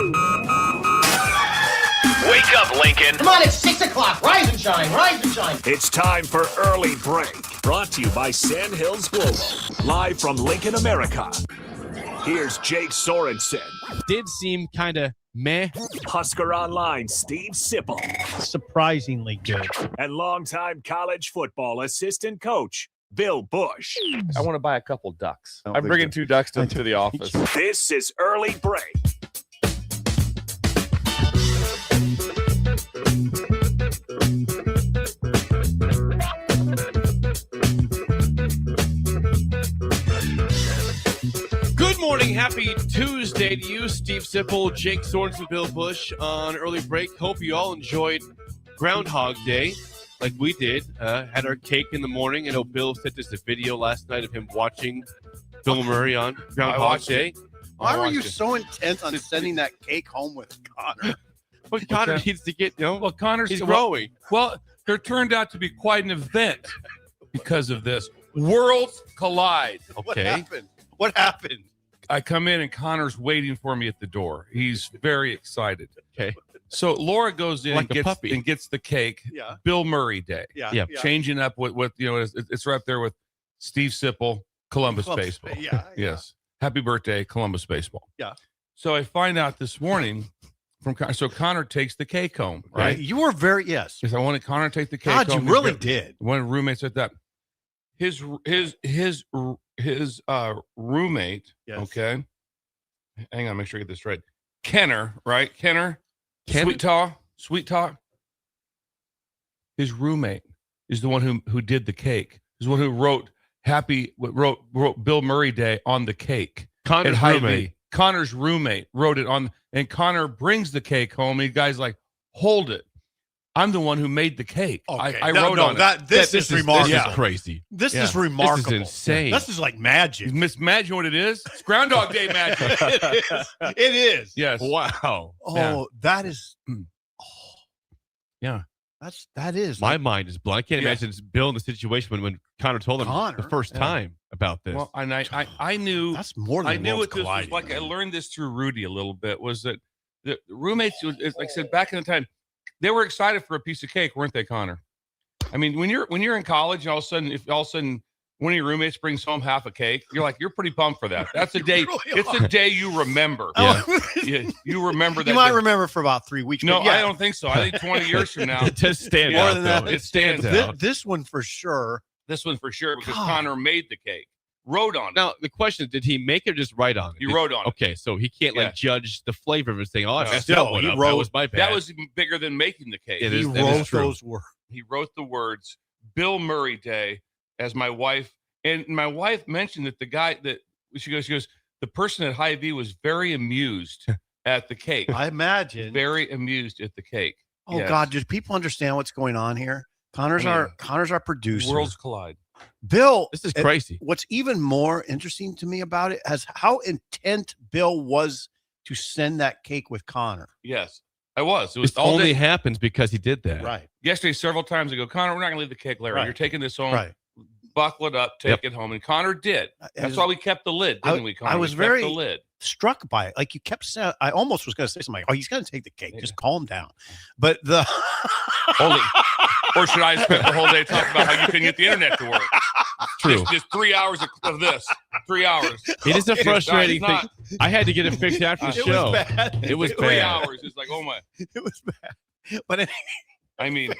Wake up, Lincoln. Come on, it's 6 o'clock. Rise and shine, rise and shine. It's time for Early Break. Brought to you by Sand Hills Global. Live from Lincoln, America. Here's Jake Sorensen. Did seem kind of meh. Husker Online, Steve Sipple. Surprisingly good. And longtime college football assistant coach, Bill Busch. I want to buy a couple ducks. I'm bringing 2 ducks to the office. This is Early Break. Good morning. Happy Tuesday to you, Steve Sipple, Jake Sorensen, Bill Busch on Early Break. Hope you all enjoyed Groundhog Day like we did. Had our cake in the morning. I know Bill sent us a video last night of him watching Bill Murray on Groundhog Day. Why were you so intent on sending that cake home with Connor? But Connor needs to get, Well, Connor's growing. Well, there turned out to be quite an event because of this. Worlds collide. Okay. What happened? I come in and Connor's waiting for me at the door. He's very excited. Okay. So Laura goes in Like a and puppy. gets the cake. Yeah. Bill Murray Day. Yeah. Changing up with it's right up there with Steve Sipple, Columbus Baseball. Yeah. Yes. Happy birthday, Columbus Baseball. Yeah. So I find out this morning so Connor takes the cake home, right? You were yes. Because I wanted Connor to take the cake God, home. you really did. One of the roommates said that. His roommate, Yes. okay. Hang on, make sure I get this right. Kenner, right? Kenner? Ken? Sweet talk. His roommate is the one who did the cake. Is the one who wrote Bill Murray Day on the cake. Connor's roommate. Connor's roommate wrote it on, and Connor brings the cake home. And the guy's like, "Hold it! I'm the one who made the cake. Okay. I wrote on it." This is remarkable. This is crazy. This Yeah. is remarkable. This is insane. This is like magic. Miss Imagine what it is. It's Groundhog Day magic. It is. Yes. Wow. Oh, Yeah. that is. Yeah. That is. My mind is blown. I can't Yeah. imagine Bill in the situation when Connor told him the first time about this. Well, and I knew That's more than I knew worlds what this was colliding, like. I man. learned this through Rudy a little bit. Was that the roommates? Like I said back in the time, they were excited for a piece of cake, weren't they, Connor? I mean, when you're in college, and all of a sudden one of your roommates brings home half a cake, you're like, you're pretty pumped for that. That's a day. really It's a day you remember. Yeah. You remember that. You might day. remember for about 3 weeks. No, but yeah. I don't think so. I think 20 years from now, It just stands More out. than though. that. It stands This, out. this one for sure. this one for sure because God. Connor made the cake, wrote on it. Now, the question is, did he make it or just write on it? He wrote on it. Okay, so he can't Yeah. like judge the flavor of it saying, oh, I messed Still, that one he up. wrote- That was my bad. That was even bigger than making the cake. It He is- that wrote true. those words. He wrote the words Bill Murray Day as my wife. And my wife mentioned that the guy that she goes, the person at Hy-Vee was very amused at the cake. I imagine. Very amused at the cake. Oh Yes. God, do people understand what's going on here? Connor's I mean, our producer. Worlds collide. Bill. This is crazy. What's even more interesting to me about it is how intent Bill was to send that cake with Connor. Yes, I was. It was This all only day. happens because he did that. Right. Yesterday, several times ago, Connor, we're not going to leave the cake, Larry. Right. You're taking this home. Right. Buckle it up, take it home. And Connor did. That's why we kept the lid, didn't we, Connor? I was We kept very the lid. struck by it. Like you kept saying, I almost was going to say something. Oh, he's going to take the cake. Just calm down. But the Or should I spend the whole day talking about how you can get the internet to work? True. Just 3 hours of this. 3 hours. It is a It's frustrating not- thing. I had to get it fixed after the it show. was bad. It was 3 bad. hours. It's like, oh my. It was bad. But I mean,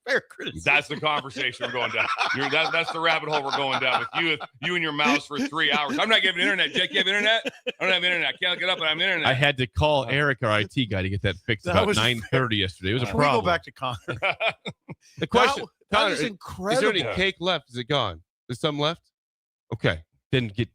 fair criticism. that's the conversation we're going down. That's the rabbit hole we're going down with you and your mouse for 3 hours. I'm not giving internet. Jake, you have internet? I don't have internet. I can't get up and I have internet. I had to call Eric, our IT guy, to get that fixed That about was- 9:30 yesterday. It was a Can we problem. go back to Connor? The question, That Connor, is is incredible. there any cake left? Is it gone? Is some left? Okay. Didn't eat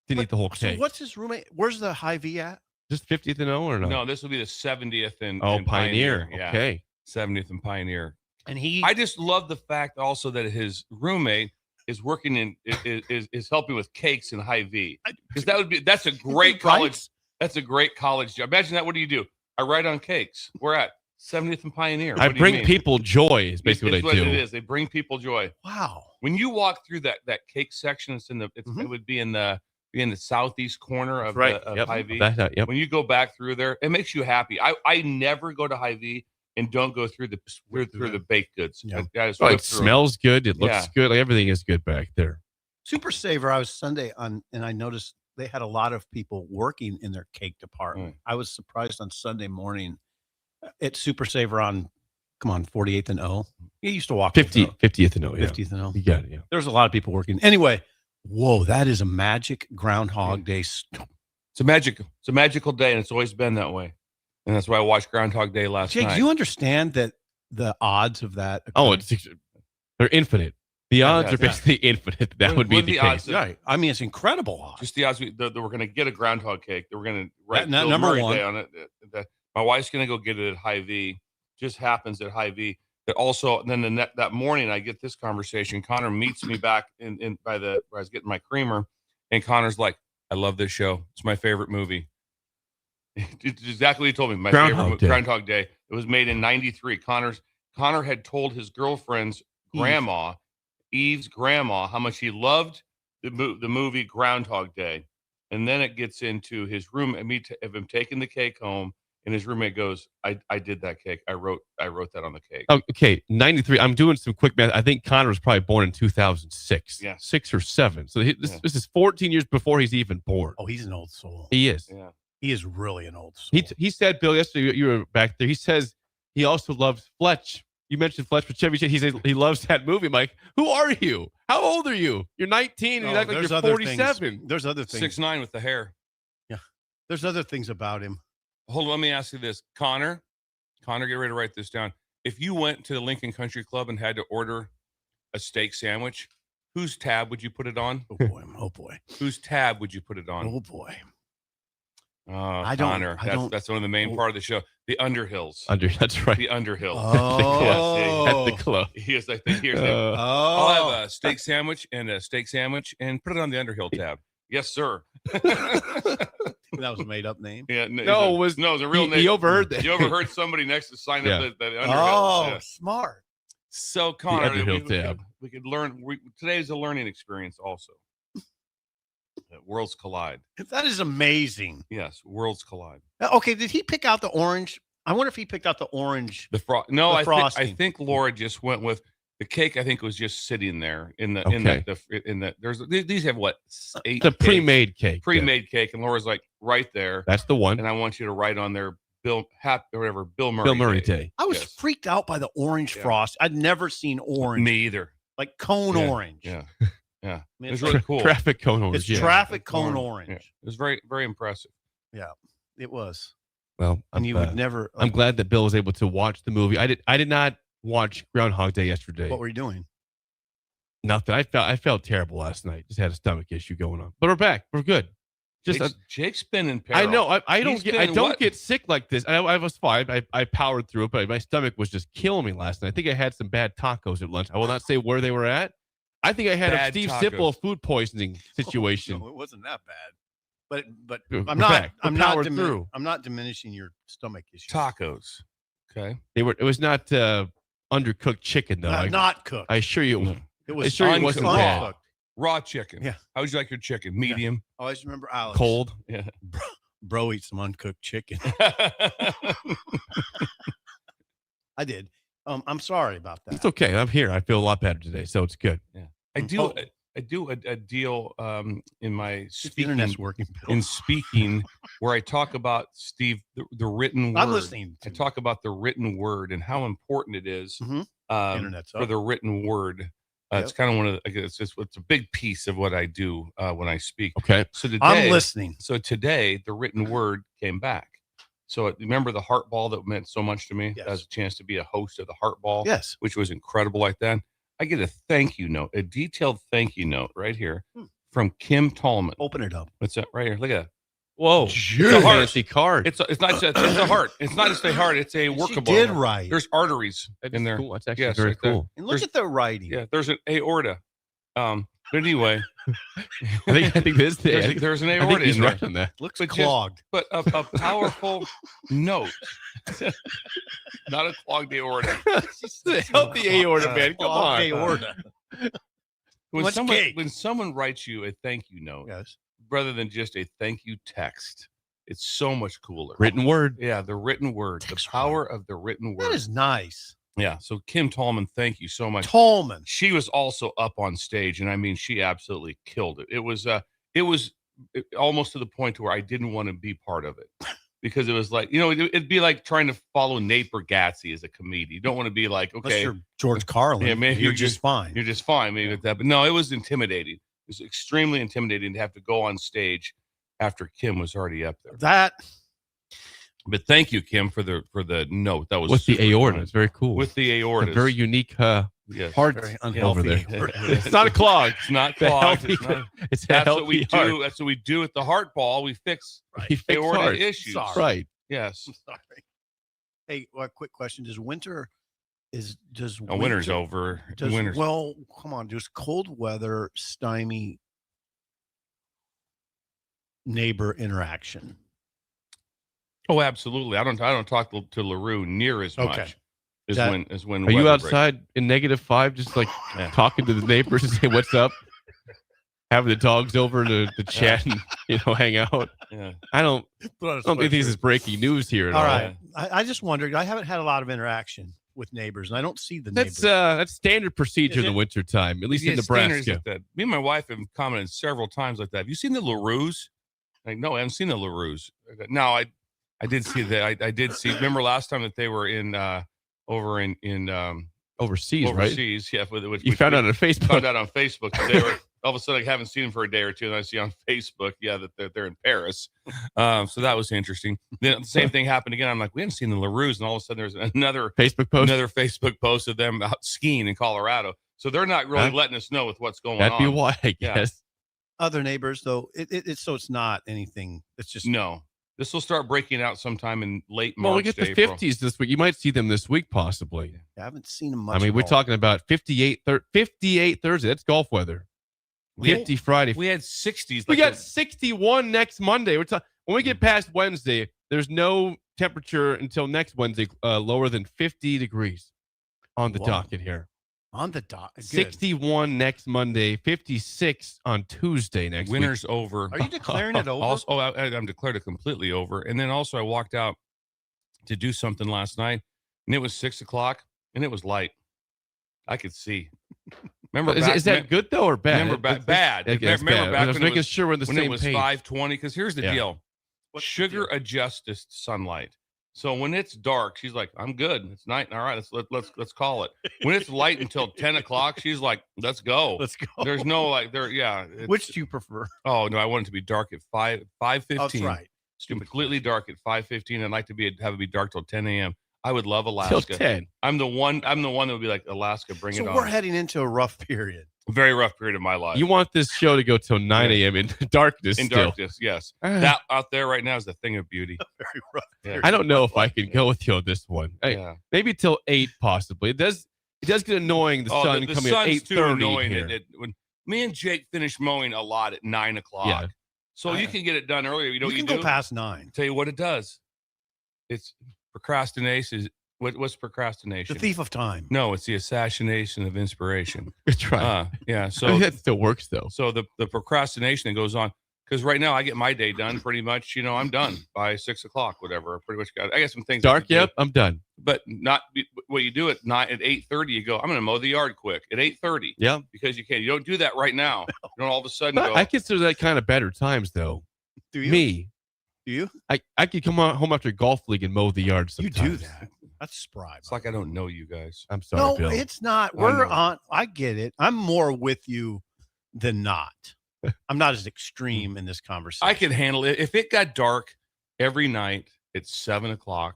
the whole So cake. what's his roommate? Where's the Hy-Vee at? Just 50th and 0 or no? No, this will be the 70th and Pioneer. Yeah. Okay. 70th and Pioneer. And he I just love the fact also that his roommate is working in is helping with cakes in Hy-Vee. Because that's a great college. That's a great college job. Imagine that. What do? I write on cakes. We're at 70th and Pioneer. I What do you bring mean? people joy is basically It's what I do. It is. They bring people joy. Wow. When you walk through that cake section, it would be in the be in the southeast corner of, Right. of Yep. Hy-Vee. Yep. When you go back through there, it makes you happy. I never go to Hy-Vee and don't go through the baked goods. Yeah. I just Oh, whip it through 'em. smells good. It looks Yeah. good. Like everything is good back there. Super Saver, I was Sunday on, and I noticed they had a lot of people working in their cake department. I was surprised on Sunday morning at Super Saver on, 48th and O. You used to walk 50th and 50th and O. You got it. Yeah. There's a lot of people working. Anyway, whoa, that is a magic Groundhog Day. It's a magical day, and it's always been that way. And that's why I watched Groundhog Day last Jake, night. do you understand that the odds of that? Oh, occurring? they're infinite. The odds yeah. are basically infinite. That What- would be what are the the case. odds? Right. I mean, it's incredible odds. Just the odds that we're going to get a groundhog cake. That we're going to write That- Bill number Murray one. Day on it. That my wife's going to go get it at Hy-Vee. Just happens at Hy-Vee. That also, and then that morning I get this conversation. Connor meets me back where I was getting my creamer, and Connor's like, "I love this show. It's my favorite movie." It's exactly what he told me. My favorite Groundhog Day. It was made in '93. Connor had told his girlfriend's grandma, Eve's grandma, how much he loved the movie Groundhog Day. And then it gets into his room and of him taking the cake home, and his roommate goes, I did that cake. I wrote that on the cake. Oh, okay, 93. I'm doing some quick math. I think Connor was probably born in 2006. Yeah. 6 or 7. So this is 14 years before he's even born. Oh, he's an old soul. He is. Yeah. He is really an old soul. He said, Bill, yesterday you were back there. He says he also loves Fletch. You mentioned Fletch with Chevy Chase. He says he loves that movie. Mike, who are you? How old are you? You're 19 and you act like there's you're other 47. things. There's other things. 6'9" with the hair. Yeah. There's other things about him. Hold on, let me ask you this. Connor, get ready to write this down. If you went to the Lincoln Country Club and had to order a steak sandwich, whose tab would you put it on? Oh boy. Oh boy. Whose tab would you put it on? Oh boy. Connor. That's one of the main part of the show. The Underhills. That's right. The Underhills. Oh. At the club. Yes, I think here's him. I'll have a steak sandwich and put it on the Underhill tab. Yes, sir. That was a made up name. Yeah, It was a real name. He overheard that. You overheard somebody next to sign up that Underhill. Oh, Yeah. smart. So Connor, Underhill tab. we could learn. Today's a learning experience also. Worlds collide. That is amazing. Yes, worlds collide. Okay, did he pick out the orange? I wonder if he picked out the orange. No, The I frosting. think Laura just went with the cake. I think was just sitting there in the. These have what 8 It's a pre-made cake. pre-made cake, and Laura's like right there, That's the one. and I want you to write on there Bill Murray. Bill Murray Day. I was Yes. freaked out by the orange Yeah. frost. I'd never seen orange, Me either. like cone Yeah. orange. Yeah, yeah. I mean, It was it's really cool. Traffic cone orange. It's yeah. traffic cone orange. Yeah. It was very, very impressive. It was, Well, and you would never. I'm glad that Bill was able to watch the movie. I did not watch Groundhog Day yesterday. What were you doing? Nothing. I felt terrible last night. Just had a stomach issue going on. But we're back. We're good. Just Jake's been in peril. I know. I don't He's get. been I in don't what? get sick like this. I was fine. I powered through it, but my stomach was just killing me last night. I think I had some bad tacos at lunch. I will not say where they were at. I think I had Bad a Steve tacos. Sipple food poisoning situation. No, it wasn't that bad. But We're I'm not. back. I'm We're not. powered through. I'm not diminishing your stomach issue. Tacos. Okay. They were. It was not undercooked chicken though. Not cooked. I assure you. No. It I was assure you it wasn't uncooked. bad. uncooked. Raw chicken. Yeah. How would you like your chicken? Medium. I always remember Alex. Cold. Yeah. Bro eats some uncooked chicken. I did. I'm sorry about that. It's okay. I'm here. I feel a lot better today, so it's good. I do. Oh. I do a deal in my The speaking internet's working. Bill. in speaking where I talk about Steve the written word. I'm listening. I talk about the written word and how important it is Mhm. Internet's for up. the written word. It's Yep. kind of one of the, it's a big piece of what I do when I speak. Okay. So today, I'm listening. So today, the written word came back. So remember the Heart Ball that meant so much to me? Yes. That was a chance to be a host of the Heart Ball, Yes. which was incredible like that. I get a thank you note, a detailed thank you note right here from Kim Tallman. Open it up. What's that right here? Look at that. Whoa. It's a heart. Fancy card. It's not just it's a heart. It's not just a heart. It's a She workable. did heart. right. There's arteries That's in there. cool. That's actually Yes, very right there. cool. And look There's- at the writing. Yeah, there's an aorta. But anyway, I think this. there's an I think aorta he's in there. right on that. Looks But just- clogged. But a powerful note, not a clogged aorta. Help the aorta, man. Come Clogged on. aorta. When Much cake. someone writes you a thank you note, Yes. rather than just a thank you text. It's so much cooler. Written word. Yeah, the written word, the power of the written word. That is nice. Yeah. So Kim Tallman, thank you so much. Tallman. She was also up on stage, and I mean, she absolutely killed it. It was almost to the point to where I didn't want to be part of it because it was like, it'd be like trying to follow Nate Bargatze as a comedian. You don't want to be like, okay, you're George Carlin. Yeah, maybe you're just fine. You're just fine, maybe with that. But no, it was intimidating. It was extremely intimidating to have to go on stage after Kim was already up there. But thank you, Kim, for the note. That was with the aorta. fun. It's very cool. With the aorta, a very unique yes. heart Very over there. It's not a clog. It's not It's a clogged. healthy- It's a that's what we healthy heart. do. That's what we do at the Heart Ball. We fix You fix aorta hearts. issues. Sorry. Right. Yes. Sorry. Hey, well, quick question: does winter's Over. Winter's well, come on. Does cold weather stymie neighbor interaction? Oh, absolutely. I don't talk to LaRue near as Okay. much as when Are you weather outside in -5, just like talking to the neighbors and say what's up? Having the dogs over to chat and hang out. breaks. Yeah. I don't think this is breaking news here at all. All right. I just wondered. I haven't had a lot of interaction with neighbors, and I don't see the neighbors. That's standard procedure Is in the it? wintertime, at least in Yeah, standards Nebraska. like that. Me and my wife have commented several times like that. Have you seen the LaRues? Like, no, I haven't seen the LaRues. No, I did see that. I did see. Remember last time that they were in over in Overseas, right? overseas? Yeah, which You found out on found Facebook. out on Facebook. That they were all of a sudden I haven't seen them for a day or two, and I see on Facebook, that they're in Paris. So that was interesting. Then the same thing happened again. I'm like, we haven't seen the LaRues, and all of a sudden there's another Facebook post of them out skiing in Colorado. So they're not really letting us know with what's going That'd on. be why, I Yeah. guess. Other neighbors, though, it's so it's not anything. It's just No. This will start breaking out sometime in late March. Well, we get the April. 50s this week. You might see them this week, possibly. I haven't seen them much. I mean, at we're all. talking about 58 Thursday. That's golf weather. We had- 50 Friday. We had 60s. We like got a- 61 next Monday. When we get past Wednesday, there's no temperature until next Wednesday lower than 50 degrees on the Whoa. docket here. on the dot. Good. 61 next Monday, 56 on Tuesday next winter's over. Are you declaring it over? Also, I'm declared it completely over. And then also I walked out to do something last night, and it was 6:00, and it was light. I could see. Remember, week. Is that good though or bad? Remember bad. Okay, that's Remember bad. back I was when it making was- sure we're in the when same it was page. 5:20? Because here's the Yeah. deal: What's the sugar deal? adjusts sunlight. So when it's dark, she's like, "I'm good. It's night. All right, let's call it." When it's light until 10:00, she's like, "Let's go." Let's go. There's no like there. Yeah. it's- Which do you prefer? Oh no, I want it to be dark at 5:15. Oh, that's right. It's completely dark at 5:15. I'd like to have it be dark till 10 a.m. I would love Till Alaska. 10. I'm the one that would be like, Alaska, bring So it on. we're heading into a rough period. Very rough period of my life. You want this show to go till 9 a.m. in darkness in still. darkness, yes. Ah. That out there right now is the thing of beauty. Very rough. Yeah. period. I don't know if I can go with you on this one. Yeah. Maybe till 8 possibly. It does get annoying, the sun the coming at sun's too 8:30 annoying. here. When me and Jake finish mowing a lot at 9:00, Yeah. so you can get it done earlier. You know You what you can do? go past 9. Tell you what it does. It's procrastination. What's procrastination? The thief of time. No, it's the assassination of inspiration. Good try. Yeah. So So that still works though. so the procrastination that goes on, because right now I get my day done pretty much. I'm done by 6:00, whatever. I pretty much got. I got some things. I Dark, have to do, yep, I'm done. but not what you do at 8:30. You go, I'm going to mow the yard quick at 8:30. Yeah. Because you can. You don't do that right now. You don't all of a sudden But go. I consider that kind of better times though. Do you? Me. Do you? I could come home after golf league and mow the yard You sometimes. do that. That's spry. It's like I don't know you guys. I'm sorry, No, Bill. it's not. I We're know. on. I get it. I'm more with you than not. I'm not as extreme in this conversation. I could handle it if it got dark every night at 7:00.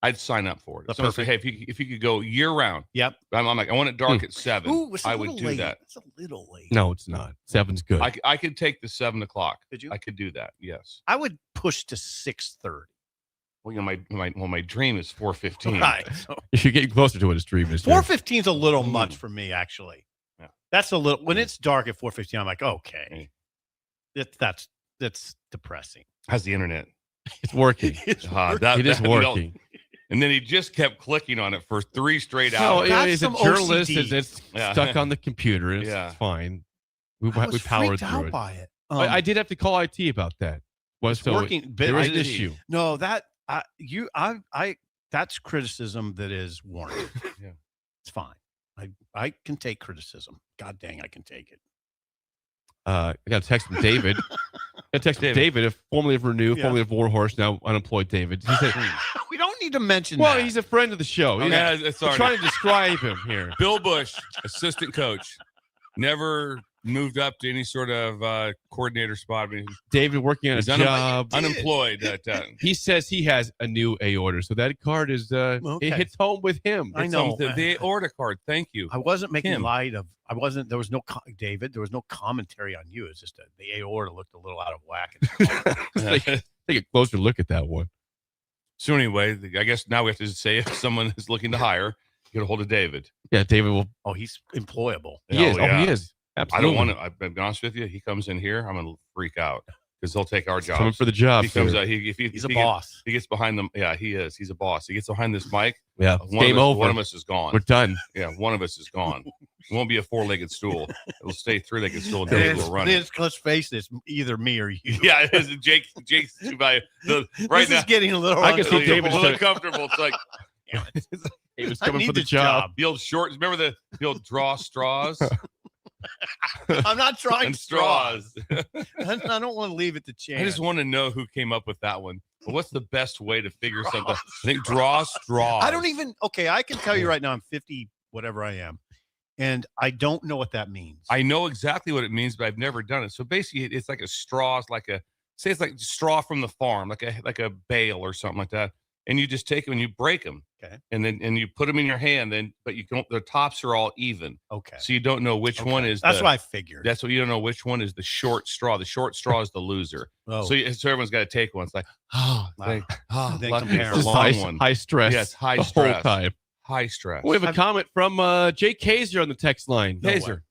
I'd sign up for it. That's Someone say, hey, if you could go year round, Yep. I'm like, I want it dark at 7. Ooh, it's a I little would do late. that. It's a little late. No, it's not. 7's good. I could take the 7:00. Could you? I could do that. Yes. I would push to 6:30. Well, my dream is 4:15. Right. So You're getting closer to what a stream is. 4:15 is a little much for me, actually. Yeah. That's a little. When it's dark at 4:15, I'm like, okay, that's depressing. How's the internet? It's working. It's It is working. And then he just kept clicking on it for 3 straight No, hours. That's it's a some journalist. OCD. It's Yeah. stuck on the computer. It's Yeah. fine. We I was powered freaked out through it. by it. I did have to call IT about that. It's working. There was an issue. No, that's criticism that is warranted. Yeah. It's fine. I can take criticism. God dang, I can take it. I got a text from David. David, formerly of Renew, formerly of Warhorse, now unemployed David. He said, we don't need to mention that. well, he's a friend of the show. Yeah, it's We're trying to describe him here. Bill Busch, assistant coach, never moved up to any sort of coordinator spot. I mean, David working on a job. Unemployed. He says he has a new aorta, so that card is it hits home with him. I know the aorta card. Thank you. I wasn't making light of. I wasn't. There was no David. There was no commentary on you. It's just the aorta looked a little out of whack. Take a closer look at that one. So anyway, I guess now we have to say if someone is looking to hire, get a hold of David. Yeah, David will. Oh, he's employable. He is. Yeah. Oh, he is. Absolutely. I don't want to. I'll be honest with you. He comes in here, I'm gonna freak out because he'll take our job. Coming for the job. He comes out. He's a boss. He gets behind them. Yeah, he is. He's a boss. He gets behind this mic. Yeah, game over. One of us is gone. We're done. Yeah, one of us is gone. It won't be a 4-legged stool. It'll stay 3-legged stool. And David will run it. Let's face it, it's either me or you. Yeah, it is. Jake's right this now. Is getting a little. I can see David a little uncomfortable. It's like he was coming for the job. The old short. Remember the old draw straws. I'm not trying and straws. I don't want to leave it to chance. I just want to know who came up with that one. But what's the best way to figure something? I think draw straws. I don't even. Okay, I can tell you right now. I'm 50, whatever I am, and I don't know what that means. I know exactly what it means, but I've never done it. So basically, it's like a straw. It's like it's like straw from the farm, like a bale or something like that. And you just take them and you break them. Okay. And you put them in your hand. But you don't. The tops are all even. Okay. So you don't know which one is. That's what I figured. That's what you don't know which one is the short straw. The short straw is the loser. Oh. So everyone's got to take one. It's like high stress. Yes, high the stress. Whole time. High stress. We have a comment from Jay Kaiser on the text line. Kaiser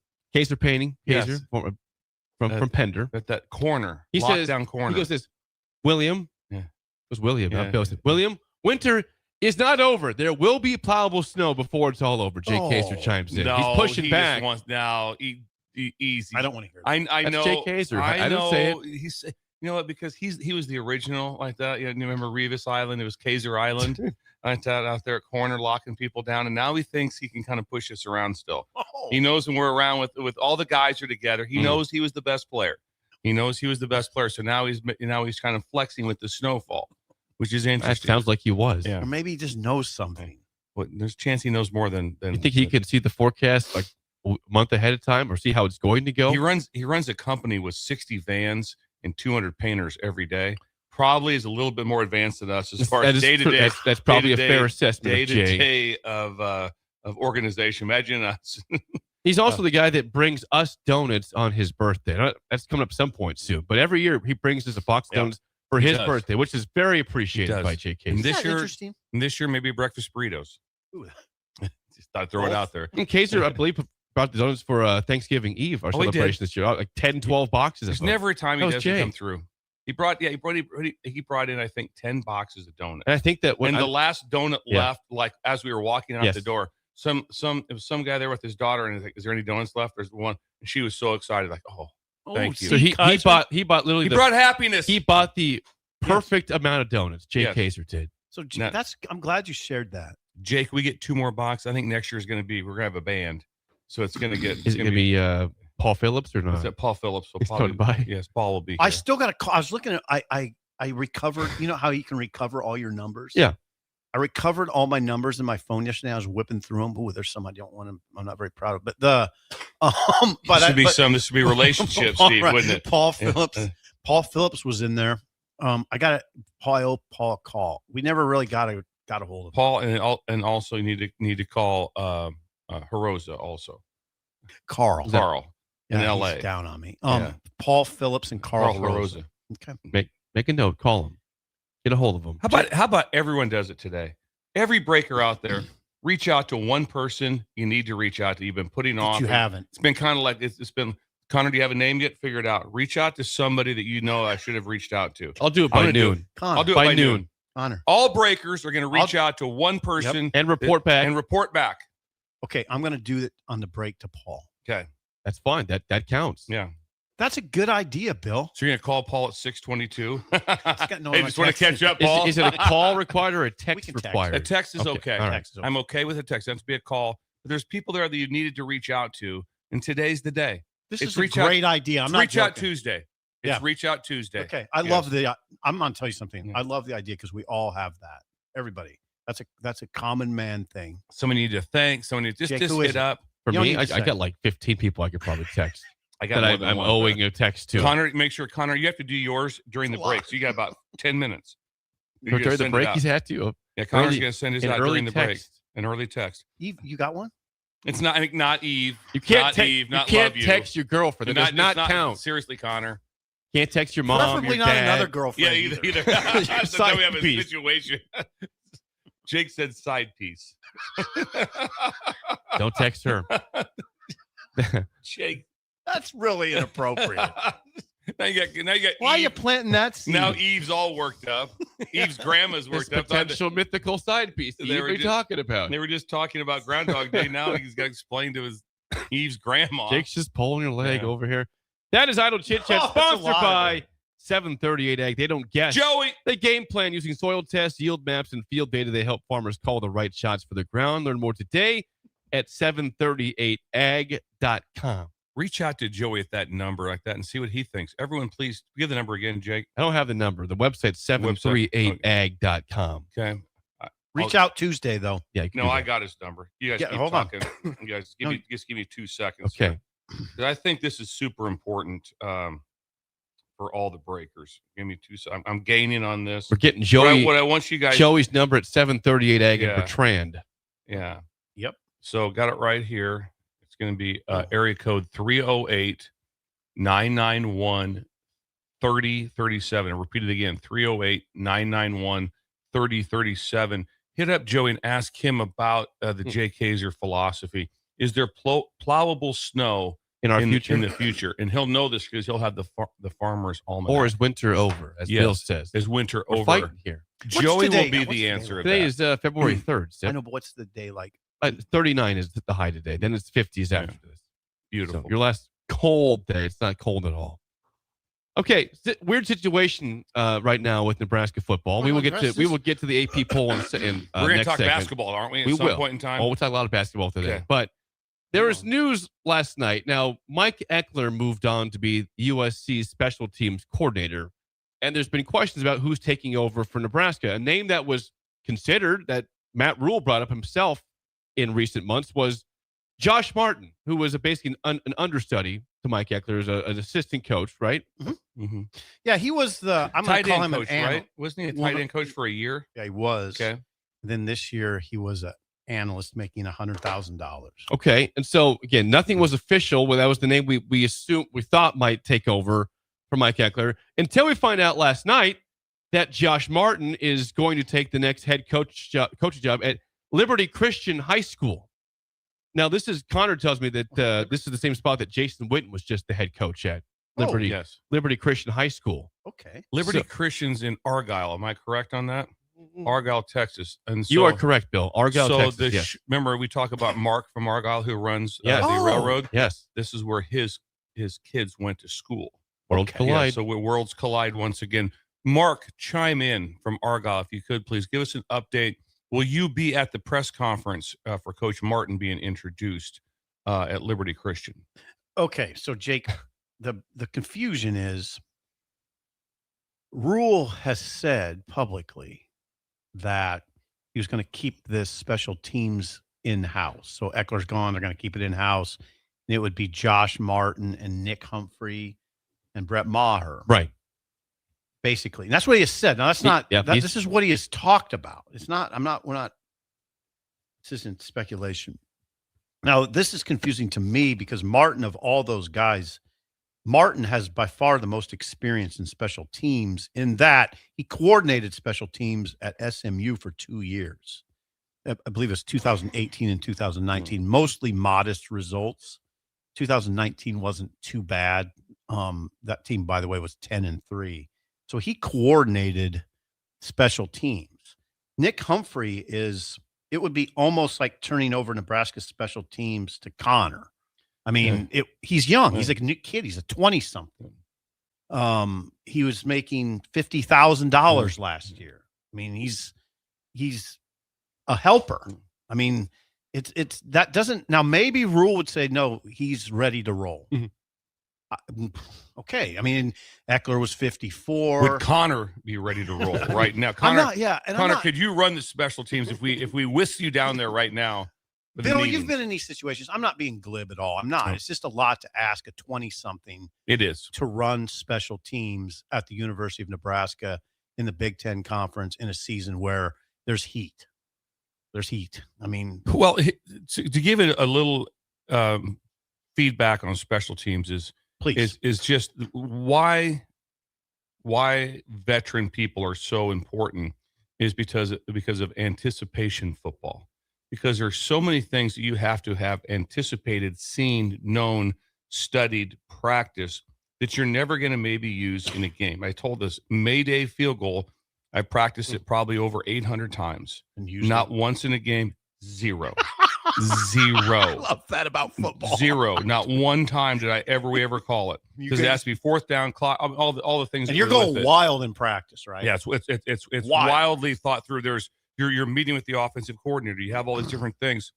Painting. Kaiser from Pender. At that corner. He says, corner. He goes this, William. Yeah. It was William. Yeah. Not Bill. William, winter is not over. There will be plowable snow before it's all over. Jay Kaiser chimes in. No, he's pushing back. Easy. I don't want to hear that. I That's know. Jay Kaiser. I don't know. say it. He's, you know what? Because he was the original like that. You remember Revis Island? It was Kaiser Island. out there at corner locking people down, and now he thinks he can kind of push us around still. He knows when we're around with all the guys are together. He knows he was the best player. So now he's kind of flexing with the snowfall, which is interesting. That sounds like he was. Or maybe he just knows something. But there's a chance he knows more than. You think he could see the forecast like a month ahead of time, or see how it's going to go? He runs a company with 60 vans and 200 painters every day. Probably is a little bit more advanced than us as far as day to day. That's probably a fair assessment. Day to day of organization. Imagine us. He's also the guy that brings us donuts on his birthday. That's coming up some point soon. But every year he brings us a box of donuts for his birthday, which is very appreciated by JK. And this year, maybe breakfast burritos. Just thought I'd throw it out there. In Kaiser, I believe, brought the donuts for Thanksgiving Eve, our celebration this year. Like 10, 12 boxes. There's never a time he doesn't come through. He brought in, I think, 10 boxes of donuts. And I think that when the last donut left, like as we were walking out the door, it was some guy there with his daughter, and he's like, "Is there any donuts left?" There's one, and she was so excited, like, "Oh, thank you." So he bought literally. He brought happiness. He bought the perfect amount of donuts. Jake Kaiser did. So I'm glad you shared that. Jake, we get 2 more boxes. I think next year is going to be we're going to have a band, so it's going to get. Is it going to be Paul Phillips or not? Is it Paul Phillips? He's coming by. Yes, Paul will be. I still got to call. I was looking at. I recovered. You know how you can recover all your numbers? Yeah. I recovered all my numbers in my phone yesterday. I was whipping through them. Ooh, there's some I don't want to. I'm not very proud of. But this would be relationships, Steve, wouldn't it? Paul Phillips. Paul Phillips was in there. I got Paul a call. We never really got a hold of Paul, and also you need to call Hiroza also. Carl in L.A. He's down on me. Paul Phillips and Carl Hiroza. Okay. Make a note. Call him. Get a hold of them. How about everyone does it today? Every breaker out there, reach out to one person you need to reach out to. You've been putting off. You haven't. It's been kind of like it's been. Connor, do you have a name yet? Figure it out. Reach out to somebody that you know I should have reached out to. I'll do it by noon. I'll do it by noon. Connor. All breakers are going to reach out to one person and report back. Okay, I'm going to do it on the break to Paul. Okay, that's fine. That counts. Yeah. That's a good idea, Bill. So you're gonna call Paul at 6:22? got no Hey, just want to catch up, Paul. Is it a call required or a text can text. required? A text is okay. All right. Text is okay. I'm okay with a text. It has to be a call. But there's people there that you needed to reach out to, and today's the day. This It's is a reach out- great idea. I'm It's not Reach Out joking. Tuesday. It's Yeah. Reach Out Tuesday. Okay, I Yes. love the. I'm gonna tell you something. Yeah. I love the idea because we all have that. Everybody. That's a common man thing. Somebody need to thank. Somebody just Jake, who is hit it? up. For You don't me, need I to say. got like 15 people I could probably text I got that more than I'm one. owing a text to. Connor, make sure Connor, you have to do yours during That's the a break. lot. So you got about 10 minutes. You're During gonna the send it break, out. he's had to. Yeah, Connor's early- going to send his an out early during the break. text. An early text. Eve, you got one? It's not. I think not Eve. You can't not text. Eve. Not you can't love you. text your girlfriend. Do That does it's not count. Seriously, Connor. Can't text your mom, Preferably your not dad. another girlfriend. Yeah, either. Your So side now we have a piece. situation. Jake said side piece. Don't text her. Jake. That's really inappropriate. now you got Why are you Eve. planting that seed? Now Eve's all worked up. Eve's grandma's This worked up. potential mythical side piece that They you were were just- talking about. They were just talking about Groundhog Day. Now he's got to explain to his Eve's grandma. Jake's just pulling your leg Yeah. over here. That is Idle Chit Chat, Oh, that's a sponsored lot of by it. 738 Ag. They don't guess. Joey. They game plan using soil tests, yield maps, and field data. They help farmers call the right shots for the ground. Learn more today at 738ag.com. Reach out to Joey at that number like that and see what he thinks. Everyone, please give the number again, Jake. I don't have the number. The website's 738ag.com. Okay. Reach out Tuesday though. Yeah, you can No, do I that. got his number. You guys Yeah, keep hold on. talking. You guys No. just give me 2 seconds. Okay. here. 'Cause I think this is super important for all the breakers. Give me 2 seconds. I'm gaining on this. We're getting What I want you guys. Joey's number at 738 Ag in Yeah. Bertrand. Yeah. Yep. So got it right here. It's going to be area code 308-991-3037. Repeat it again, 308-991-3037. Hit up Joey and ask him about the Jay Kaiser philosophy. Is there plowable snow In our in future. the future? And he'll know this because he'll have the farmer's almanac. Or is winter over, as Yes. Bill says? Is winter We're over? fighting here. Joey today? will be What's the today answer. like? to Today that. is February 3rd. I know, but what's the day like? 39 is the high today. Then it's 50s after this. Beautiful. So your last cold day. It's not cold at all. Okay, weird situation right now with Nebraska football. We will get to the AP poll in We're going to next talk segment. basketball, aren't we? At We some will. point in time. Oh, we'll talk a lot of basketball today. Okay. But there was news last night. Now, Mike Eckler moved on to be USC's special teams coordinator, and there's been questions about who's taking over for Nebraska. A name that was considered that Matt Rule brought up himself in recent months was Josh Martin, who was basically an understudy to Mike Eckler as an assistant coach, right? Mm-hmm. Yeah, he was the. I'm going Tight to call end him coach, an analyst. right? Wasn't he a Well, tight no- end coach for a year? Yeah, he was. Okay. Then this year he was an analyst making $100,000. Okay. And so, again, nothing was official. Well, that was the name we thought might take over for Mike Eckler until we find out last night that Josh Martin is going to take the next head coaching job at Liberty Christian High School. Now, Connor tells me that this is the same spot that Jason Witten was just the head coach at Liberty, Yes. Liberty Christian High School. Okay. Liberty So- Christians in Argyle. Am I correct on that? Argyle, Texas. And so, You are correct, Bill. Argyle, So Texas. Yes. remember we talk about Mark from Argyle who runs Yes. the Oh. railroad. Yes. This is where his kids went to school. Worlds Yeah, collide. so where worlds collide once again. Mark, chime in from Argyle if you could, please. Give us an update. Will you be at the press conference for Coach Martin being introduced at Liberty Christian? Okay, so Jake, the confusion is Rule has said publicly that he was going to keep this special teams in-house. So Eckler's gone, they're going to keep it in-house. And it would be Josh Martin and Nick Humphrey and Brett Maher, Right. basically. And that's what he has said. Now that's not yeah, that, he's- this is what he has talked about. We're not this isn't speculation. Now, this is confusing to me because Martin, of all those guys, Martin has by far the most experience in special teams in that he coordinated special teams at SMU for 2 years. I believe it's 2018 and 2019, mostly modest results. 2019 wasn't too bad. That team, by the way, was 10-3. So he coordinated special teams. Nick Humphrey it would be almost like turning over Nebraska special teams to Connor. I mean, he's young. He's like a new kid. He's a 20-something. He was making $50,000 last year. I mean, he's a helper. I mean, it's that doesn't now. Maybe Rule would say no. He's ready to roll. Okay. I mean, Eckler was 54. Would Connor be ready to roll right now? Connor, Connor, could you run the special teams if we whisk you down there right now? Bill, you've been in these situations. I'm not being glib at all. I'm not. It's just a lot to ask a 20-something. It is to run special teams at the University of Nebraska in the Big Ten Conference in a season where there's heat. There's heat. I mean, well, to give it a little feedback on special teams is just why veteran people are so important is because of anticipation football. Because there's so many things that you have to have anticipated, seen, known, studied, practiced that you're never going to maybe use in a game. I told this Mayday field goal. I practiced it probably over 800 times. Not once in a game, zero. Zero. I love that about football. Zero. Not one time did we ever call it. Because it has to be fourth down clock, all the things. And you're going wild in practice, right? Yeah, it's wildly thought through. You're meeting with the offensive coordinator. You have all these different things.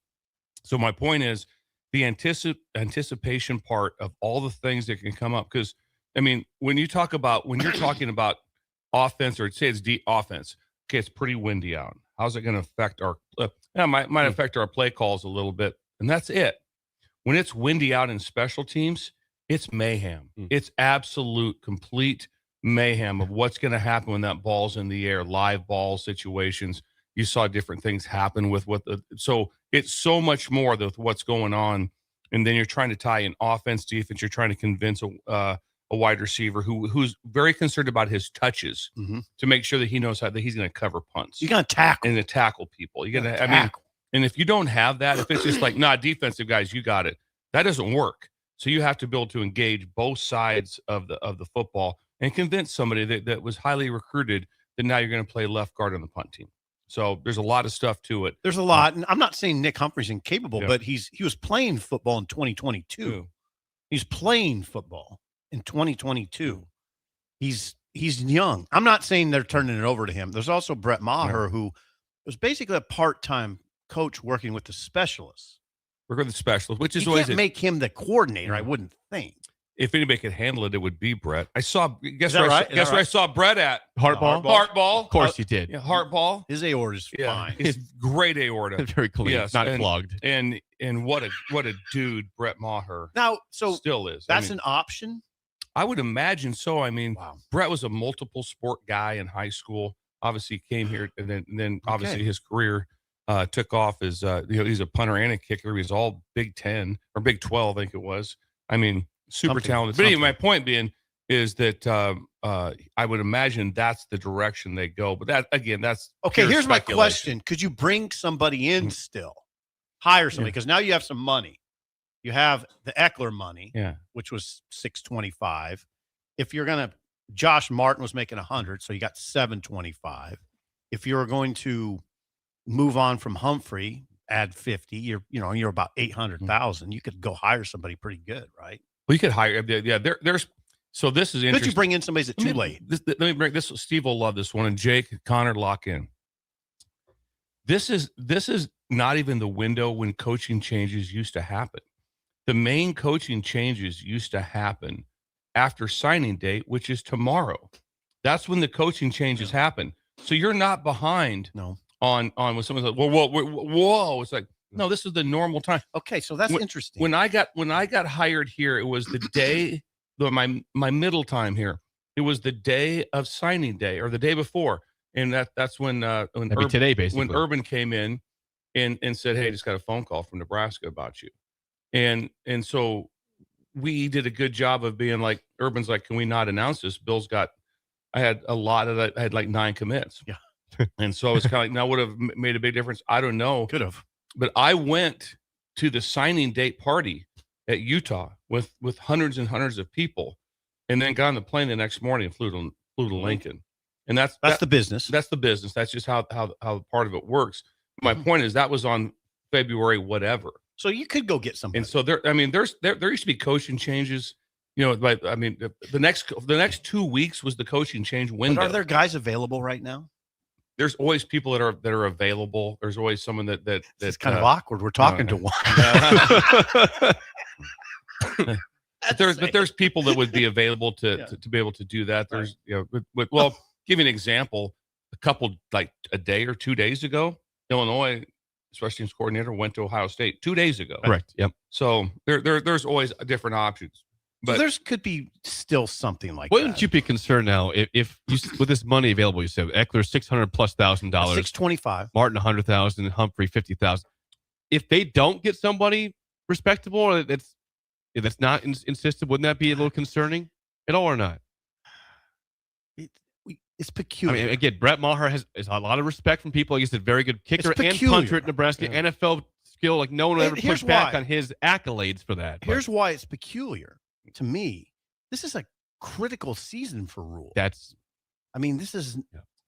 So my point is the anticipation part of all the things that can come up. Because I mean, when you're talking about offense, or say it's offense, okay, it's pretty windy out. How's it going to affect our? Might affect our play calls a little bit, and that's it. When it's windy out in special teams, it's mayhem. It's absolute, complete mayhem of what's going to happen when that ball's in the air. Live ball situations. You saw different things happen with so it's so much more with what's going on. And then you're trying to tie in offense, defense. You're trying to convince a wide receiver who's very concerned about his touches to make sure that he knows that he's going to cover punts. You're going to tackle. And to tackle people. You're going to, I mean, and if you don't have that, if it's just like, defensive guys, you got it. That doesn't work. So you have to be able to engage both sides of the football and convince somebody that was highly recruited that now you're going to play left guard on the punt team. So there's a lot of stuff to it. There's a lot. And I'm not saying Nick Humphrey's incapable, but he was playing football in 2022. He's playing football in 2022. He's young. I'm not saying they're turning it over to him. There's also Brett Maher, who was basically a part-time coach working with the specialists. Working with the specialists, which is you always can't make him the coordinator, I wouldn't think. If anybody could handle it, it would be Brett. I saw. Guess where I saw Brett at Hardball. Hardball. Of course you did. Yeah, Hardball. His aorta is fine. It's great aorta. Very clean. Yes, not clogged. And what a dude Brett Maher. Now, so still is. That's an option. I would imagine so. I mean, Brett was a multiple sport guy in high school. Obviously, came here, and then obviously his career took off as he's a punter and a kicker. He was all Big 10 or Big 12, I think it was. I mean. Super talented. But anyway, my point being is that I would imagine that's the direction they go. But that's okay. Here's my question: could you bring somebody in still, hire somebody? Because now you have some money. You have the Eckler money, which was $625. If you're gonna, Josh Martin was making $100, so you got $725. If you're going to move on from Humphrey, add 50. You're about 800,000. You could go hire somebody pretty good, right? Well, you could hire. Yeah, there's. So this is interesting. Could you bring in somebody that's too late? Let me bring this. Steve will love this one, and Jake, Connor, lock in. This is not even the window when coaching changes used to happen. The main coaching changes used to happen after signing date, which is tomorrow. That's when the coaching changes happen. So you're not behind. No. On when someone's like, whoa, it's like. No, this is the normal time. Okay, so that's interesting. When I got hired here, it was the day, my middle time here. It was the day of signing day or the day before, and that's when Urban came in and said, "Hey, just got a phone call from Nebraska about you," and so we did a good job of being like, Urban's like, "Can we not announce this?" I had a lot of that. I had like 9 commits. Yeah, and so I was kind of like, now would have made a big difference. I don't know. Could have. But I went to the signing date party at Utah with hundreds and hundreds of people, and then got on the plane the next morning and flew to Lincoln. And that's the business. That's the business. That's just how part of it works. My point is that was on February whatever. So you could go get somebody. And so there used to be coaching changes. But the next 2 weeks was the coaching change window. But are there guys available right now? There's always people that are available. There's always someone that's kind of awkward. We're talking to one. But there's people that would be available to be able to do that. There's give you an example. A couple like a day or 2 days ago, Illinois special teams coordinator went to Ohio State 2 days ago. Correct. Yep. So there's always different options. But so there could be still something like wouldn't you be concerned now if you with this money available? You said Eckler $600,000+, $625, Martin $100,000, Humphrey $50,000. If they don't get somebody respectable or that's not insisted, wouldn't that be a little concerning at all or not? It's peculiar. I mean, again, Brett Maher has a lot of respect from people. He's a very good kicker and punter at Nebraska. Yeah. NFL skill, like no one will ever push back on his accolades for that. Here's why it's peculiar to me. This is a critical season for Rule. It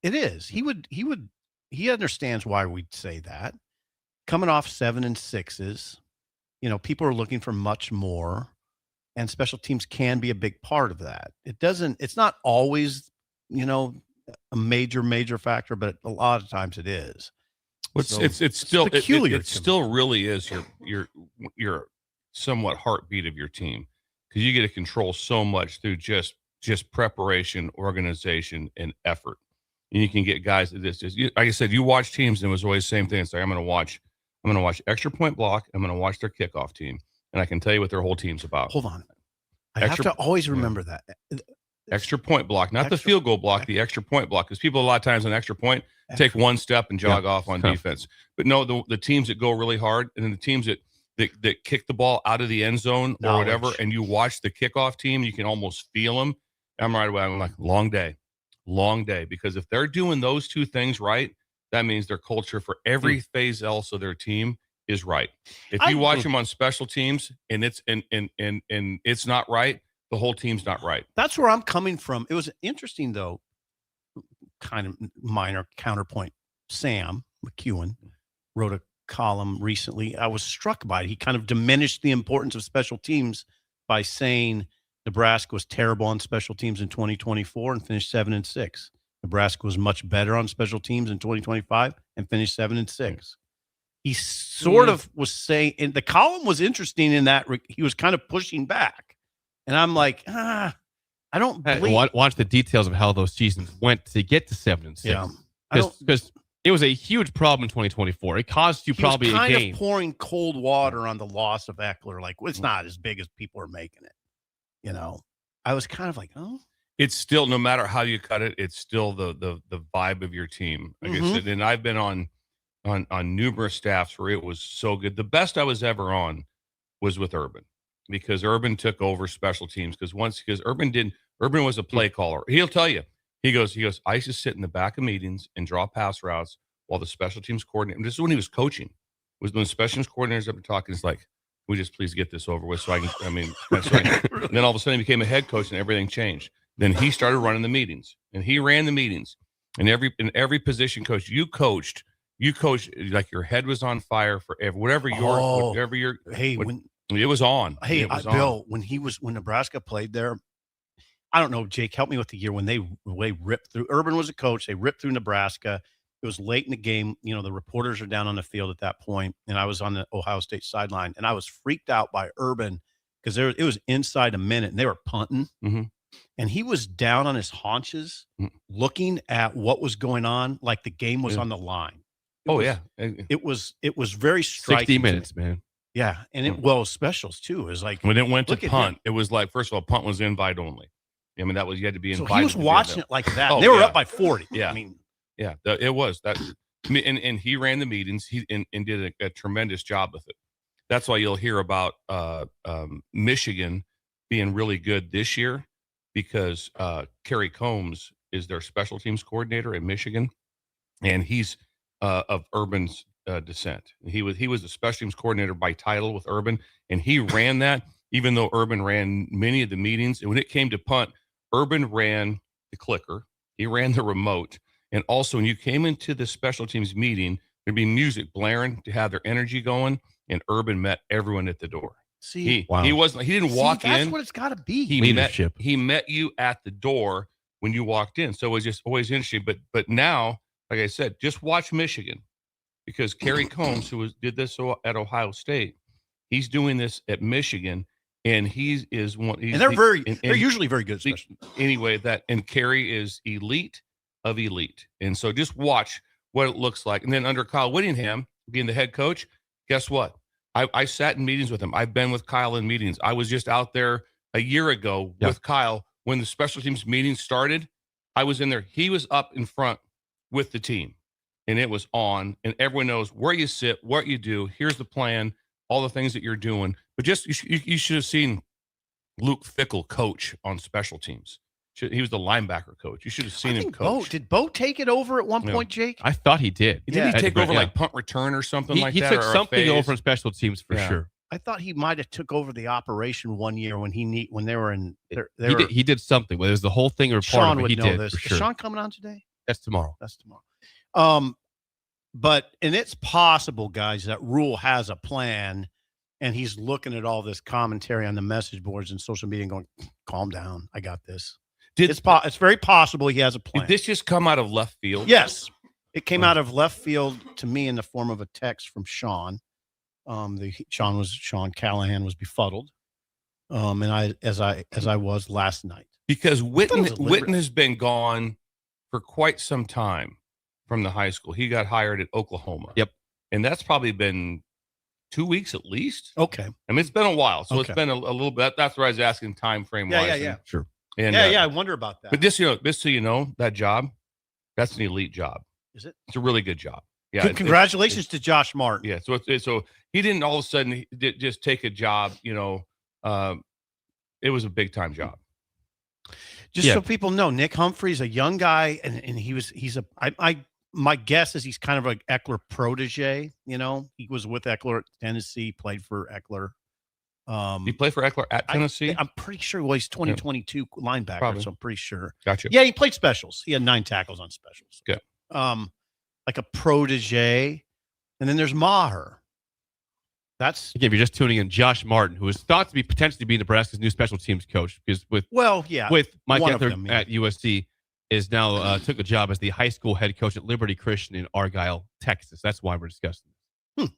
is. He understands why we'd say that. Coming off 7 and 6s, people are looking for much more, and special teams can be a big part of that. It's not always, a major factor, but a lot of times it is. It's still peculiar. It still really is your somewhat heartbeat of your team, because you get to control so much through just preparation, organization, and effort. And you can get guys that like I said, you watch teams, and it was always the same thing. It's like I'm going to watch extra point block. I'm going to watch their kickoff team, and I can tell you what their whole team's about. Hold on, I have to always remember that. Extra point block, not the field goal block, the extra point block. Because people a lot of times on extra point take one step and jog off on defense. But no, the teams that go really hard, and then the teams that kick the ball out of the end zone or whatever, and you watch the kickoff team, you can almost feel them. I'm right away. I'm like, long day. Because if they're doing those two things right, that means their culture for every phase else of their team is right. If you watch them on special teams and it's not right, the whole team's not right. That's where I'm coming from. It was interesting, though, kind of minor counterpoint. Sam McEwen wrote a column recently. I was struck by it. He kind of diminished the importance of special teams by saying Nebraska was terrible on special teams in 2024 and finished 7 and 6. Nebraska was much better on special teams in 2025 and finished 7 and 6. He sort of was saying, and the column was interesting in that he was kind of pushing back. And I'm like, I don't believe. Watch the details of how those seasons went to get to 7 and 6. Yeah, because it was a huge problem in 2024. It cost you probably a game. Kind of pouring cold water on the loss of Eckler. Like, it's not as big as people are making it. I was kind of like, oh. It's still, no matter how you cut it, it's still the vibe of your team. Like I said, and I've been on numerous staffs where it was so good. The best I was ever on was with Urban, because Urban took over special teams. Because Urban was a play caller. He'll tell you, he goes, I used to sit in the back of meetings and draw pass routes while the special teams coordinator, this is when he was coaching, was when the special teams coordinators up talking, it's like, we just please get this over with so I can, and then all of a sudden he became a head coach and everything changed. Then he started running the meetings, and he ran the meetings. And every position coach you coached like your head was on fire for whatever your it was on. Hey, it was Bill, on. when Nebraska played there, I don't know, Jake, help me with the year when they ripped through. Urban was a coach. They ripped through Nebraska. It was late in the game. The reporters are down on the field at that point, and I was on the Ohio State sideline, and I was freaked out by Urban because it was inside a minute, and they were punting. Mm-hmm. And he was down on his haunches looking at what was going on, like the game was on the line. It was very striking. 60 minutes, man. Yeah. And specials too. It was like when it went to punt, it was like, first of all, punt was invite only. I mean, that was, you had to be invited. So he was watching it like that. They were up by 40. Yeah. It was that. And he ran the meetings and did a tremendous job with it. That's why you'll hear about Michigan being really good this year, because Kerry Combs is their special teams coordinator in Michigan, and he's of Urban's descent. He was the special teams coordinator by title with Urban, and he ran that, even though Urban ran many of the meetings. And when it came to punt, Urban ran the clicker, he ran the remote, and also when you came into the special teams meeting, there'd be music blaring to have their energy going, and Urban met everyone at the door. See, He wasn't. He didn't walk that's in. what it's got to be. He Leadership. He met you at the door when you walked in. So it was just always interesting. But now, like I said, just watch Michigan, because Kerry Combs, who did this at Ohio State, he's doing this at Michigan, and he is one. And they're usually very good. Anyway, and Kerry is elite of elite, and so just watch what it looks like. And then under Kyle Whittingham being the head coach, guess what? I sat in meetings with him. I've been with Kyle in meetings. I was just out there a year ago with Kyle when the special teams meeting started. I was in there. He was up in front with the team, and it was on, and everyone knows where you sit, what you do. Here's the plan, all the things that you're doing. But just you should have seen Luke Fickle coach on special teams. He was the linebacker coach. You should have seen him coach. Did Bo take it over at one point, Jake? I thought he did. Did he take over like punt return or something like that? He took something over from special teams for sure. I thought he might have took over the operation one year when they were in. He did something. Whether it was the whole thing or part Sean of it, would he know did this. for Is sure. Sean coming on today? That's tomorrow. But it's possible, guys, that Rule has a plan, and he's looking at all this commentary on the message boards and social media and going, calm down. I got this. It's very possible he has a plan. Did this just come out of left field? Yes. It came out of left field to me in the form of a text from Sean. Sean Callahan was befuddled. And I was last night. Because Witten has been gone for quite some time from the high school. He got hired at Oklahoma. Yep. And that's probably been 2 weeks at least. Okay. I mean, it's been a while. So it's been a little bit. That's where I was asking time frame wise. Yeah. Sure. And, I wonder about that. But just so you know, that job, that's an elite job. Is it? It's a really good job. Yeah. Congratulations to Josh Martin. Yeah. So he didn't all of a sudden just take a job. It was a big time job. Just so people know, Nick Humphrey's a young guy, and my guess is he's kind of an Eckler protege. He was with Eckler at Tennessee, played for Eckler. He played for Eckler at Tennessee? I'm pretty sure he's 2022 linebacker, Probably. so I'm pretty sure. Gotcha. Yeah, he played specials. He had 9 tackles on specials. Good. Like a protege. And then there's Maher. That's again, if you're just tuning in, Josh Martin, who is thought to be potentially be Nebraska's new special teams coach, because with Mike Eckler at USC, is now took a job as the high school head coach at Liberty Christian in Argyle, Texas. That's why we're discussing this.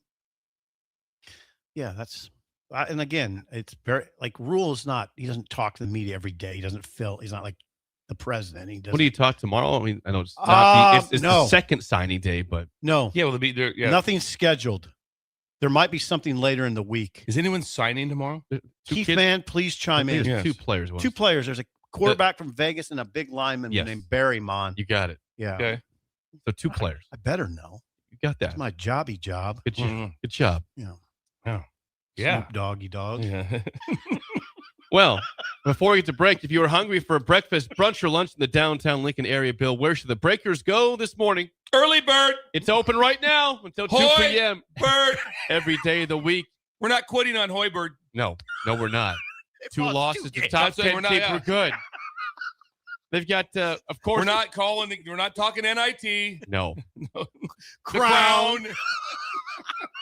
Yeah, that's and again, it's very Rule is not. He doesn't talk to the media every day. He doesn't he's not like the president. He doesn't. What do you talk tomorrow? I mean, I know it's not it's no. the second signing day, but no. Yeah, well, they'll be there. Yeah. Nothing's scheduled. There might be something later in the week. Is anyone signing tomorrow? Keith Mann, please chime in. Yes. Two players. Two players. There's a quarterback from Vegas and a big lineman named Barry Mon. You got it. Yeah. Okay. So 2 players. I better know. You got that. It's my job. Good job. Good job. Yeah. Snoop Doggy Dog. Yeah. Well, before we get to break, if you were hungry for a breakfast, brunch, or lunch in the downtown Lincoln area, Bill, where should the Breakers go this morning? Early bird. It's open right now until 2 p.m. Bird. Every day of the week. We're not quitting on Hoiberg. No, we're not. 2 losses to top 10 we're not, teams. We're good. They've got, of course. We're not talking NIT. No. Crown.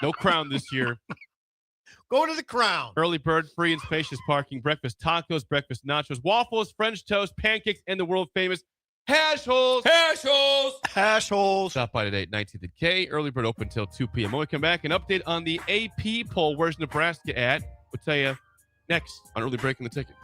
No Crown this year. Go to the Crown. Early bird, free and spacious parking, breakfast tacos, breakfast nachos, waffles, French toast, pancakes, and the world famous hash holes. Hash holes. Stop by today at 19th and K. Early bird open until 2 p.m. When we come back, an update on the AP poll. Where's Nebraska at? We'll tell you next on Early Breaking the Ticket.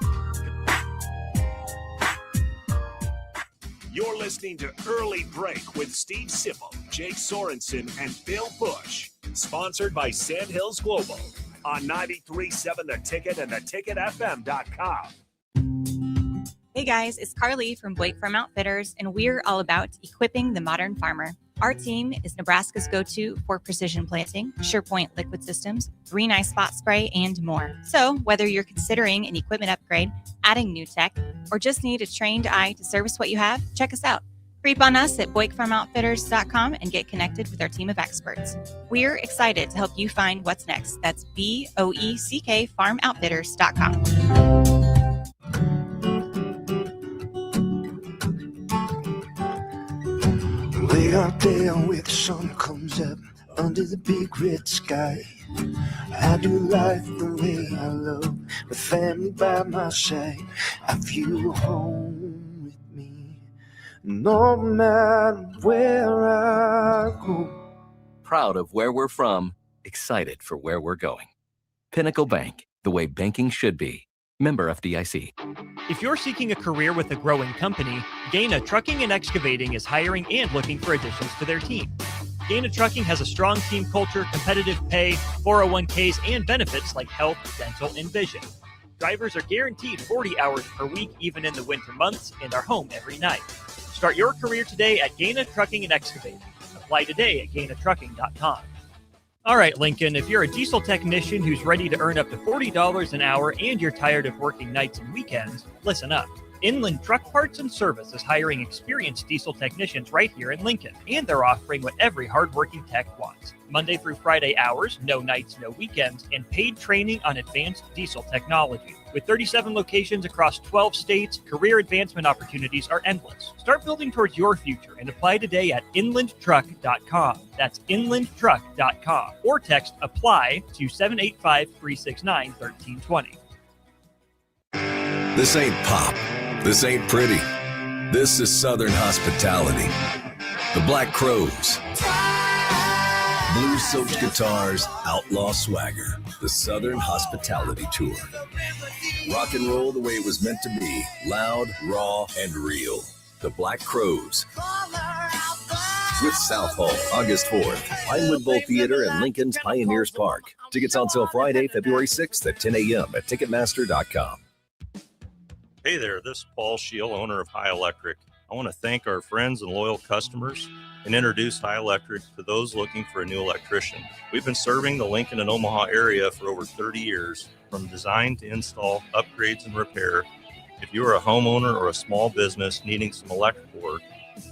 You're listening to Early Break with Steve Sipple, Jake Sorensen, and Bill Busch. Sponsored by Sandhills Global on 93.7 The Ticket and theticketfm.com. Hey guys, it's Carly from Blake Farm Outfitters, and we're all about equipping the modern farmer. Our team is Nebraska's go-to for precision planting, SurePoint liquid systems, Green Eye Spot Spray, and more. So whether you're considering an equipment upgrade, adding new tech, or just need a trained eye to service what you have, check us out. Creep on us at BlakeFarmOutfitters.com and get connected with our team of experts. We're excited to help you find what's next. That's BOECK FarmOutfitters.com. Way out there where the sun comes up under the big red sky, I do life the way I love, with family by my side. I feel home with me, no matter where I go. Proud of where we're from, excited for where we're going. Pinnacle Bank, the way banking should be. Member FDIC. If you're seeking a career with a growing company, Gaina Trucking and Excavating is hiring and looking for additions to their team. Gaina Trucking has a strong team culture, competitive pay, 401ks, and benefits like health, dental, and vision. Drivers are guaranteed 40 hours per week, even in the winter months, and are home every night. Start your career today at Gaina Trucking and Excavating. Apply today at GainaTrucking.com. All right, Lincoln, if you're a diesel technician who's ready to earn up to $40 an hour and you're tired of working nights and weekends, listen up. Inland Truck Parts and Service is hiring experienced diesel technicians right here in Lincoln, and they're offering what every hardworking tech wants. Monday through Friday hours, no nights, no weekends, and paid training on advanced diesel technology. With 37 locations across 12 states, career advancement opportunities are endless. Start building towards your future and apply today at inlandtruck.com. That's inlandtruck.com. Or text APPLY to 785-369-1320. This ain't pop. This ain't pretty. This is Southern hospitality. The Black Crows. Blues-soaked guitars, outlaw swagger. The Southern Hospitality Tour. Rock and roll the way it was meant to be. Loud, raw, and real. The Black Crows. With South Hall, August 4th. Pinewood Bowl Theater and Lincoln's Pioneers Park. Tickets on sale Friday, February 6th at 10 a.m. at Ticketmaster.com. Hey there, this is Paul Scheel, owner of High Electric. I want to thank our friends and loyal customers and introduce High Electric to those looking for a new electrician. We've been serving the Lincoln and Omaha area for over 30 years, from design to install, upgrades, and repair. If you are a homeowner or a small business needing some electrical work,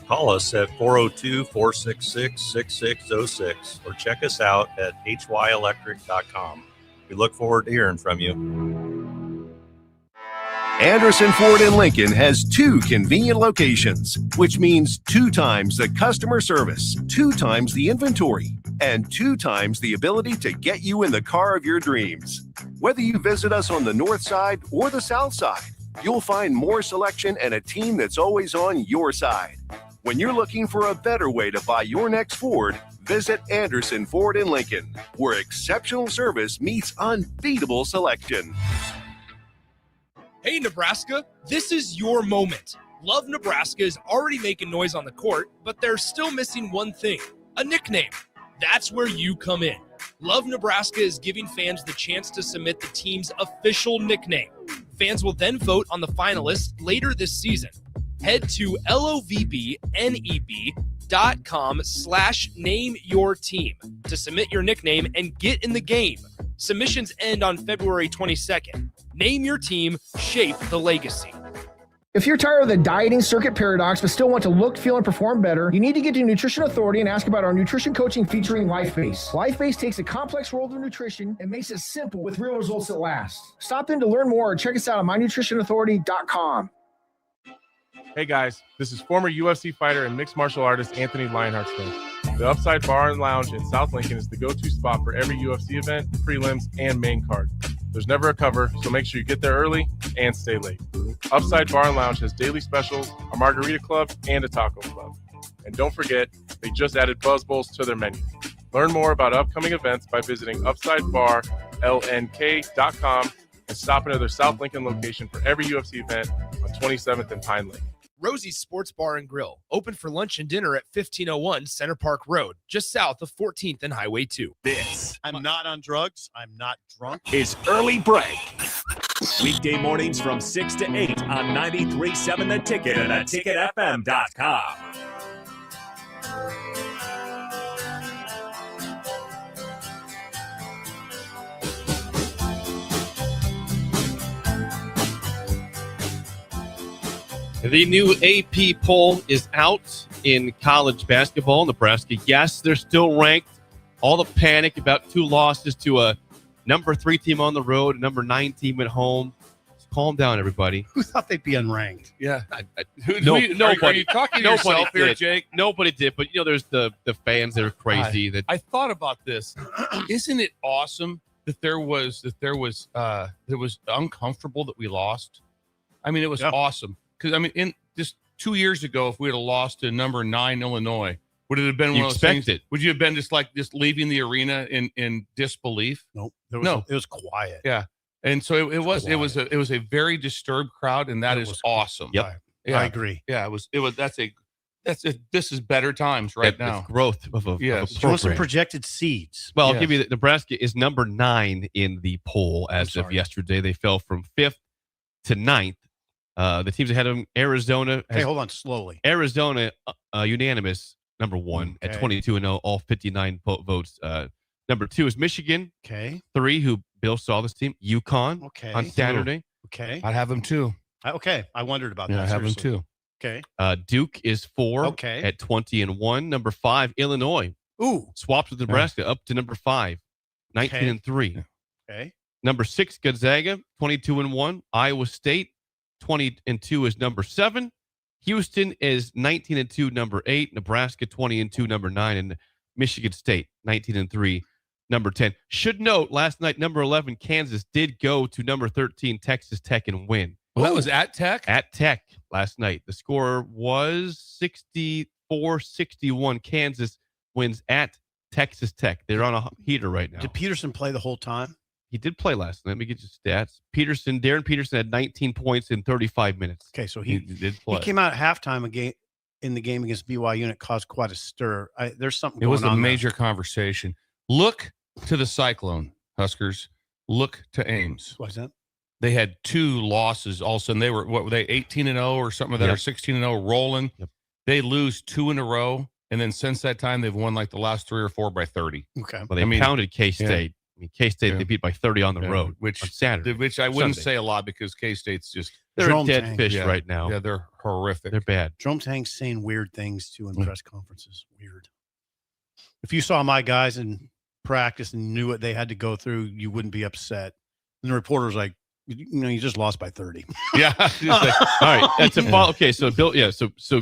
call us at 402-466-6606 or check us out at hyelectric.com. We look forward to hearing from you. Anderson Ford in Lincoln has 2 convenient locations, which means 2 times the customer service, 2 times the inventory, and 2 times the ability to get you in the car of your dreams. Whether you visit us on the north side or the south side, you'll find more selection and a team that's always on your side. When you're looking for a better way to buy your next Ford, visit Anderson Ford in Lincoln, where exceptional service meets unbeatable selection. Hey, Nebraska, this is your moment. Love Nebraska is already making noise on the court, but they're still missing one thing, a nickname. That's where you come in. Love Nebraska is giving fans the chance to submit the team's official nickname. Fans will then vote on the finalists later this season. Head to lovbneb.com/nameyourteam to submit your nickname and get in the game. Submissions end on February 22nd. Name your team, shape the legacy. If you're tired of the dieting circuit paradox but still want to look, feel, and perform better, you need to get to Nutrition Authority and ask about our nutrition coaching featuring LifeBase. LifeBase takes a complex world of nutrition and makes it simple with real results that last. Stop in to learn more or check us out at mynutritionauthority.com. Hey guys, this is former UFC fighter and mixed martial artist Anthony Lionheart Smith. The Upside Bar and Lounge in South Lincoln is the go-to spot for every UFC event, prelims, and main card. There's never a cover, so make sure you get there early and stay late. Upside Bar and Lounge has daily specials, a margarita club, and a taco club. And don't forget, they just added Buzz Bowls to their menu. Learn more about upcoming events by visiting UpsideBarLNK.com and stop into their South Lincoln location for every UFC event on 27th and Pine Lake. Rosie's Sports Bar and Grill, open for lunch and dinner at 1501 Center Park Road, just south of 14th and Highway 2. I'm not on drugs. I'm not drunk. Is Early Break. Weekday mornings from 6 to 8 on 93.7 The Ticket and theticketfm.com. The new AP poll is out in college basketball. Nebraska, yes, they're still ranked. All the panic about 2 losses to a number 3 team on the road, a number 9 team at home. calm down, everybody. Who thought they'd be unranked? Yeah. Nobody. Are you talking to yourself here, Jake? Nobody did, but there's the fans that are crazy. I thought about this. Isn't it awesome that it was uncomfortable that we lost? I mean, it was awesome because in just 2 years ago, if we had lost to number 9 Illinois, would it have been one of those things? Would you have been just leaving the arena in disbelief? Nope. No, it was quiet. Yeah, and so it was a very disturbed crowd, and that is awesome. Yep, yeah, I agree. Yeah, it was. This is better times now. The growth of a Throw some projected seeds. Well, I'll give you Nebraska is number 9 in the poll as of yesterday. They fell from 5th to 9th. The teams ahead of them, Arizona. Hey, hold on, slowly. Arizona, unanimous, number 1 at 22-0, all 59 votes. Number 2 is Michigan. Okay. 3, who Bill saw this team, UConn. Okay. On Saturday. Okay. I'd have them too. Okay. I wondered about that. I have them too. Okay. Duke is 4. Okay. At 20-1. Number 5, Illinois. Ooh. Swapped with Nebraska up to number 5, 19-3. Okay. Number 6, Gonzaga, 22-1. Iowa State, 20-2 is number 7. Houston is 19-2, number 8. Nebraska, 20-2, number 9. And Michigan State, 19-3, number 10. Should note, last night, number 11, Kansas, did go to number 13, Texas Tech, and win. Well, that was at Tech? At Tech last night. The score was 64-61. Kansas wins at Texas Tech. They're on a heater right now. Did Peterson play the whole time? He did play last night. Let me get your stats. Darren Peterson had 19 points in 35 minutes. Okay, so he did play. He came out at halftime in the game against BYU, and it caused quite a stir. There's something going on. It was a major conversation. Look to the Cyclone, Huskers. Look to Ames. What's that? They had 2 losses. All of a sudden, they were 18-0 or something like that, or 16-0 rolling. Yep. They lose 2 in a row, and then since that time, they've won like the last 3 or 4 by 30. Okay. Well, they pounded K-State. K-State, they beat by 30 on the road, which on Saturday. Which I wouldn't say a lot because K-State's just they're a dead fish right now. Yeah, they're horrific. They're bad. Jerome Tang's saying weird things too in press conferences. Weird. If you saw my guys in practice and knew what they had to go through, you wouldn't be upset. And the reporter's like, you just lost by 30. Yeah. All right. That's a fall. Okay. So Bill, So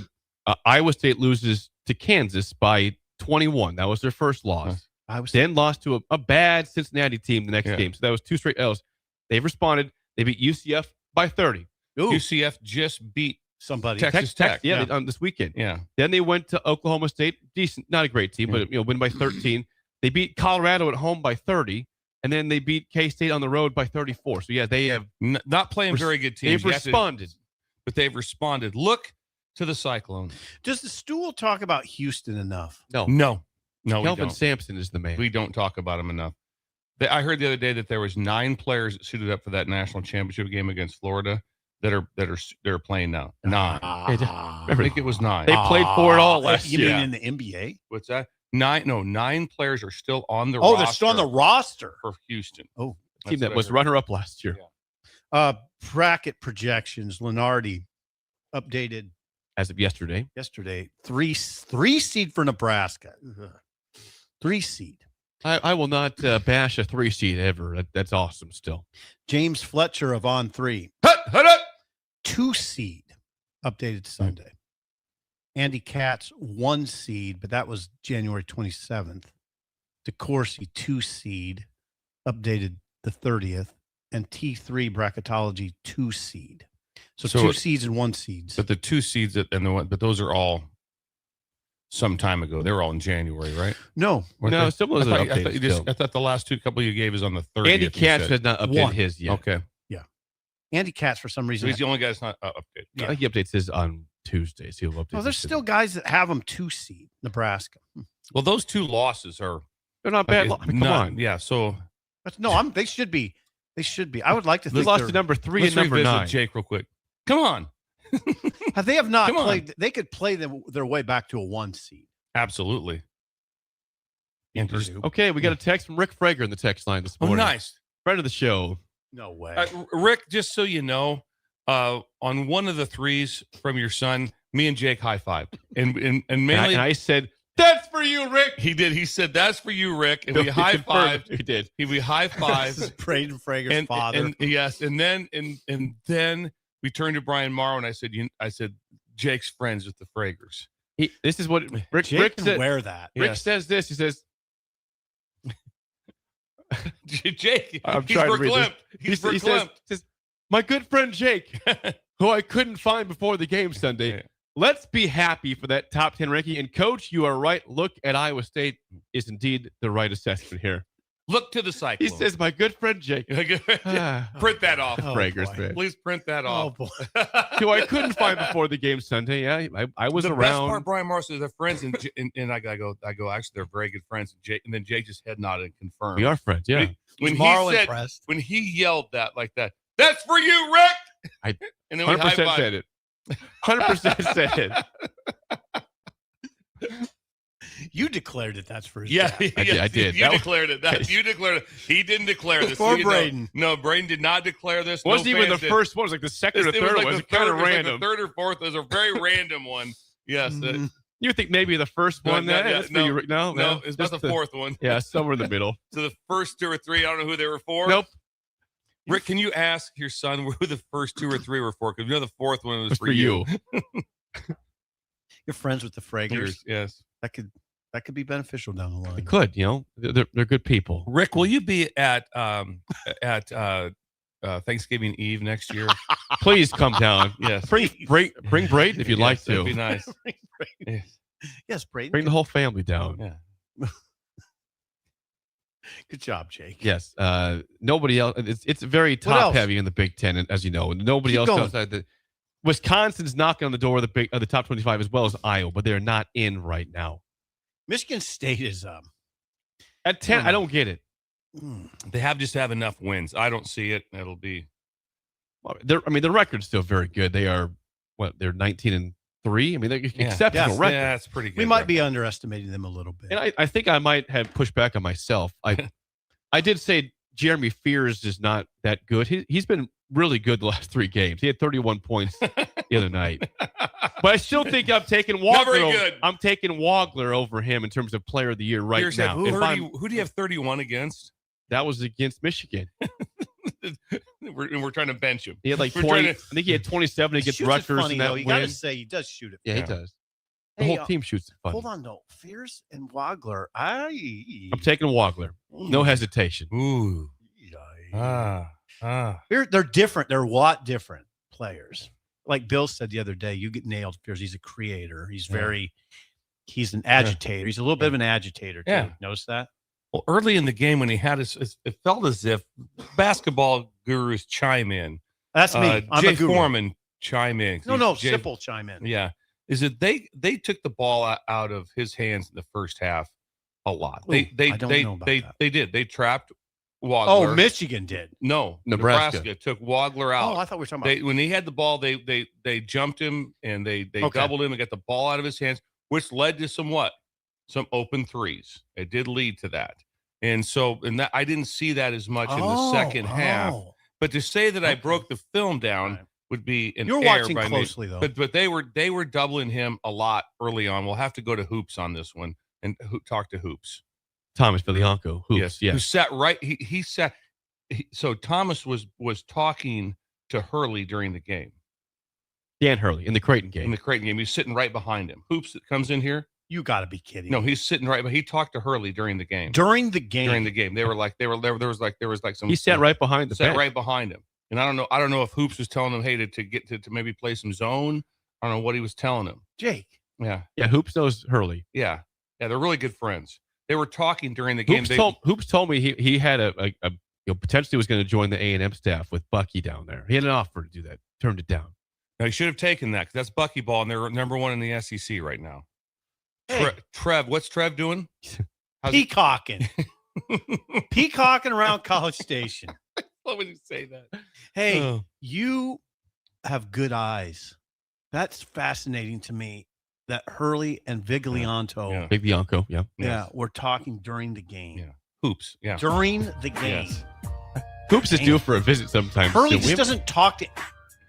Iowa State loses to Kansas by 21. That was their first loss. Then lost to a bad Cincinnati team the next game. So that was 2 straight L's. They've responded. They beat UCF by 30. Ooh. UCF just beat somebody. Texas Tech. Yeah. On this weekend. Yeah. Then they went to Oklahoma State. Decent, not a great team, but win by 13. They beat Colorado at home by 30. And then they beat K-State on the road by 34. So, they have not playing very good teams. They've responded. But they've responded. Look to the Cyclone. Does the stool talk about Houston enough? No. Kelvin Sampson is the man. We don't talk about him enough. I heard the other day that there was 9 players that suited up for that national championship game against Florida that are playing now. 9. I think it was 9. They played for it all last year. You mean in the NBA? What's that? 9. No, 9 players are still on the roster. Oh, they're still on the roster for Houston. Oh, team that was runner-up last year. Yeah. Bracket projections. Lenardi updated as of yesterday. 3 seed for Nebraska. 3 seed. I will not bash a 3 seed ever. That's awesome still. James Fletcher of On 3. 2 seed. Updated Sunday. Andy Katz, 1 seed, but that was January 27th. DeCourcy, 2 seed. Updated the 30th. And T3 Bracketology, 2 seed. So 2 seeds and 1 seeds. But the 2 seeds but those are all some time ago. They were all in January, right? No. Still wasn't updated. I thought the last 2 couple you gave is on the 30th. Andy Katz has not updated his yet. Okay. Yeah. Andy Katz, for some reason. So he's the only guy that's not updated. Yeah. I think he updates his on Tuesdays. He'll update. Well, there's still guys that have them 2 seed, Nebraska. Well, those 2 losses they're not bad. Come on. Yeah. So. They should be. They should be. I would like to think they lost to number 3 and number 9. Jake, real quick. Come on. They have not played. They could play their way back to a 1 seed. Absolutely. Okay, we got a text from Rick Frager in the text line this morning. Oh, nice. Friend of the show. No way. Rick, just so you know, on one of the 3s from your son, me and Jake high-fived. And mainly... And I said, that's for you, Rick. He did. He said, "That's for you, Rick." And we high-fived. He did. We high-fived. This is Braden Frager's father. And yes, and then we turned to Brian Morrow, and I said, Jake's friends with the Fragers. This is what Rick Jake can said. wear that. Rick says this. He says, Jake, I'm he's trying to read verklempt. this. He's verklempt. He says, my good friend Jake, who I couldn't find before the game Sunday. Yeah. Let's be happy for that top 10 ranking. And Coach, you are right. Look at Iowa State is indeed the right assessment here. Look to the Cyclones. He says, my good friend Jake. Print that off. Fragers, man. Please print that off. Oh, boy. Who I couldn't find before the game Sunday. Yeah, I was the around. best part, Brian Morris, is they're friends, and I go. Actually, they're very good friends. And then Jake just head nodded and confirmed. We are friends. Yeah. When impressed. when he yelled that like that, that's for you, Rick. And then we 100% said it. 100% said it. You declared it. That's for his yeah, dad. I did. You declared it. You declared it. He didn't declare this. For Braden. No, Braden did not declare this. Wasn't no even the fans first one. It was like the second or did. third It was one. like It was kind of it was like random. the third or fourth. It was a very random one. Yes. You think maybe the first one? That's for you, Rick. No, it's about the fourth one. Yeah, somewhere in the middle. So the first two or three, I don't know who they were for. Nope. Rick, can you ask your son who the first two or three were for? Because the fourth one was for you. You're friends with the Fragers. Yes. That could be beneficial down the line. It could, they're good people. Rick, will you be at Thanksgiving Eve next year? Please come down. Yes. Bring Braden if you'd like to. That'd be nice. Yes, Braden. Bring the whole family down. Yeah. Good job, Jake. Yes. Nobody else. It's very top heavy in the Big Ten, as you know. Nobody else outside the. Wisconsin's knocking on the door of the top 25 as well as Iowa, but they're not in right now. Michigan State is at 10. I don't get it. They just have enough wins. I don't see it. It'll be. The record's still very good. They are they're 19-3. I mean, they're exceptional record. Yeah, that's pretty good. We might be underestimating them a little bit. And I think I might have pushed back on myself. I did say Jeremy Fears is not that good. He's been really good the last 3 games. He had 31 points the other night. But I still think I'm taking Wagler. I'm taking Wagler over him in terms of player of the year right now. Who do you have 31 against? That was against Michigan. We're trying to bench him. He had like 20. I think he had 27 against Rutgers. Funny, in that though. You win. got to say he does shoot it. Yeah, he does. The whole team shoots it funny. Hold on, though. Fears and Wagler. I'm taking Wagler. No hesitation. Ooh. They're different. They're a lot different players. Like Bill said the other day, you get nailed. Fears. He's a creator. He's he's an agitator. He's a little bit of an agitator too. Yeah. Notice that? Well, early in the game when he had it felt as if basketball gurus chime in. That's me. I'm Jay a guru. Foreman chime in. Sipple chime in. Yeah. Is it they took the ball out of his hands in the first half a lot. They did. They trapped Wagler. Oh, Michigan did. No, Nebraska took Wagler out. Oh, I thought we were talking about when he had the ball, they jumped him and they doubled him and got the ball out of his hands, which led to some open threes. It did lead to that. And that I didn't see that as much in the second half. But to say that I broke the film down would be an You're error watching by closely, me. though. But they were doubling him a lot early on. We'll have to go to Hoops on this one and talk to Hoops. Thomas Vilianco, Hoops, yes. Who sat right? He sat. So Thomas was talking to Hurley during the game. Dan Hurley in the Creighton game. In the Creighton game, he's sitting right behind him. Hoops that comes in here. You got to be kidding. No, he's sitting right. But he talked to Hurley during the game. During the game. They were like there was like some. He sat right behind the sat bench. right behind him. And I don't know if Hoops was telling him, hey, to get to maybe play some zone. I don't know what he was telling him. Jake. Yeah. Yeah. Hoops knows Hurley. Yeah. Yeah. They're really good friends. They were talking during the game. Hoops told me he had a potentially was going to join the A&M staff with Bucky down there. He had an offer to do that. Turned it down. Now he should have taken that because that's Bucky ball, and they're number 1 in the SEC right now. Hey. Trev, what's Trev doing? Peacocking. Peacocking around College Station. What would you say that? Hey, you have good eyes. That's fascinating to me. That Hurley and Viglianco. Big Bianco, yeah. Yeah, we're talking during the game. Yeah. Hoops, yeah. During the game. Yes. Hoops is due for a visit sometime. Hurley just doesn't talk to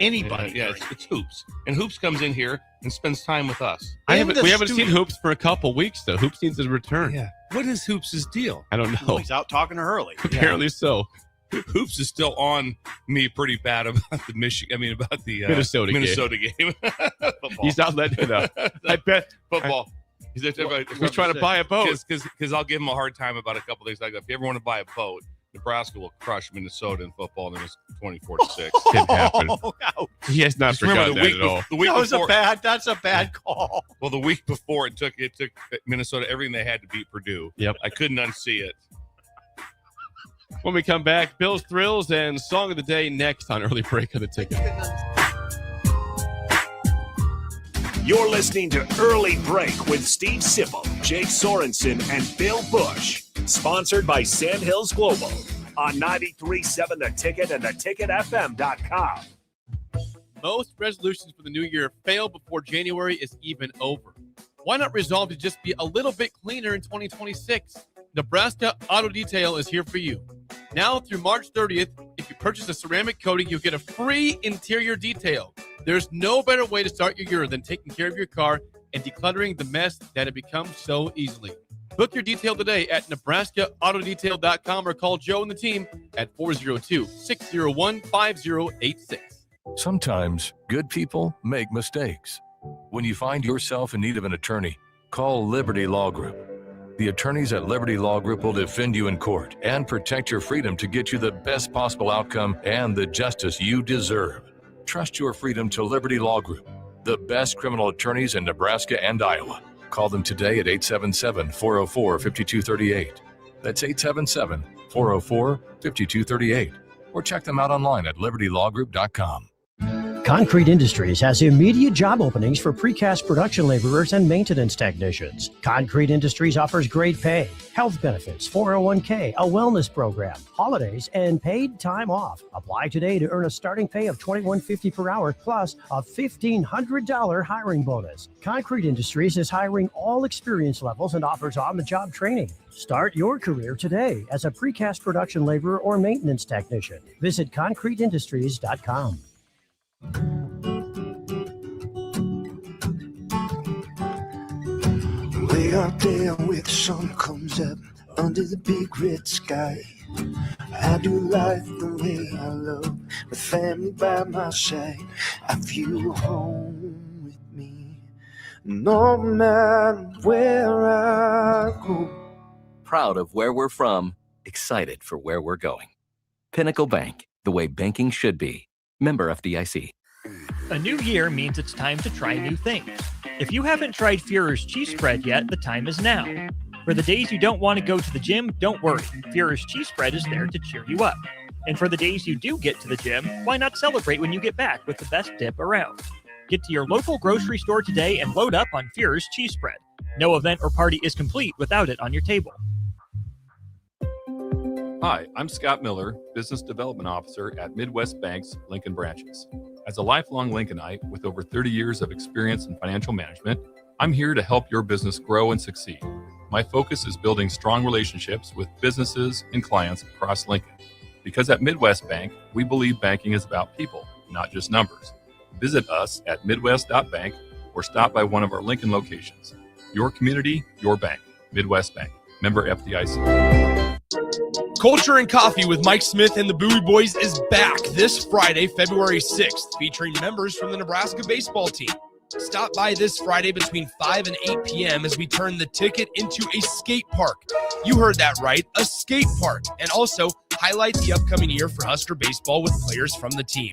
Anybody. Yeah, it's Hoops. And Hoops comes in here and spends time with us. We haven't seen Hoops for a couple weeks, though. Hoops needs his return. Yeah. What is Hoops' deal? I don't know. Well, he's out talking to Hurley. Apparently so. Hoops is still on me pretty bad about the Minnesota game. He's not letting it up. I bet football. He's trying to buy a boat. Because I'll give him a hard time about a couple things. Like, if you ever want to buy a boat, Nebraska will crush Minnesota in football, and it was 24-6. Didn't happen. He has not forgotten that at all. That's a bad call. Well, the week before, it took Minnesota everything they had to beat Purdue. Yep. I couldn't unsee it. When we come back, Bill's Thrills and Song of the Day next on Early Break of the Ticket. You're listening to Early Break with Steve Sipple, Jake Sorensen, and Bill Busch. Sponsored by Sandhills Global on 93.7 The Ticket and theticketfm.com. Most resolutions for the new year fail before January is even over. Why not resolve to just be a little bit cleaner in 2026? Nebraska Auto Detail is here for you. Now through March 30th, if you purchase a ceramic coating, you'll get a free interior detail. There's no better way to start your year than taking care of your car and decluttering the mess that it becomes so easily. Book your detail today at NebraskaAutoDetail.com or call Joe and the team at 402-601-5086. Sometimes good people make mistakes. When you find yourself in need of an attorney, call Liberty Law Group. The attorneys at Liberty Law Group will defend you in court and protect your freedom to get you the best possible outcome and the justice you deserve. Trust your freedom to Liberty Law Group, the best criminal attorneys in Nebraska and Iowa. Call them today at 877-404-5238. That's 877-404-5238. Or check them out online at libertylawgroup.com. Concrete Industries has immediate job openings for precast production laborers and maintenance technicians. Concrete Industries offers great pay, health benefits, 401k, a wellness program, holidays, and paid time off. Apply today to earn a starting pay of $21.50 per hour plus a $1,500 hiring bonus. Concrete Industries is hiring all experience levels and offers on-the-job training. Start your career today as a precast production laborer or maintenance technician. Visit concreteindustries.com. Way out there where the sun comes up under the big red sky, I do life the way I love, with family by my side. I feel home with me, no matter where I go. Proud of where we're from, excited for where we're going. Pinnacle Bank, the way banking should be. Member FDIC. A new year means it's time to try new things. If you haven't tried Führer's cheese spread yet, the time is now. For the days you don't want to go to the gym, don't worry. Führer's cheese spread is there to cheer you up. And for the days you do get to the gym, why not celebrate when you get back with the best dip around? Get to your local grocery store today and load up on Führer's cheese spread. No event or party is complete without it on your table. Hi, I'm Scott Miller, Business Development Officer at Midwest Bank's Lincoln branches. As a lifelong Lincolnite with over 30 years of experience in financial management, I'm here to help your business grow and succeed. My focus is building strong relationships with businesses and clients across Lincoln. Because at Midwest Bank, we believe banking is about people, not just numbers. Visit us at midwest.bank or stop by one of our Lincoln locations. Your community, your bank. Midwest Bank. Member FDIC. Culture and Coffee with Mike Smith and the Bowie Boys is back this Friday, February 6th, featuring members from the Nebraska baseball team. Stop by this Friday between 5 and 8 p.m. as we turn the ticket into a skate park. You heard that right, a skate park, and also highlight the upcoming year for Husker baseball with players from the team.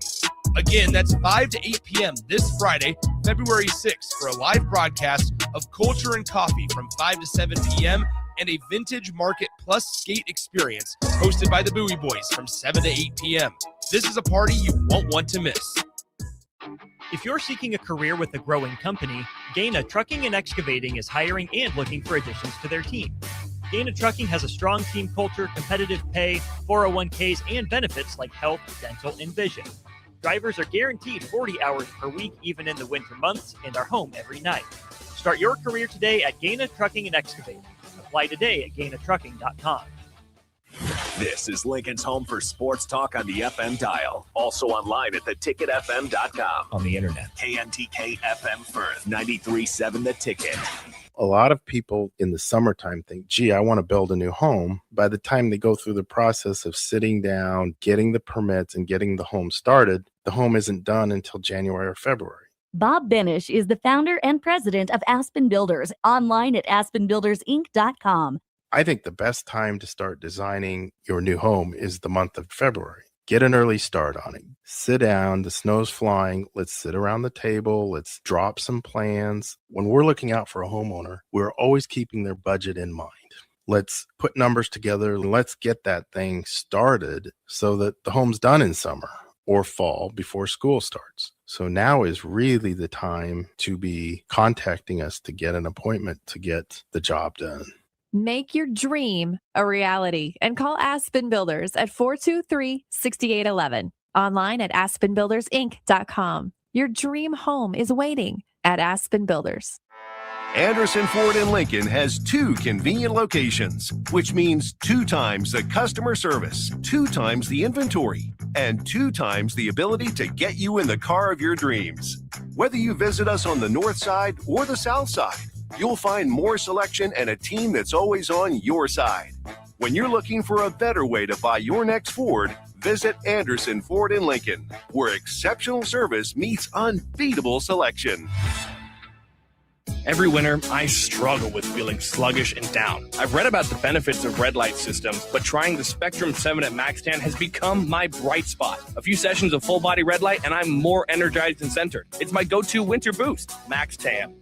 Again, that's 5 to 8 p.m. this Friday, February 6th, for a live broadcast of Culture and Coffee from 5 to 7 p.m. and a Vintage Market Plus skate experience hosted by the Bowie Boys from 7 to 8 p.m. This is a party you won't want to miss. If you're seeking a career with a growing company, Gaina Trucking and Excavating is hiring and looking for additions to their team. Gaina Trucking has a strong team culture, competitive pay, 401ks, and benefits like health, dental, and vision. Drivers are guaranteed 40 hours per week, even in the winter months, and are home every night. Start your career today at Gaina Trucking and Excavating. Apply today at GainaTrucking.com. This is Lincoln's home for sports talk on the FM dial. Also online at theticketfm.com. On the internet. KNTK FM Firth, 93.7 The Ticket. A lot of people in the summertime think, gee, I want to build a new home. By the time they go through the process of sitting down, getting the permits, and getting the home started, the home isn't done until January or February. Bob Benish is the founder and president of Aspen Builders, online at aspenbuildersinc.com. I think the best time to start designing your new home is the month of February. Get an early start on it. Sit down, the snow's flying. Let's sit around the table. Let's drop some plans. When we're looking out for a homeowner, we're always keeping their budget in mind. Let's put numbers together and let's get that thing started so that the home's done in summer or fall before school starts. So now is really the time to be contacting us to get an appointment to get the job done. Make your dream a reality and call Aspen Builders at 423-6811. Online at aspenbuildersinc.com. Your dream home is waiting at Aspen Builders. Anderson Ford in Lincoln has 2 convenient locations, which means 2 times the customer service, 2 times the inventory, and 2 times the ability to get you in the car of your dreams. Whether you visit us on the north side or the south side, you'll find more selection and a team that's always on your side. When you're looking for a better way to buy your next Ford, visit Anderson Ford in Lincoln, where exceptional service meets unbeatable selection. Every winter, I struggle with feeling sluggish and down. I've read about the benefits of red light systems, but trying the Spectrum 7 at MaxTan has become my bright spot. A few sessions of full body red light, and I'm more energized and centered. It's my go-to winter boost, MaxTan.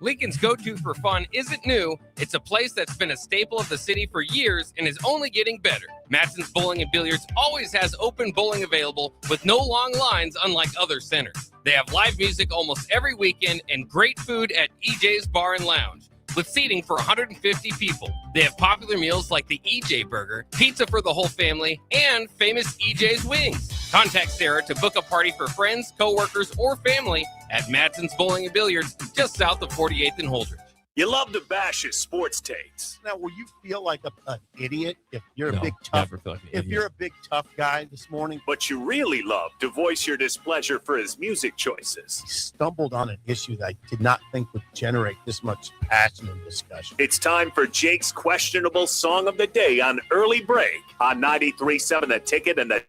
Lincoln's go-to for fun isn't new. It's a place that's been a staple of the city for years and is only getting better. Matson's Bowling and Billiards always has open bowling available with no long lines, unlike other centers. They have live music almost every weekend and great food at EJ's Bar and Lounge, with seating for 150 people. They have popular meals like the EJ Burger, pizza for the whole family, and famous EJ's Wings. Contact Sarah to book a party for friends, coworkers, or family at Matson's Bowling and Billiards, just south of 48th and Holdridge. You love to bash his sports takes. Now, will you feel like an idiot if you're No, a big tough? never feel like an if idiot. you're a big tough guy this morning, But you really love to voice your displeasure for his music choices. stumbled on an issue that I did not think would generate this much passion and discussion. It's time for Jake's questionable song of the day on Early Break on 93.7 The Ticket and the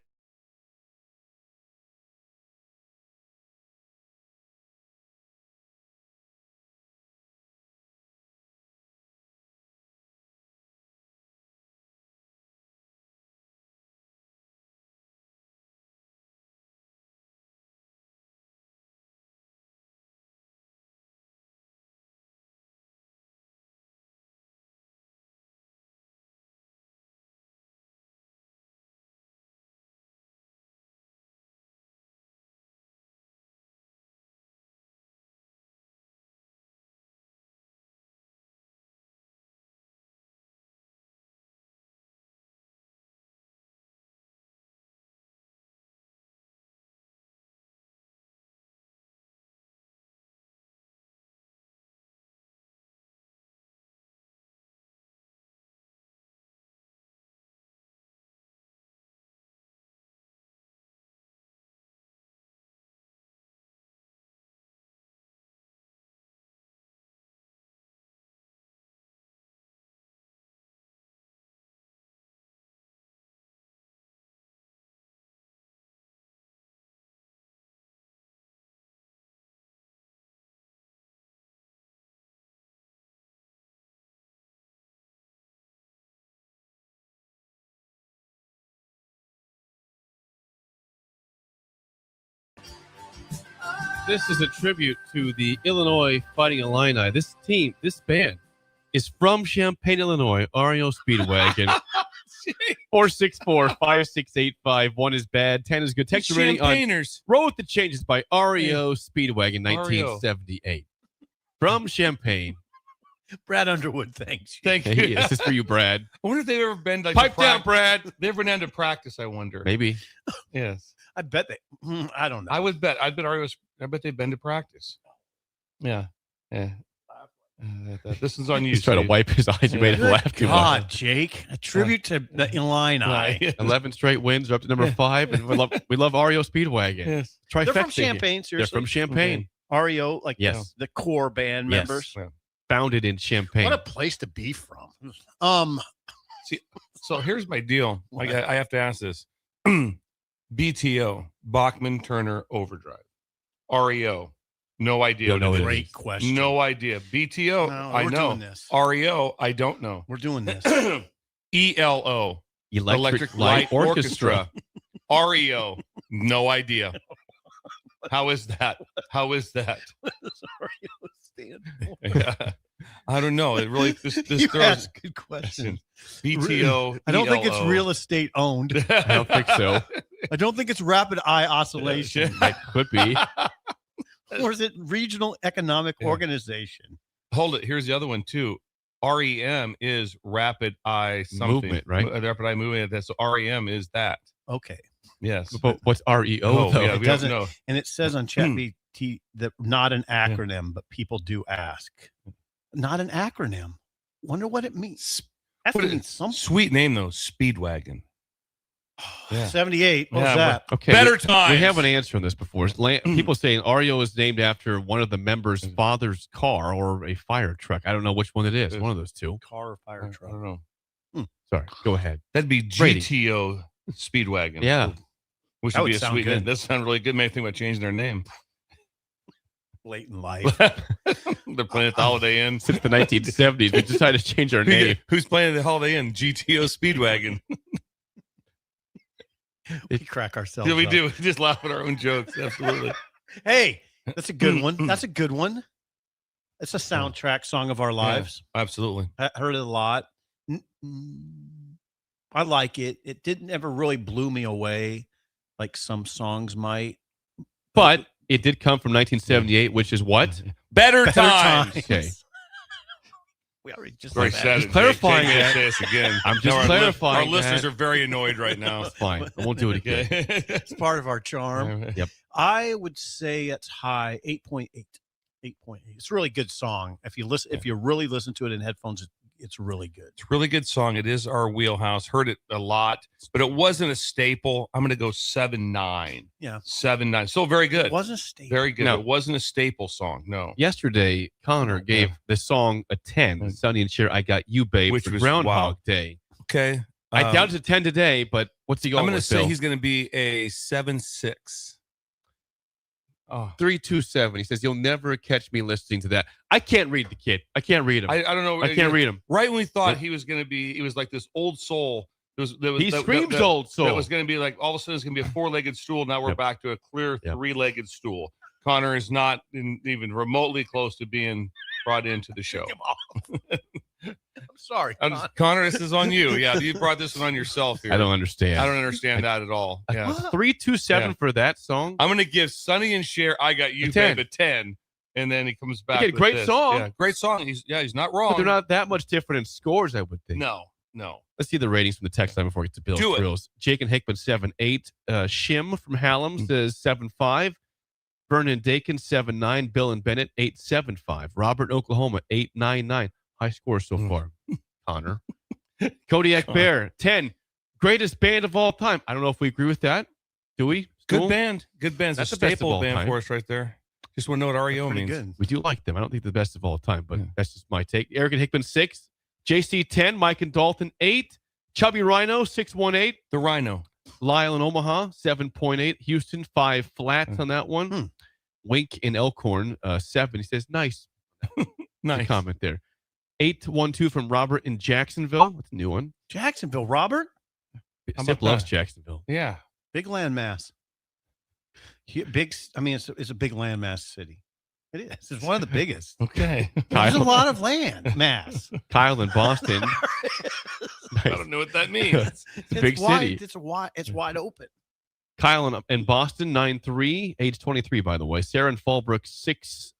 This is a tribute to the Illinois Fighting Illini. This team, this band, is from Champaign, Illinois. REO Speedwagon. 464-5685. 1 is bad, 10 is good. Text your rating on Champagners. Roll with the Changes by REO Speedwagon, 1978. From Champaign. Brad Underwood, thanks. Thank you. Hey, this is for you, Brad. I wonder if they've ever been like Pipe to down, Brad. They've ever been down to practice. I wonder. Maybe. Yes. I bet they. I don't know. I bet REO's. I bet they've been to practice. Yeah. Yeah. This is on you. He's trying to wipe his eyes. You made him laugh too much. God, Jake, a tribute to the Illini. 11 straight wins. We're up to number 5, and we love REO Speedwagon. Yes. They're from Trifecta here. Champaign, seriously. They're from Champaign. REO, like Yes. the core band Yes. members. Yeah. Founded in Champaign. What a place to be from. See, so here's my deal. I have to ask this. BTO, Bachman Turner Overdrive. REO, no idea. Great question. No idea. BTO, I we're know. doing this. REO, I don't know. We're doing this. ELO, Electric Light Orchestra. REO, no idea. How is that? Yeah. I don't know. It really this You throws ask good questions. BTO. I don't think it's ELO. real estate owned. I don't think so. I don't think it's rapid eye oscillation. It could be. Or is it regional economic organization? Hold it. Here's the other one too. REM is rapid eye something. Movement, right? Rapid eye movement. That's REM is that. Okay. Yes. But what's REO though? Yeah, It we don't doesn't, know. and it says on ChatGPT that not an acronym, but people do ask. Not an acronym. Wonder what it means. That means something. Sweet name though. Speedwagon. Yeah. 78. What was Yeah, that? Okay, Better we times. have an answer on this before. People saying REO is named after one of the members' father's car or a fire truck. I don't know which one it is. One of those two. Car or fire I truck. don't know. Sorry, go ahead. That'd be Brady. GTO Speedwagon. Yeah. Which That would be would a sound sweet good. name. That sounds really good. Maybe think about changing their name. Late in life. They're playing at the Holiday Inn. Since the 1970s, we decided to change our name. Who's playing at the Holiday Inn? GTO Speedwagon. We crack ourselves Yeah, we up. do. We just laugh at our own jokes. Absolutely. Hey, that's a good one. That's a good one. It's a soundtrack song of our lives. Yeah, absolutely. I heard it a lot. I like it. It didn't ever really blew me away like some songs might. But it did come from 1978, which is what? Better times. Okay. We already just Very said that. sad. Clarifying Jake that. say this again. I'm just No, clarifying Our listeners that. are very annoyed right now. That's fine. I won't do it again. It's part of our charm. Yep. I would say it's high 8.8. 8.8. It's a really good song. If you listen, if you really listen to it in headphones, it's really good. It's a really good song. It is our wheelhouse. Heard it a lot, but it wasn't a staple. I'm going to go 7.9. Yeah. 7.9. Still very good. It wasn't a staple. Very good. No. It wasn't a staple song. No. Yesterday, Connor gave the song a 10. Sonny and Cher, I Got You, Babe, Which for was- Groundhog wow. Day. Okay. I doubt it's a 10 today, but what's he going I'm going to with, say Bill? he's going to be a 7.6. Oh, 327. He says, "You'll never catch me listening to that." I can't read the kid. I can't read him. I don't know. I can't read him. Right when we thought he was going to be, he was like this old soul. He screams old soul. It was going to be like all of a sudden it's going to be a 4-legged stool. Now we're back to a clear 3-legged stool. Connor is not even remotely close to being brought into the show. I'm sorry. Connor, this is on you. Yeah, you brought this one on yourself here. I don't understand. I don't understand that at all. Yeah. 327 Yeah. for that song. I'm going to give Sonny and Cher, I Got You, A 10. Babe, a 10. And then he comes back. Okay, with great this. song. Yeah, great song. He's not wrong. But they're not that much different in scores, I would think. No. Let's see the ratings from the text line before we get to Bill's Do it. Thrills. Jake and Hickman 7.8. Shim from Hallam says 7.5. Vernon Dakin 7.9. Bill and Bennett 8.75. Robert in Oklahoma 8.99. High score so far. Connor. Kodiak Bear 10. Greatest band of all time. I don't know if we agree with that. Do we? Good School? band. Good band's That's a the best of staple all band time. for us right there. Just want to know what REO Pretty means. good. We do like them. I don't think they're the best of all time, but that's just my take. Eric and Hickman 6. JC 10. Mike and Dalton 8. Chubby Rhino 618. The Rhino. Lyle in Omaha 7.8. Houston 5 flats on that one. Wink in Elkhorn 7. He says nice. Nice comment there. 812 from Robert in Jacksonville. That's a new one. Jacksonville, Robert? How Sip about loves that? Jacksonville. Yeah. Big landmass. Big. I mean, it's a big landmass city. It is. It's one of the biggest. Okay. There's a lot of land mass. Kyle in Boston. I don't know what that means. It's a big wide, city. It's wide open. Kyle in Boston 9.3. Age 23, by the way. Sarah in Fallbrook 6.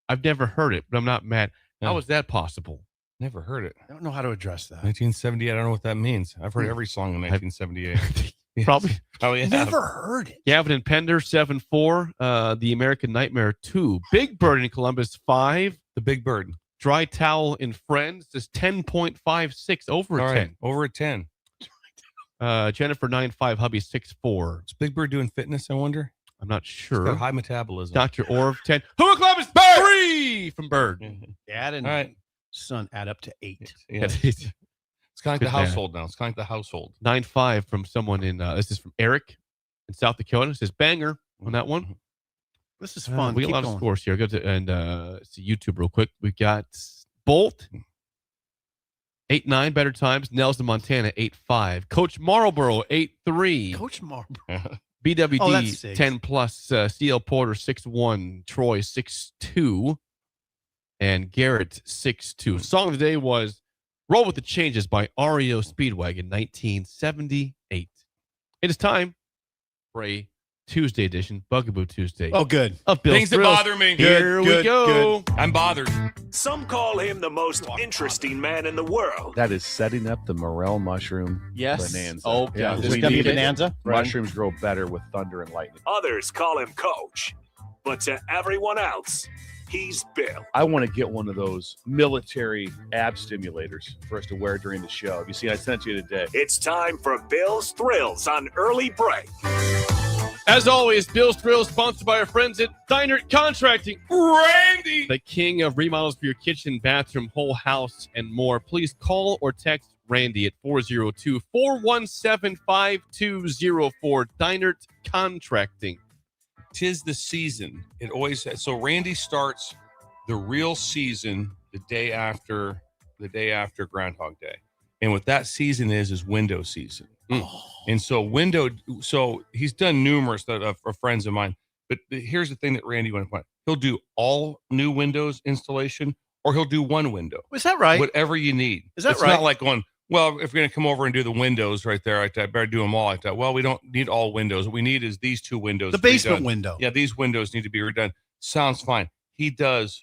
I've never heard it, but I'm not mad. How is that possible? Never heard it. I don't know how to address that. 1978. I don't know what that means. I've heard every song in 1978. Probably. Probably have. Never heard it. Gavin and Pender 7.4. The American Nightmare 2. Big Bird in Columbus 5. The Big Bird. Dry Towel in Friends is 10.56 over a 10. Over a 10. Jennifer 9.5, hubby 6.4. Is Big Bird doing fitness, I wonder? I'm not sure. He's got high metabolism. Dr. Orv 10. Hoover Club is 3 from Bird. Dad and son add up to 8. Yeah. It's kind of like the household now. It's kind of like the household. 9.5 from someone in, this is from Eric in South Dakota. It says banger on that one. This is fun. We got a lot of scores here. Go to and see YouTube real quick. We got Bolt 8-9 better times. Nelson Montana 8-5. Coach Marlboro 8-3. Coach Marlboro. BWD 10 plus. CL Porter 6-1. Troy 6-2. And Garrett 6-2. Song of the day was "Roll with the Changes" by REO Speedwagon 1978. It is time for a Tuesday edition, Bugaboo Tuesday. Oh, good. Of Bill's Things that Thrills. bother me. Here we go. I'm bothered. Some call him the most interesting man in the world. That is setting up the morel mushroom Yes. bonanza. Oh, yeah. We This is gonna be need it. bonanza? Mushrooms grow better with thunder and lightning. Others call him Coach. But to everyone else, he's Bill. I want to get one of those military ab stimulators for us to wear during the show. Have you seen? I sent you today. It's time for Bill's Thrills on Early Break. As always, Bill's Thrills sponsored by our friends at Dynert Contracting. Randy! The king of remodels for your kitchen, bathroom, whole house, and more. Please call or text Randy at 402-417-5204. Dynert Contracting. 'Tis the season. It always so Randy starts the real season the day after Groundhog Day. And what that season is window season. And so he's done numerous of friends of mine. But here's the thing that Randy went on. He'll do all new windows installation, or he'll do one window. Is that right? Whatever you need. Is that it's right? It's not like going, well, if you're going to come over and do the windows right there, I better do them all like that. Well, we don't need all windows. What we need is these two windows. The basement redone. window. Yeah, these windows need to be redone. Sounds fine. He does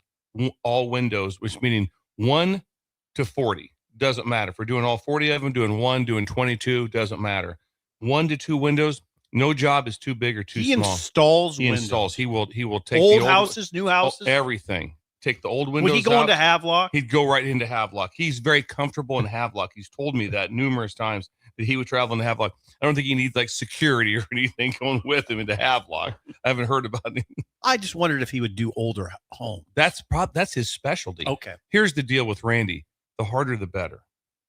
all windows, which meaning 1 to 40. Doesn't matter. If we're doing all 40 of them, doing 1, doing 22, doesn't matter. 1 to 2 windows. No job is too big or too small. He installs. He will take old the houses, new houses, everything. Take the old windows. Would he go out. into Havelock? He'd go right into Havelock. He's very comfortable in Havelock. He's told me that numerous times that he would travel into Havelock. I don't think he needs like security or anything going with him into Havelock. I haven't heard about it. I just wondered if he would do older homes. That's his specialty. Okay. Here's the deal with Randy. The harder, the better.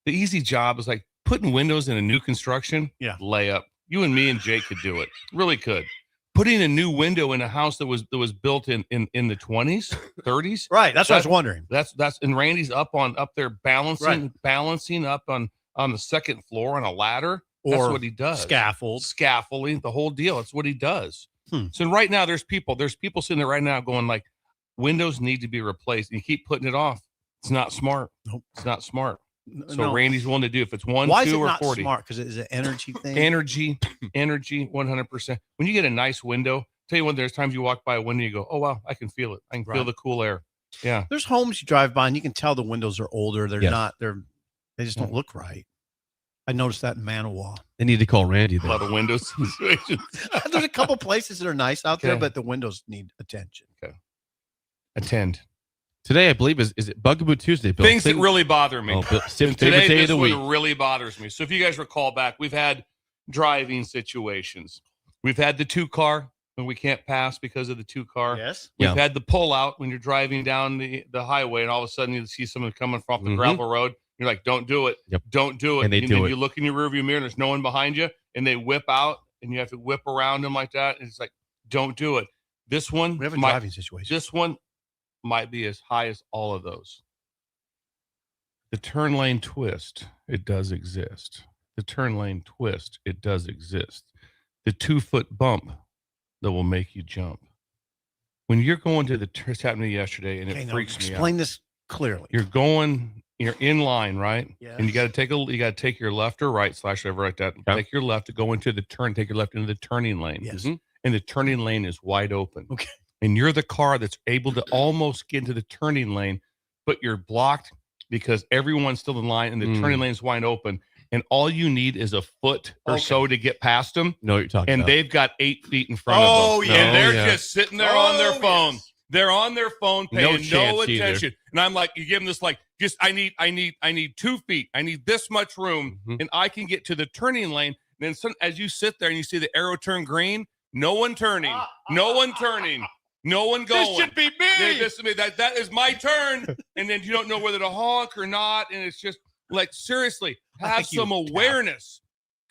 The easy job is like putting windows in a new construction. Yeah. Layup. You and me and Jake could do it. Really could. Putting a new window in a house that was built in the 20s, 30s. Right. That's what I was wondering. That's and Randy's up there balancing up on the second floor on a ladder. That's what he does. Scaffolding, the whole deal. That's what he does. So right now there's people sitting there right now going like, windows need to be replaced. And you keep putting it off. It's not smart. Nope. It's not smart. So No. Randy's willing to do if it's 1, Why 2, is it or not 40. smart? Because it is an energy thing. Energy, 100%. When you get a nice window, tell you what, there's times you walk by a window, you go, oh wow, I can feel it. I can feel Right. the cool air. Yeah. There's homes you drive by and you can tell the windows are older. They're Yes. not. They just don't look right. I noticed that in Manawa. They need to call Randy. A lot of window situations. There's a couple places that are nice out there, Okay. but the windows need attention. Okay. Attend. Today, I believe, is it Bugaboo Tuesday, Bill? Things that really bother me. Oh, Bill, And favorite today, day of this the week. one really bothers me. So if you guys recall back, we've had driving situations. We've had the 2-car when we can't pass because of the 2-car. Yes. We've Yeah. had the pull out when you're driving down the highway and all of a sudden you see someone coming from the Mhm. gravel road. You're like, don't do it. Yep. Don't do it. And they then do it. you look in your rearview mirror and there's no one behind you and they whip out and you have to whip around them like that. And it's like, don't do it. This one, We have a driving situation. this one might be as high as all of those. The turn lane twist, it does exist. The turn lane twist, it does exist. The 2-foot bump that will make you jump. When you're going to this happened to me yesterday and it freaks me out. Explain this clearly. You're in line, right? Yes. And you got to take your left or right / over like that. Okay. Take your left to go into the turn, take your left into the turning lane. Yes. And the turning lane is wide open. Okay. And you're the car that's able to almost get into the turning lane, but you're blocked because everyone's still in line and the turning lane is wide open. And all you need is a foot or so to get past them. No, you're talking And about. they've got 8 feet in front Oh, of them. yeah. And they're yeah. just sitting there on their phone. Yes. They're on their phone paying no attention. Either. And I'm like, you give them this like, just I need 2 feet. I need this much room, and I can get to the turning lane. And then as you sit there and you see the arrow turn green, no one turning, no one turning, no one going. This should be me. This is me. That is my turn. And then you don't know whether to honk or not. And it's just like, seriously, have some awareness.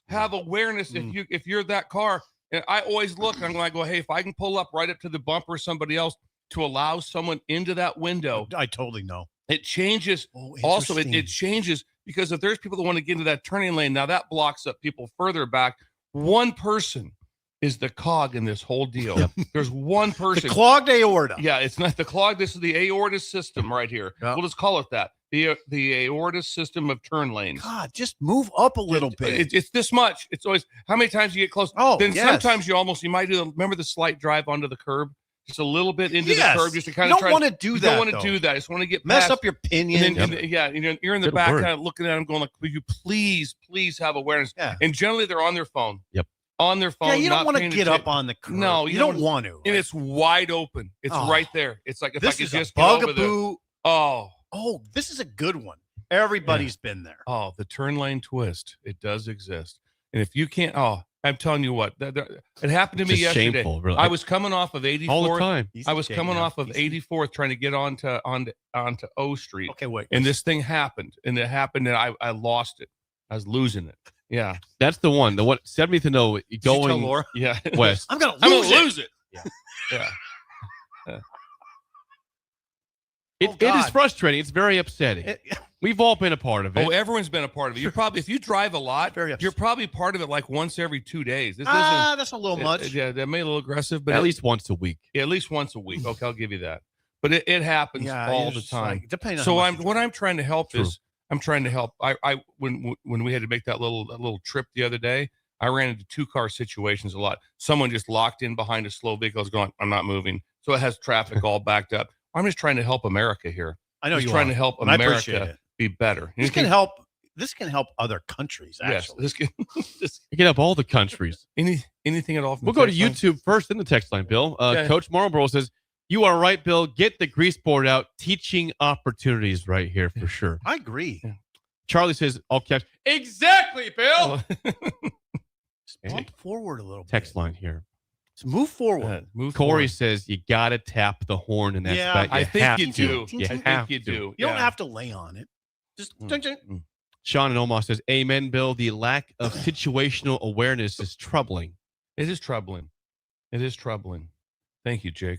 Have awareness if you're that car. And I always look and I'm going to go, hey, if I can pull up right up to the bumper of somebody else to allow someone into that window. I totally know. It changes. Also, it changes because if there's people that want to get into that turning lane, now that blocks up people further back. One person is the cog in this whole deal. Yep. There's one person. The clogged aorta. Yeah, it's not the clog. This is the aorta system right here. Yep. We'll just call it that. The aorta system of turn lanes. God, just move up a little bit. It's this much. It's always how many times you get close. Oh, then sometimes you might do. Remember the slight drive onto the curb, just a little bit into the curb, just to kind of. You don't want to do that. You don't want to do that. I just want to get mess past, up your pinion. And then, you're in the back, kind of looking at them, going like, "Will you please have awareness?" Yeah. And generally, they're on their phone. Yep. On their phone. Yeah, you don't want to get up on the curb. No, you don't want to. And it's wide open. It's right there. It's like if this I could is just a get over bugaboo. Oh, this is a good one. Everybody's been there. Oh, the turn lane twist. It does exist. And if you can't, I'm telling you what, it happened to me yesterday. Shameful, really. I was coming off of 84th. All the time. I was coming off of 84th trying to get onto O Street. Okay, wait. And this thing happened. And it happened and I lost it. I was losing it. Yeah. That's the one. The one 70th and O going Laura? Yeah. west. I'm gonna lose it. Yeah. It is frustrating. It's very upsetting. We've all been a part of it. Oh, everyone's been a part of it. You're probably, if you drive a lot, you're probably part of it like once every 2 days. This that's a little much. Yeah, that may be a little aggressive, but at least once a week. Yeah, at least once a week. Okay, I'll give you that. But it happens all the time. Like, depending on so how much I'm trying to help is I'm trying to help. I when we had to make that little trip the other day, I ran into 2-car situations a lot. Someone just locked in behind a slow vehicle. I was going, I'm not moving. So it has traffic all backed up. I'm just trying to help America here. I know you're you're trying to help America be better. This can help. This can help other countries. Actually, yes, this can help all the countries. Anything at all. We'll go to YouTube first in the text line, Bill. Coach Marlboro says, "You are right, Bill. Get the grease board out. Teaching opportunities right here for sure." I agree. Yeah. Charlie says, "All caps." Exactly, Bill. Bump forward a little bit. Text line here. So move forward. Corey says you got to tap the horn in that spot. I think you do. You have to. You don't have to lay on it. Just Sean and Omar says, "Amen, Bill. The lack of situational awareness is troubling." It is troubling. It is troubling. Thank you, Jake.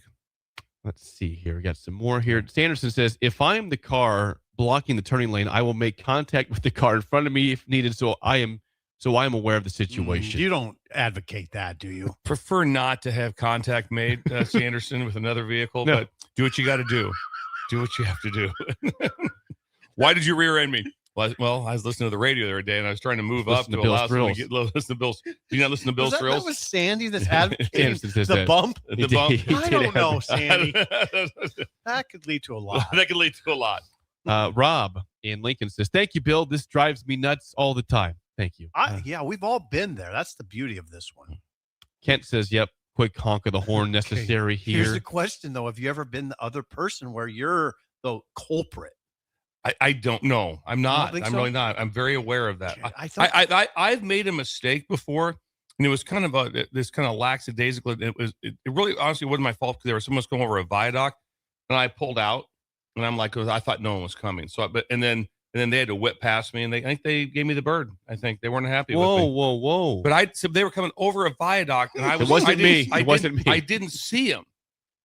Let's see here. We got some more here. Sanderson says, "If I'm the car blocking the turning lane, I will make contact with the car in front of me if needed. So I am aware of the situation." You don't advocate that, do you? Prefer not to have contact made, Sanderson, with another vehicle, but do what you got to do. Do what you have to do. Why did you rear end me? Well, I was listening to the radio the other day, and I was trying to move up to allow someone to listen to Bill's. Do you not listen to Bill's thrills? That was Sandy that's advocating the bump? The bump? I don't know, Sandy. That could lead to a lot. That could lead to a lot. Rob in Lincoln says, "Thank you, Bill. This drives me nuts all the time." Thank you. Yeah, we've all been there. That's the beauty of this one. Kent says, "Yep, quick honk of the horn necessary here." Here's the question, though. Have you ever been the other person where you're the culprit? I don't know. I'm not. I'm really not. I'm very aware of that. I've made a mistake before, and it was kind of this kind of lackadaisical. It really honestly wasn't my fault because there was someone was going over a viaduct, and I pulled out, and I'm like, I thought no one was coming. So, and then they had to whip past me, and I think they gave me the bird. I think they weren't happy with me. Whoa! But they were coming over a viaduct, and It wasn't me. I didn't see him.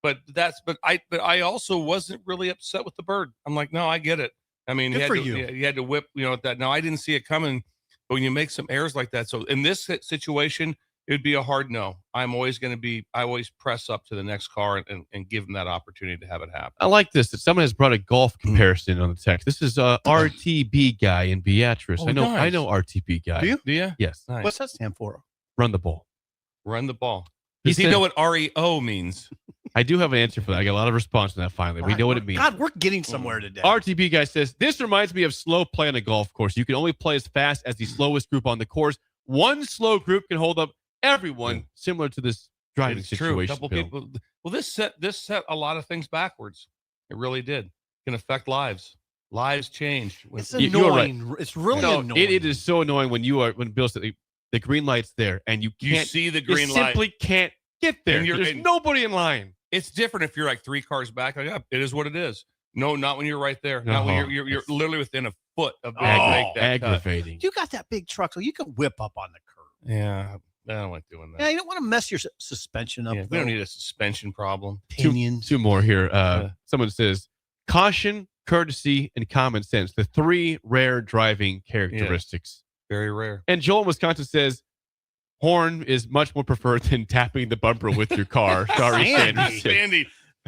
But I also wasn't really upset with the bird. I'm like, no, I get it. I mean, you had to whip, that. Now I didn't see it coming, but when you make some errors like that, so in this situation, it would be a hard no. I always press up to the next car and give them that opportunity to have it happen. I like this. That someone has brought a golf comparison on the text. This is RTB guy in Beatrice. Oh, I know nice. RTB guy. Do you? Do you? Yes. Nice. What's that stand for? Run the ball. Run the ball. Does he know what REO means? I do have an answer for that. I got a lot of response to that finally. We know what it means. God, we're getting somewhere today. RTB guy says, "This reminds me of slow play on a golf course. You can only play as fast as the slowest group on the course. One slow group can hold up everyone, similar to this driving It's situation. true. A couple Bill. people. Well, this set a lot of things backwards. It really did. It can affect lives. Lives changed. It's You're right. annoying. It's really No, annoying. it is so annoying when Bill said the green light's there and you can't see the green you light. simply can't get there. And There's nobody in line. It's different if you're like 3 cars back. Like, yeah, it is what it is. No, not when you're right there. No, not when you're literally within a foot of being Aggravating. make that cut. Aggravating. You got that big truck, so you can whip up on the curb. Yeah, I don't like doing that. Yeah, you don't want to mess your suspension up. Yeah, we don't need a suspension problem. Two more here. Someone says, caution, courtesy, and common sense. The 3 rare driving characteristics. Very rare. And Joel in Wisconsin says, horn is much more preferred than tapping the bumper with your car. Sorry, Sandy.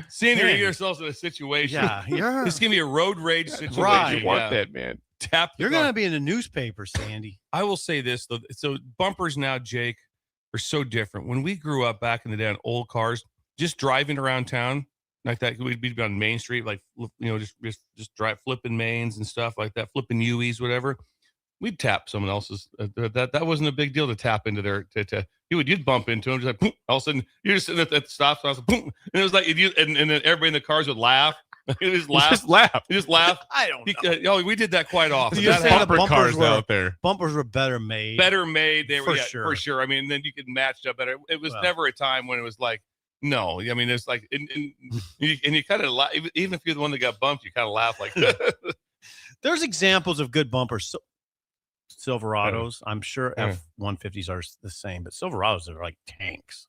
Sandy, you're getting yourselves in a situation. Yeah, this is gonna be a road rage situation. Right. You want that, man. Tap. You're going to be in the newspaper, Sandy. I will say this though. So bumpers now, Jake, are so different. When we grew up back in the day on old cars, just driving around town like that, we'd be on Main Street, like just drive flipping mains and stuff like that, flipping U's, whatever. We'd tap someone else's. That wasn't a big deal to tap into their. You'd bump into them, just like boom, all of a sudden you're just sitting at the stop sign, boom, and it was like and then everybody in the cars would laugh. Just laugh. I don't know. We did that quite often. You That say happened. the bumpers were out there. Bumpers were better made. They were For sure. I mean, then you could match up better. It was never a time when it was like, no. I mean, it's like, and you kind of laugh. Even if you're the one that got bumped, you kind of laugh like. There's examples of good bumpers. Silverados, I'm sure F-150s are the same, but Silverados are like tanks.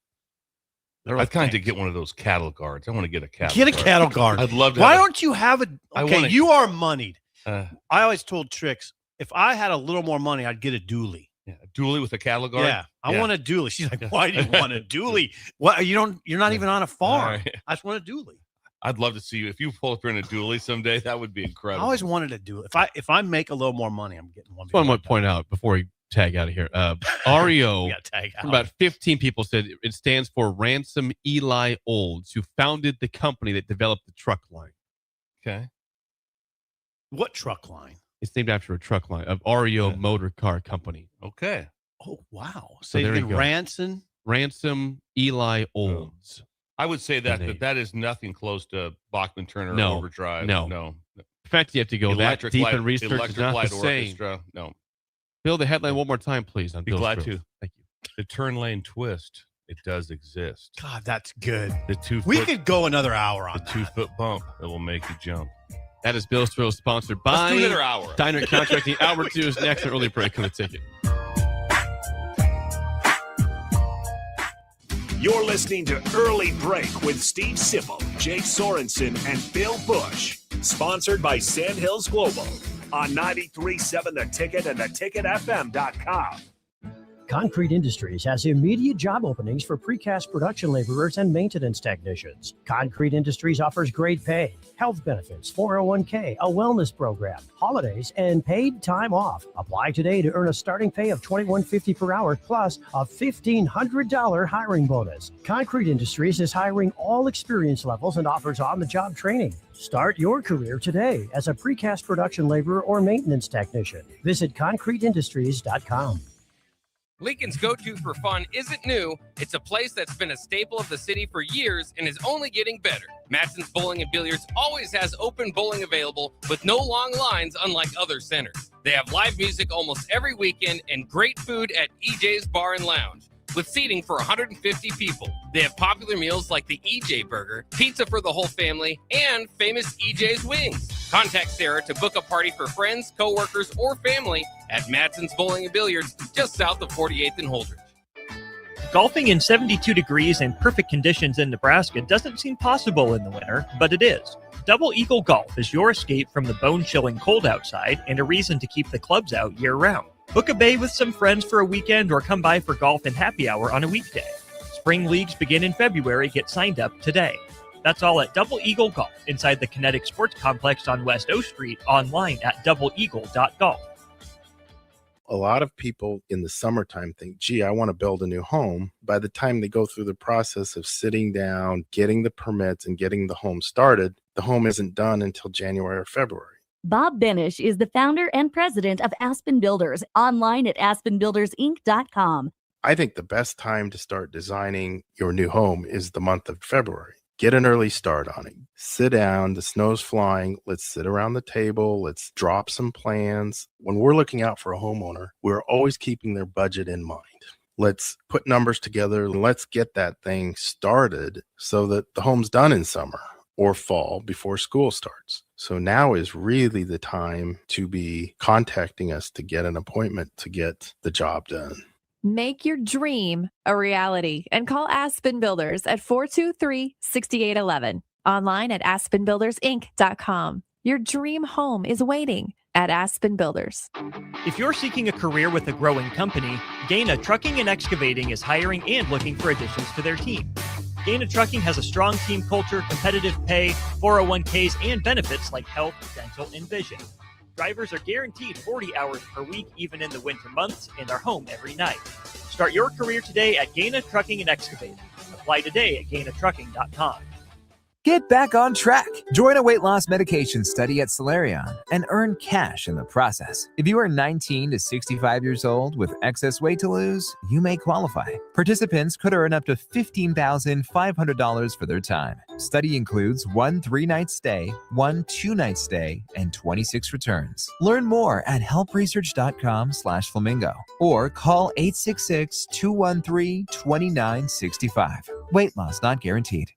I'd kind of get one of those cattle guards. I want to get a cattle. Get a cattle guard. I'd love to. Why don't you have a? Okay, you are moneyed. I always told Trix, if I had a little more money, I'd get a dually. Yeah, a dually with a cattle guard. Yeah, I want a dually. She's like, why do you want a dually? What you're not even on a farm. Right. I just want a dually. I'd love to see you if you pull up in a dually someday. That would be I incredible. always wanted a dually. If I make a little more money, I'm getting one. One might point out before we tag out of here. REO, tag out. about 15 people said it stands for Ransom Eli Olds, who founded the company that developed the truck line. Okay. What truck line? It's named after a truck line of REO Motor Car Company. Okay. Oh, wow. So there you go. Ransom Eli Olds. I would say that is nothing close to Bachman Turner No. Overdrive. No. No. In fact, you have to go that deep in research is not the same. Orchestra. No. Bill, the headline one more time, please. On Be Bill's glad Thrills. to. Thank you. The turn lane twist. It does exist. God, that's good. The 2 We foot, could go another hour on the 2 foot bump that will make you jump. That is Bill's Thrills, sponsored by Let's do another hour. Diner Contracting. Hour 2 is next. An early break on the ticket. You're listening to Early Break with Steve Sipple, Jake Sorensen, and Bill Busch. Sponsored by Sandhills Global on 93.7 The Ticket and theticketfm.com. Concrete Industries has immediate job openings for precast production laborers and maintenance technicians. Concrete Industries offers great pay, health benefits, 401k, a wellness program, holidays, and paid time off. Apply today to earn a starting pay of $21.50 per hour plus a $1,500 hiring bonus. Concrete Industries is hiring all experience levels and offers on-the-job training. Start your career today as a precast production laborer or maintenance technician. Visit concreteindustries.com. Lincoln's go-to for fun isn't new. It's a place that's been a staple of the city for years and is only getting better. Matson's Bowling and Billiards always has open bowling available with no long lines, unlike other centers. They have live music almost every weekend and great food at EJ's Bar and Lounge, with seating for 150 people. They have popular meals like the EJ Burger, pizza for the whole family, and famous EJ's Wings. Contact Sarah to book a party for friends, coworkers, or family at Matson's Bowling and Billiards, just south of 48th and Holdridge. Golfing in 72 degrees and perfect conditions in Nebraska doesn't seem possible in the winter, but it is. Double Eagle Golf is your escape from the bone-chilling cold outside and a reason to keep the clubs out year-round. Book a bay with some friends for a weekend or come by for golf and happy hour on a weekday. Spring leagues begin in February. Get signed up today. That's all at Double Eagle Golf inside the Kinetic Sports Complex on West O Street, online at doubleeagle.golf. A lot of people in the summertime think, gee, I want to build a new home. By the time they go through the process of sitting down, getting the permits, and getting the home started, the home isn't done until January or February. Bob Benish is the founder and president of Aspen Builders, online at aspenbuildersinc.com. I think the best time to start designing your new home is the month of February. Get an early start on it. Sit down, the snow's flying. Let's sit around the table. Let's drop some plans. When we're looking out for a homeowner, we're always keeping their budget in mind. Let's put numbers together and let's get that thing started so that the home's done in summer or fall before school starts. So now is really the time to be contacting us to get an appointment to get the job done. Make your dream a reality and call Aspen Builders at 423-6811. Online at aspenbuildersinc.com. Your dream home is waiting at Aspen Builders. If you're seeking a career with a growing company, Gaina Trucking and Excavating is hiring and looking for additions to their team. Gaina Trucking has a strong team culture, competitive pay, 401ks, and benefits like health, dental, and vision. Drivers are guaranteed 40 hours per week, even in the winter months, and are home every night. Start your career today at Gaina Trucking and Excavating. Apply today at gainatrucking.com. Get back on track. Join a weight loss medication study at Solarion and earn cash in the process. If you are 19 to 65 years old with excess weight to lose, you may qualify. Participants could earn up to $15,500 for their time. Study includes 1 3-night stay, 1 2-night stay, and 26 returns. Learn more at helpresearch.com/flamingo or call 866-213-2965. Weight loss not guaranteed.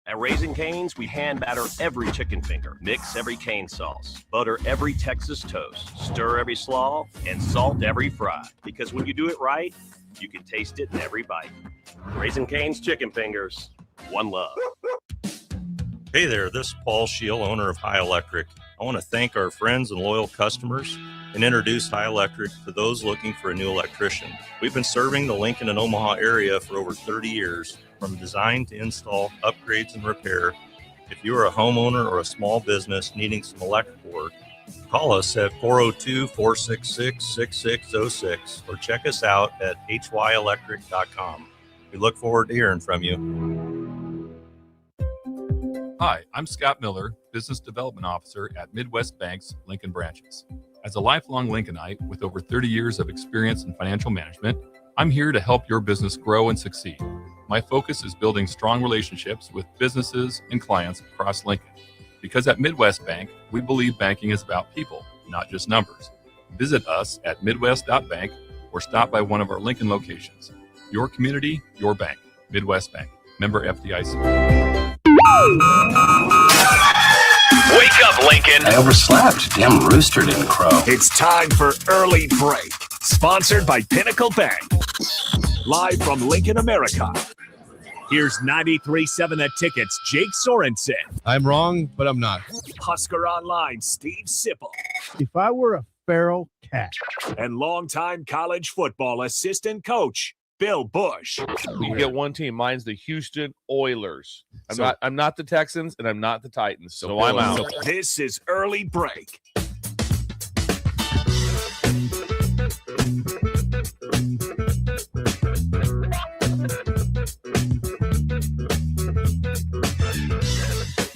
At Raising Cane's, we hand batter every chicken finger, mix every cane sauce, butter every Texas toast, stir every slaw, and salt every fry. Because when you do it right, you can taste it in every bite. Raising Cane's chicken fingers, one love. Hey there, this is Paul Scheel, owner of High Electric. I want to thank our friends and loyal customers and introduce High Electric to those looking for a new electrician. We've been serving the Lincoln and Omaha area for over 30 years. From design to install, upgrades, and repair. If you are a homeowner or a small business needing some electrical work, call us at 402-466-6606 or check us out at hyelectric.com. We look forward to hearing from you. Hi, I'm Scott Miller, Business Development Officer at Midwest Bank's Lincoln branches. As a lifelong Lincolnite with over 30 years of experience in financial management, I'm here to help your business grow and succeed. My focus is building strong relationships with businesses and clients across Lincoln. Because at Midwest Bank, we believe banking is about people, not just numbers. Visit us at midwest.bank or stop by one of our Lincoln locations. Your community, your bank. Midwest Bank. Member FDIC. Wake up, Lincoln. I overslept. Damn rooster didn't crow. It's time for Early Break, sponsored by Pinnacle Bank. Live from Lincoln, America. Here's 93.7 The Ticket's Jake Sorensen. I'm wrong, but I'm not. Husker Online, Steve Sipple. If I were a feral cat. And longtime college football assistant coach, Bill Busch. You get one team. Mine's the Houston Oilers. I'm not the Texans, and I'm not the Titans. So I'm out. This is Early Break.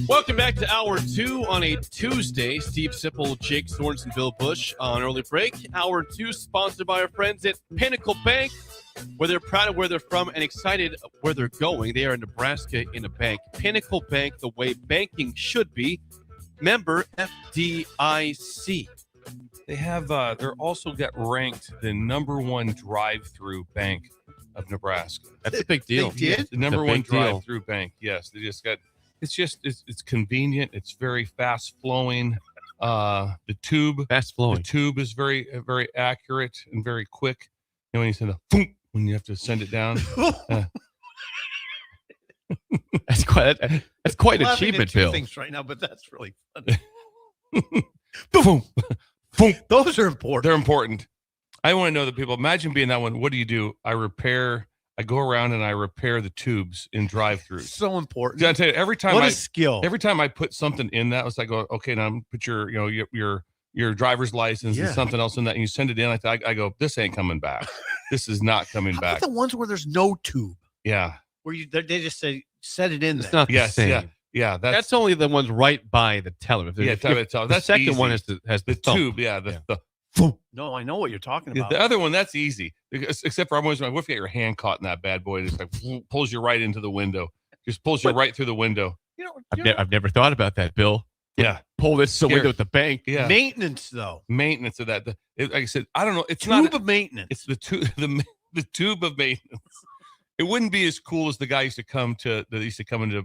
Welcome back to Hour 2 on a Tuesday. Steve Sipple, Jake Sorensen, Bill Busch on Early Break. Hour 2 sponsored by our friends at Pinnacle Bank, where they're proud of where they're from and excited where they're going. They are in Nebraska in a bank. Pinnacle Bank, the way banking should be. Member FDIC. They have, they're also got ranked the #1 drive-through bank of Nebraska. That's a big deal. They did? The #1 drive-through bank. Yes, they just got. It's convenient. It's very fast flowing. The tube is very very accurate and very quick. You know, when you send when you have to send it down. That's quite an achievement, Bill. Things right now, but that's really funny. Boom. Those are important. They're important. I want to know that people imagine being that one. What do? I go around and I repair the tubes in drive-throughs. So important. I tell you, every time a skill. Every time I put something in that, I go, okay, now put your driver's license and something else in that, and you send it in. I go, this ain't coming back. This is not coming back. The ones where there's no tube. Yeah. Where they just say set it in there. It's not the same. Yeah. That's only the ones right by the teller. The second one has the tube. Yeah. The No, I know what you're talking about. The other one, that's easy. Except for I'm always like, what if you get your hand caught in that bad boy? It just like pulls you right into the window. Just pulls you right through the window. I've never thought about that, Bill. Yeah. Pull this the window at the bank. Yeah. Maintenance, though. Maintenance of that. Like I said, I don't know. It's tube not of maintenance. It's the tube of maintenance. It wouldn't be as cool as the guy used to come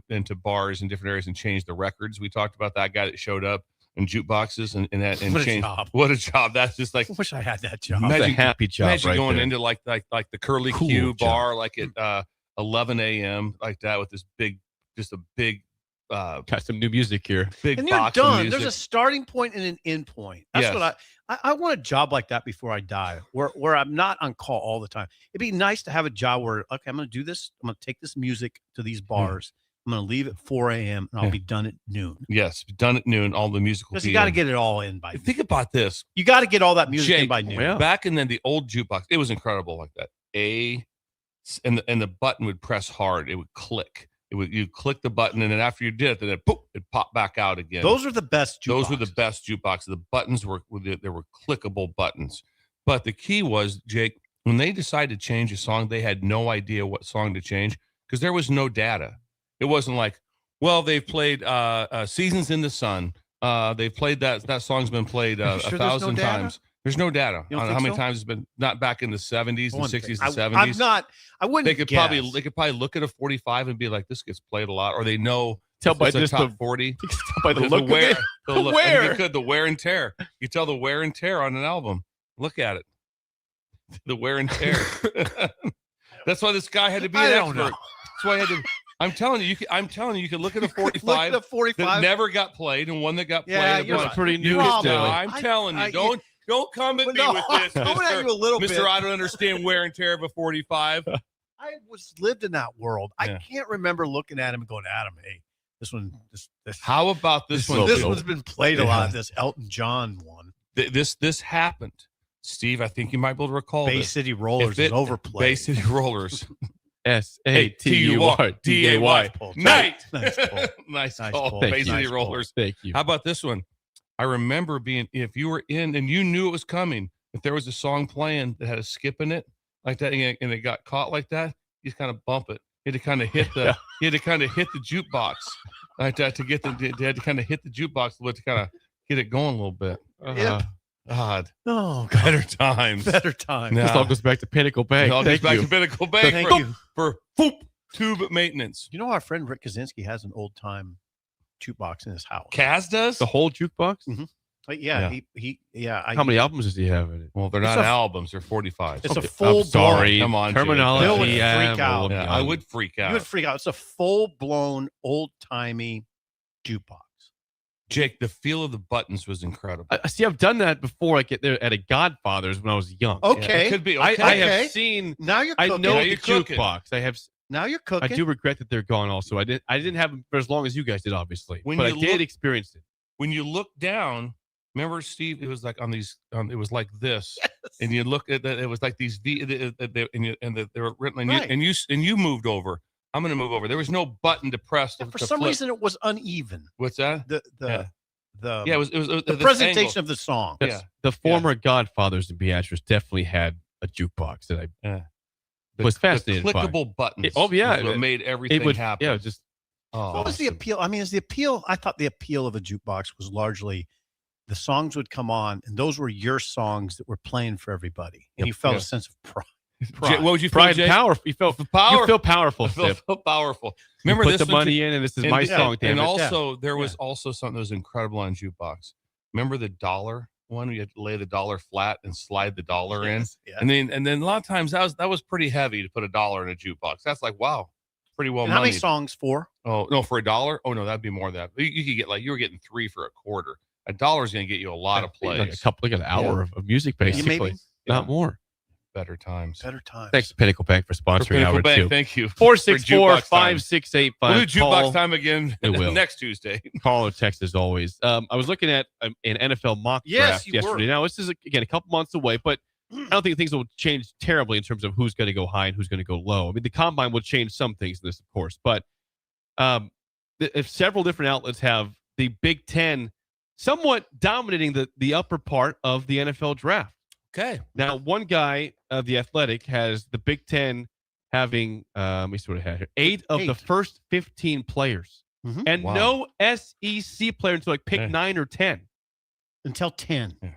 into bars in different areas and change the records. We talked about that guy that showed up in jukeboxes and what changed. A job. What a job! That's just like I wish I had that job. That's a happy job. Imagine right going there. into like the Curly Cool Q job. bar like at 11 a.m. like that with this big got some new music here. Big And you're box of done. music. There's a starting point and an end point. That's Yes. what I want a job like that before I die, where I'm not on call all the time. It'd be nice to have a job where, okay, I'm going to do this. I'm going to take this music to these bars. I'm going to leave at 4 a.m. and I'll be done at noon. Yes, done at noon. All the music will Because be you got to in. get it all in by noon. Think about this. You got to get all that music in Jake, by noon. Back in then, the old jukebox, it was incredible like that. And the button would press hard. It would click. You'd click the button, and then after you did it, then it popped back out again. Those are the best jukeboxes. Those were the best jukeboxes. The buttons were clickable buttons. But the key was, Jake, when they decided to change a song, they had no idea what song to change because there was no data. It wasn't like, well, they've played Seasons in the Sun. They've played that song's been played a thousand times. There's no data on how many times it's been. Not back in the 70s and 60s and 70s. I wouldn't. They could probably look at a 45 and be like, this gets played a lot, or they know tell by it's a just top the 40. Tell by the look wear, of it. the look, wear. the wear and tear. You tell the wear and tear on an album. Look at it. The wear and tear. That's why this guy had to be an expert. That's why I had to. I'm telling you, you could look at a 45, that never got played and one that got played. You're pretty new. I'm telling you, don't come at me with this, Mr. I don't understand wear and tear of a 45. I lived in that world. I can't remember looking at him and going, Adam, hey, this one. How about this one? This one's been played a lot. This Elton John one. This happened, Steve. I think you might be able to recall. Bay City Rollers is overplayed. Bay City Rollers. SATURDAY. Night. Nice call. Bay City Rollers. Thank you. How about this one? I remember if you were in and you knew it was coming, if there was a song playing that had a skip in it like that, and it got caught like that, you just kind of bump it. You had to kind of hit the jukebox like that to get you had to kind of hit the jukebox to kind of get it going a little bit. God. Oh, God. Better times. Better times. This all goes back to Pinnacle Bank. It all goes back to Pinnacle Bank. Thank you. For tube maintenance. You know, our friend Rick Kaczynski has an old time jukebox in his house. Kaz does? The whole jukebox? Mm-hmm. How many albums does he have in it? Well, they're not albums. They're 45s. It's a full sorry. Come on, terminology. Bill would freak out. Yeah, I would freak out. You would freak out. It's a full blown old timey jukebox. Jake, the feel of the buttons was incredible. See, I've done that before. Like at a Godfather's when I was young. Okay, it could be. Okay. I have seen. Now you're cooking. I know now the jukebox. I have. Now you're cooking. I do regret that they're gone. Also, I didn't have them for as long as you guys did, obviously. But I did experience it. When you look down, remember, Steve? It was like on these. It was like this, and you look at that. It was like these V, and they were written. And you moved over. I'm going to move over. There was no button to press. For some reason, it was uneven. What's that? It was the presentation angle of the song. The former Godfathers in Beatrice definitely had a jukebox that I was fascinated by. Clickable buttons. What made everything happen. Yeah, just. What was the appeal? I mean, I thought the appeal of a jukebox was largely the songs would come on, and those were your songs that were playing for everybody, and you felt a sense of pride. What would you feel, pride Jake? and power? You felt power. You feel powerful. I feel powerful. Remember, you put the money in, and this is my song. And also, there was also something that was incredible on jukebox. Remember the dollar one? Where you had to lay the dollar flat and slide the dollar in, and then a lot of times that was pretty heavy to put $1 in a jukebox. That's like wow, pretty well. And how many songs for? Oh no, for $1? Oh no, that'd be more than that. You could get you were getting 3 for a quarter. $1 is going to get you a lot of plays. Like an hour of music, basically, not more. Better times. Thanks to Pinnacle Bank for sponsoring Hour 2. Thank you. 464-5685. We'll do jukebox time again next Tuesday. Call or text as always. I was looking at an NFL mock draft yesterday. Now, this is, again, a couple months away, but I don't think things will change terribly in terms of who's going to go high and who's going to go low. I mean, the combine will change some things in this, of course, but if several different outlets have the Big Ten somewhat dominating the upper part of the NFL draft. Okay. Now, one guy of the Athletic has the Big Ten having, let me see what it had here, 8 of the first 15 players. Mm-hmm. And no SEC player until like pick 9 or 10. Until 10. Yeah.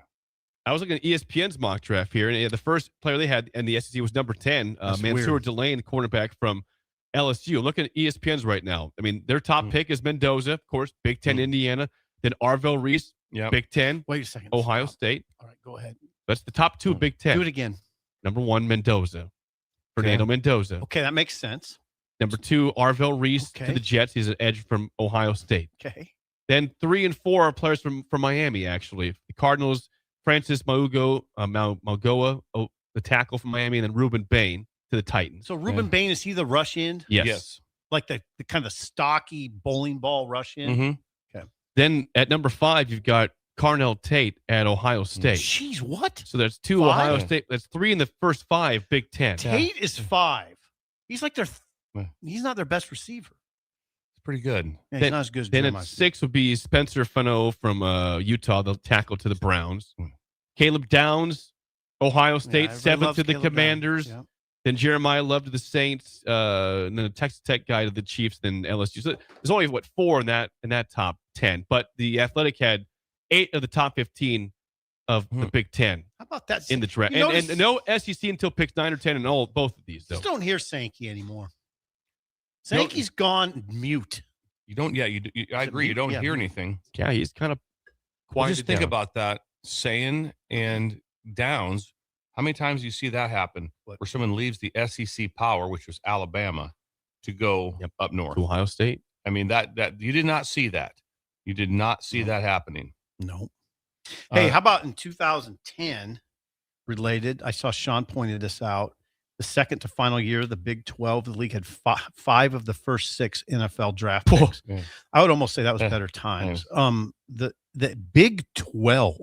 I was looking at ESPN's mock draft here, and the first player they had in the SEC was number 10, Mansour Delane, cornerback from LSU. Looking at ESPN's right now. I mean, their top pick is Mendoza, of course, Big Ten, Indiana. Then Arvell Reese, Big Ten. Wait a second. Ohio State. All right, go ahead. That's the top 2 Big Ten. Do it again. Number 1, Mendoza. Fernando Mendoza. Okay, that makes sense. Number 2, Arvell Reese to the Jets. He's an edge from Ohio State. Okay. Then 3 and 4 are players from Miami, actually. The Cardinals, Francis Maugoa, the tackle from Miami, and then Reuben Bain to the Titans. So Reuben Bain, is he the rush end? Yes. Like the kind of stocky bowling ball rush end? Mm-hmm. Okay. Then at number 5, you've got Carnell Tate at Ohio State. Jeez, what? So there's 2 5? Ohio State. That's 3 in the first 5 Big Ten. Tate is 5. He's like he's not their best receiver. It's pretty good. Yeah, he's not as good as Then Jeremiah. at 6 would be Spencer Fano from Utah, the tackle to the Browns. Caleb Downs, Ohio State, 7 to the Commanders. Yeah. Then Jeremiah Love to the Saints, and then the Texas Tech guy to the Chiefs, then LSU. So there's only 4 in that top 10, but the Athletic had 8 of the top 15 of the Big Ten. How about that? In the draft? You And no SEC until picks 9 or 10 in both of these, though. Just don't hear Sankey anymore. Sankey's gone mute. You don't. Yeah, I agree. You don't hear anything. Yeah, he's kind of Well, quiet. just think about that. Sayin and Downs. How many times do you see that happen where someone leaves the SEC power, which was Alabama, to go up north? To Ohio State. I mean, that you did not see that. You did not see that happening. No. Hey, how about in 2010, related, I saw Sean pointed this out, the second to final year of the Big 12, the league had 5 of the first 6 NFL draft picks. I would almost say that was better times. The Big 12,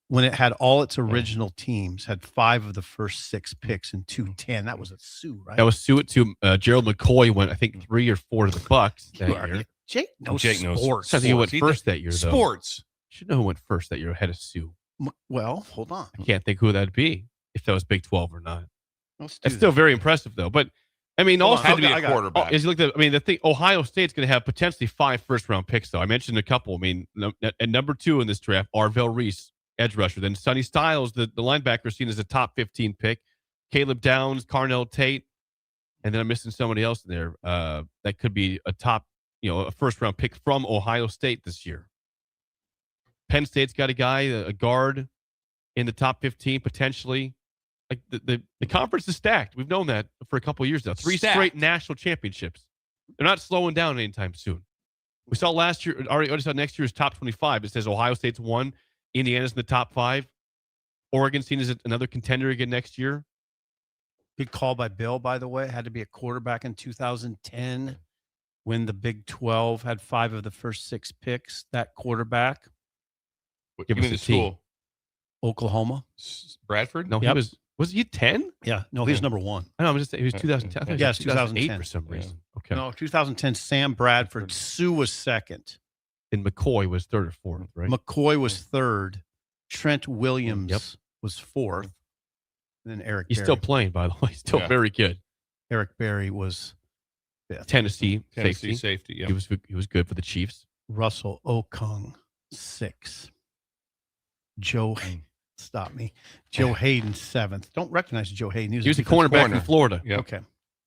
when it had all its original teams, had 5 of the first 6 picks in 210. That was a Sioux, right? That was Sioux at 2. Gerald McCoy went, I think, 3 or 4 to the Bucks that year. Jake knows knows sports. I think he went first that year, though. Sports. Should know who went first that year ahead of Sioux. Well, hold on. I can't think who that'd be, if that was Big 12 or not. Let's do It's still that. very impressive, though. But, I mean, Hold also on, had to be a quarterback. As you look at, I mean, the thing, Ohio State's going to have potentially 5 first-round picks, though. I mentioned a couple. I mean, at number 2 in this draft, Arvell Reese, edge rusher. Then Sonny Styles, the linebacker, seen as a top 15 pick. Caleb Downs, Carnell Tate, and then I'm missing somebody else in there. That could be a top, a first-round pick from Ohio State this year. Penn State's got a guy, a guard, in the top 15 potentially. Like the conference is stacked. We've known that for a couple of years now. 3 straight national championships. They're not slowing down anytime soon. We saw last year, already saw next year's top 25. It says Ohio State's 1, Indiana's in the top 5. Oregon's seen as another contender again next year. Good call by Bill, by the way. Had to be a quarterback in 2010 when the Big 12 had 5 of the first 6 picks. That quarterback. Give me the school. Oklahoma. Bradford? No, Yep. was he 10? Yeah. No, he's number 1. I know, I'm just saying he was 2010. I thought Yeah, he it's was 2008 2010 for some reason. Okay. No, 2010, Sam Bradford. Sue was 2nd. And McCoy was 3rd or 4th, right? McCoy was 3rd. Trent Williams was 4th. And then Eric He's Berry. still playing, by the way. He's still very good. Eric Berry was 5th. Tennessee safety. Yeah. He was good for the Chiefs. Russell Okung, 6th. Joe Hayden, 7th. Don't recognize Joe Hayden. He was a cornerback from Florida. Yep. Okay.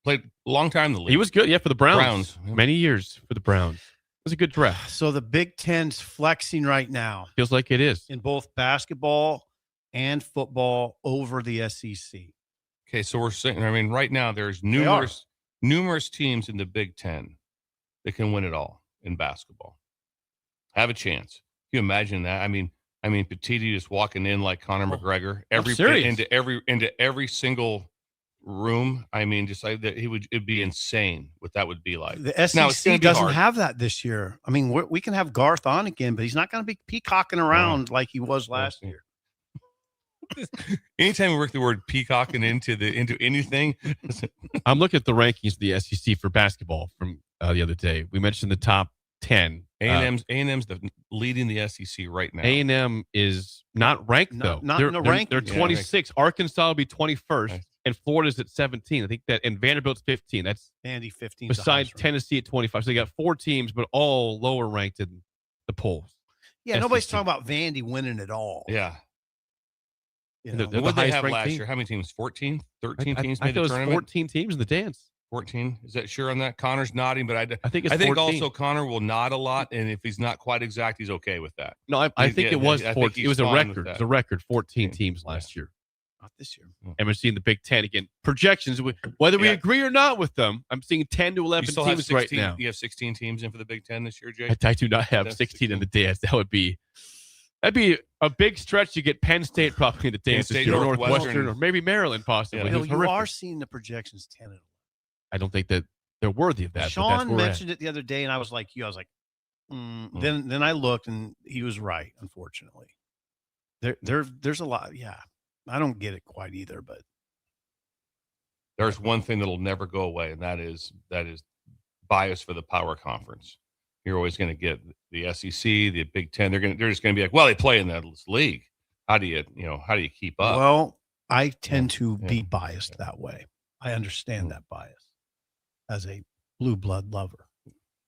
Played a long time in the league. He was good, for the Browns. Browns. Many years for the Browns. It was a good draft. So the Big Ten's flexing right now Feels like it is. in both basketball and football over the SEC. Okay, so we're saying, I mean, right now there's numerous teams in the Big Ten that can win it all in basketball. Have a chance. Can you imagine that? I mean, Petiti just walking in like Conor McGregor into every single room. I mean, just like that, it'd be insane what that would be like. The SEC doesn't have that this year. I mean, we can have Garth on again, but he's not going to be peacocking around like he was last year. Anytime we work the word peacocking into anything, I'm looking at the rankings of the SEC for basketball from the other day. We mentioned the top 10. A&M's leading the SEC right now. A&M is not ranked, though. Not in the ranking. They're 26. Arkansas will be 21st, Nice. and Florida's at 17. I think that, and Vanderbilt's 15. That's Andy 15. besides Tennessee at 25. So they got 4 teams, but all lower ranked in the polls. Yeah, SEC. nobody's talking about Vandy winning it all. Yeah. You know? They're What the did they highest have ranked last team. year? How many teams? 14? 13 teams I made thought it the was tournament? 14 teams in the dance. 14. Is that sure on that? Connor's nodding, but I think it's I think 14. also Connor will nod a lot, and if he's not quite exact, he's okay with that. No, I think it was I 14. think It was a he's fine with record. that. It was a record. 14 teams last year. Not this year. And we're seeing the Big Ten again. Projections, whether we agree or not with them, I'm seeing 10 to 11 You still have teams 16, right now. You have 16 teams in for the Big Ten this year, Jake? I do not have 16 in the dance. That'd be a big stretch to get Penn State probably in the dance. State, or Northwestern. Northwestern, or maybe Maryland possibly. Yeah. Bill, It's you horrific. are seeing the projections 10 and 11. I don't think that they're worthy of that. but that's Sean where we're at. mentioned it the other day, and I was like you. I was like, Then I looked, and he was right. Unfortunately, there's a lot. Yeah, I don't get it quite either, but There's one thing that'll never go away, and that is bias for the power conference. You're always going to get the SEC, the Big Ten. They're just going to be like, well, they play in that league. How do you keep up? well, I tend to be biased that way. I understand that bias as a blue blood lover.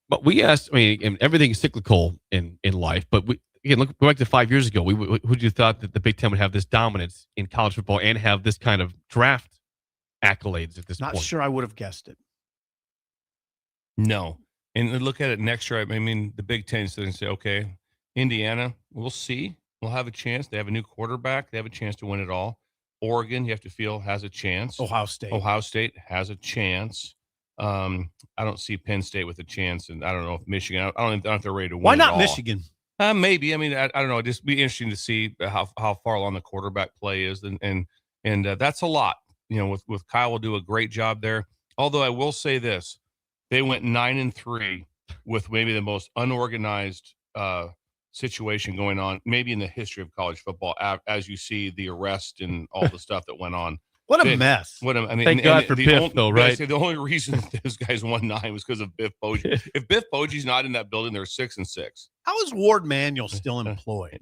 But we asked, and everything's cyclical in life, but go back to 5 years ago. Would you thought that the Big Ten would have this dominance in college football and have this kind of draft accolades at this Not point? sure I would have guessed it. No. And look at it next year. I mean, the Big Ten sitting and say, okay, Indiana, we'll see. We'll have a chance. They have a new quarterback. They have a chance to win it all. Oregon, you have to feel, has a chance. Ohio State has a chance. I don't see Penn State with a chance, and I don't know if Michigan. I don't know if they're ready to win. Why not it all. Michigan? Maybe. I mean, I don't know. It'd just be interesting to see how far along the quarterback play is, and that's a lot. With Kyle will do a great job there. Although I will say this, they went 9-3 with maybe the most unorganized situation going on, maybe in the history of college football. As you see the arrest and all the stuff that went on. What a mess. Thank God for Biff, though, right? The only reason those guys won 9 was because of Biff Poggi. If Biff Poggi's not in that building, they're 6-6. How is Ward Manuel still employed?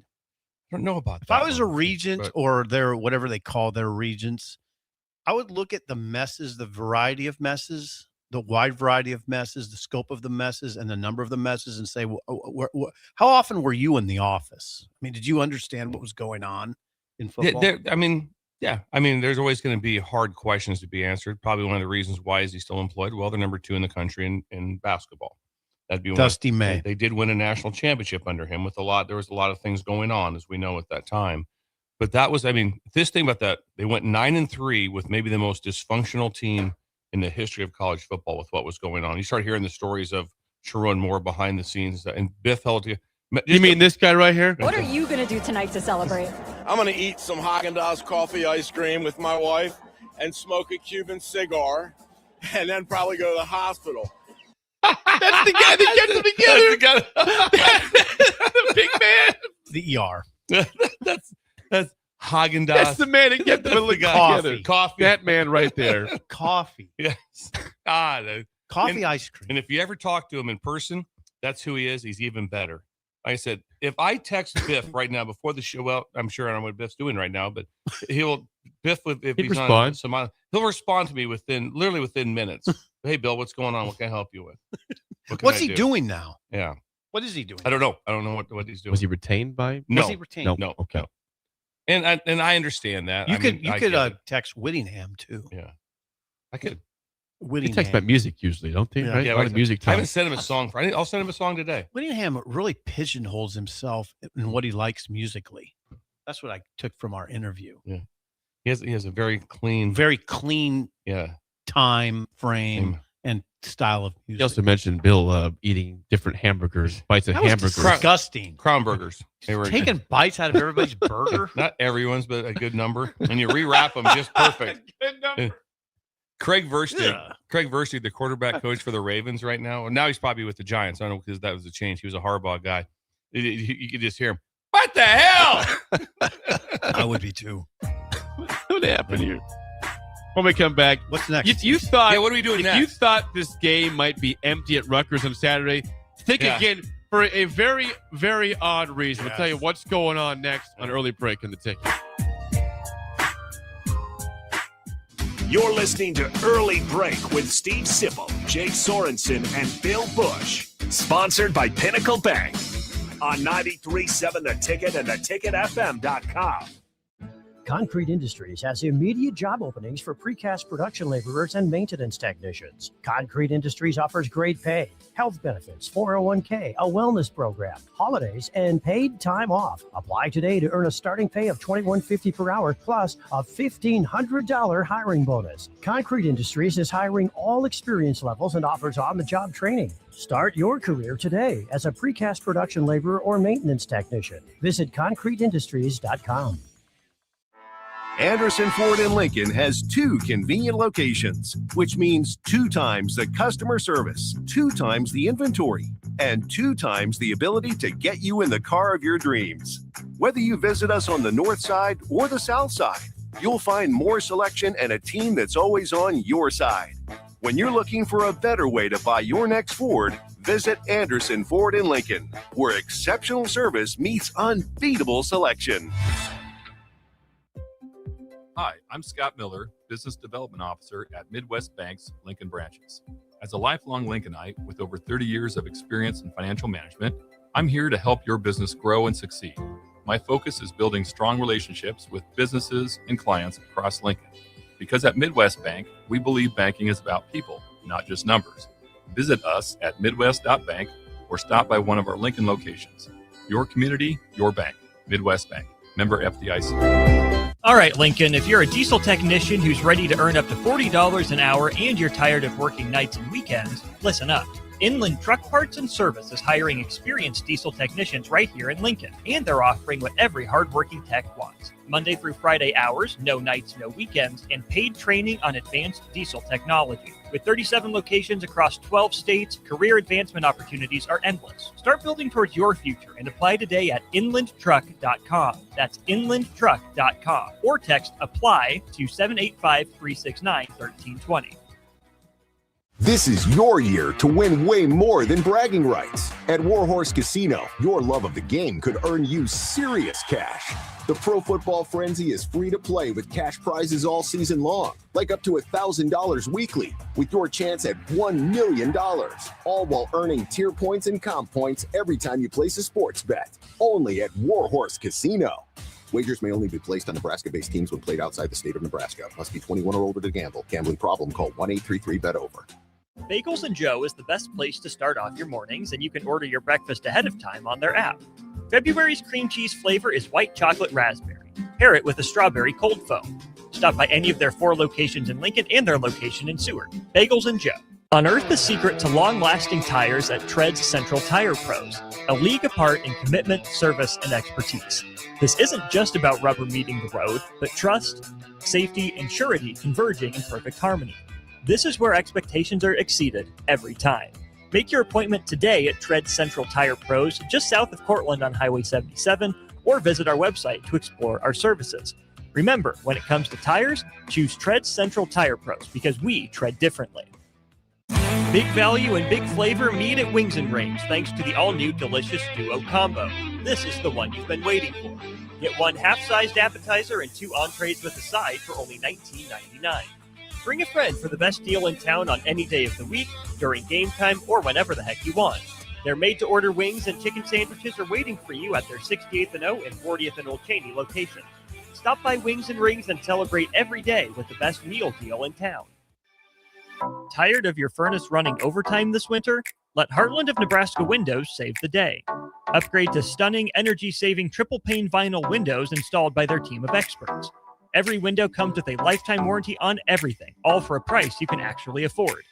I don't know about that. If I was a regent or their whatever they call their regents, I would look at the messes, the variety of messes, the wide variety of messes, the scope of the messes, and the number of the messes, and say, how often were you in the office? I mean, did you understand what was going on in football? Yeah. I mean, there's always going to be hard questions to be answered. Probably one of the reasons why is he still employed? Well, they're number 2 in the country in basketball. That'd be Dusty May. They did win a national championship under him there was a lot of things going on, as we know, at that time. But that was, this thing about that, they went 9-3 with maybe the most dysfunctional team in the history of college football with what was going on. You start hearing the stories of Sharon Moore behind the scenes, and Biff held you. You mean this guy right here? What are you going to do tonight to celebrate? I'm going to eat some Haagen-Dazs coffee ice cream with my wife and smoke a Cuban cigar and then probably go to the hospital. That's the guy that gets them together. The big man. The ER. That's Haagen-Dazs. That's the man that gets them together. Coffee. That man right there. Coffee. Yes. Coffee ice cream. And if you ever talk to him in person, that's who he is. He's even better. Like I said, if I text Biff right now before the show, well, I'm sure I don't know what Biff's doing right now, but he'll respond to me within minutes. Hey, Bill, what's going on? What can I help you with? What's he doing now? Yeah. What is he doing? I don't know. I don't know what he's doing. Was he retained by? No. Was he retained? No. Okay. And I understand that. You could text Whittingham too. Yeah. I could. They text about music usually, don't they? Yeah. Right? Yeah, A lot of music I time. haven't sent him a song. I'll send him a song today. Whittingham really pigeonholes himself in what he likes musically. That's what I took from our interview. Yeah. He has a very clean time frame and style of music. He also mentioned Bill eating different hamburgers, bites of That was hamburgers. disgusting. Crown burgers. They were Taking bites out of everybody's burger. Not everyone's, but a good number. And you rewrap them just perfect. Good number. Craig Versey, the quarterback coach for the Ravens right now. And now he's probably with the Giants. I don't know because that was a change. He was a Harbaugh guy. You could just hear him. What the hell? I would be too. What happened here? When we come back, what's next? You thought, what are we doing if next? you thought this game might be empty at Rutgers on Saturday, Think again for a very, very odd reason. We'll tell you what's going on next on Early Break in the Ticket. You're listening to Early Break with Steve Sipple, Jake Sorensen, and Bill Busch. Sponsored by Pinnacle Bank on 93.7 The Ticket and theticketfm.com. Concrete Industries has immediate job openings for precast production laborers and maintenance technicians. Concrete Industries offers great pay, health benefits, 401k, a wellness program, holidays, and paid time off. Apply today to earn a starting pay of $21.50 per hour plus a $1,500 hiring bonus. Concrete Industries is hiring all experience levels and offers on-the-job training. Start your career today as a precast production laborer or maintenance technician. Visit concreteindustries.com. Anderson Ford in Lincoln has 2 convenient locations, which means 2 times the customer service, 2 times the inventory, and 2 times the ability to get you in the car of your dreams. Whether you visit us on the north side or the south side, you'll find more selection and a team that's always on your side. When you're looking for a better way to buy your next Ford, visit Anderson Ford in Lincoln, where exceptional service meets unbeatable selection. Hi, I'm Scott Miller, Business Development Officer at Midwest Bank's Lincoln branches. As a lifelong Lincolnite with over 30 years of experience in financial management, I'm here to help your business grow and succeed. My focus is building strong relationships with businesses and clients across Lincoln. Because at Midwest Bank, we believe banking is about people, not just numbers. Visit us at midwest.bank or stop by one of our Lincoln locations. Your community, your bank. Midwest Bank. Member FDIC. All right, Lincoln, if you're a diesel technician who's ready to earn up to $40 an hour and you're tired of working nights and weekends, listen up. Inland Truck Parts and Service is hiring experienced diesel technicians right here in Lincoln, and they're offering what every hardworking tech wants. Monday through Friday hours, no nights, no weekends, and paid training on advanced diesel technology. With 37 locations across 12 states, career advancement opportunities are endless. Start building towards your future and apply today at inlandtruck.com. That's inlandtruck.com. Or text APPLY to 785-369-1320. This is your year to win way more than bragging rights. At Warhorse Casino, your love of the game could earn you serious cash. The Pro Football Frenzy is free to play with cash prizes all season long, like up to $1,000 weekly, with your chance at $1 million, all while earning tier points and comp points every time you place a sports bet. Only at Warhorse Casino. Wagers may only be placed on Nebraska-based teams when played outside the state of Nebraska. Must be 21 or older to gamble. Gambling problem? Call 1-833-BET-OVER. Bagels and Joe is the best place to start off your mornings, and you can order your breakfast ahead of time on their app. February's cream cheese flavor is white chocolate raspberry. Pair it with a strawberry cold foam. Stop by any of their 4 locations in Lincoln and their location in Seward. Bagels and Joe. Unearth the secret to long-lasting tires at Tread's Central Tire Pros, a league apart in commitment, service, and expertise. This isn't just about rubber meeting the road, but trust, safety, and surety converging in perfect harmony. This is where expectations are exceeded every time. Make your appointment today at Tread Central Tire Pros, just south of Cortland on Highway 77, or visit our website to explore our services. Remember, when it comes to tires, choose Tread Central Tire Pros because we tread differently. Big value and big flavor meet at Wings and Rings thanks to the all-new delicious Duo Combo. This is the one you've been waiting for. Get 1 half-sized appetizer and 2 entrees with a side for only $19.99. Bring a friend for the best deal in town on any day of the week, during game time, or whenever the heck you want. Their made-to-order wings and chicken sandwiches are waiting for you at their 68th and O and 40th and Old Cheney locations. Stop by Wings and Rings and celebrate every day with the best meal deal in town. Tired of your furnace running overtime this winter? Let Heartland of Nebraska Windows save the day. Upgrade to stunning, energy-saving triple-pane vinyl windows installed by their team of experts. Every window comes with a lifetime warranty on everything, all for a price you can actually afford.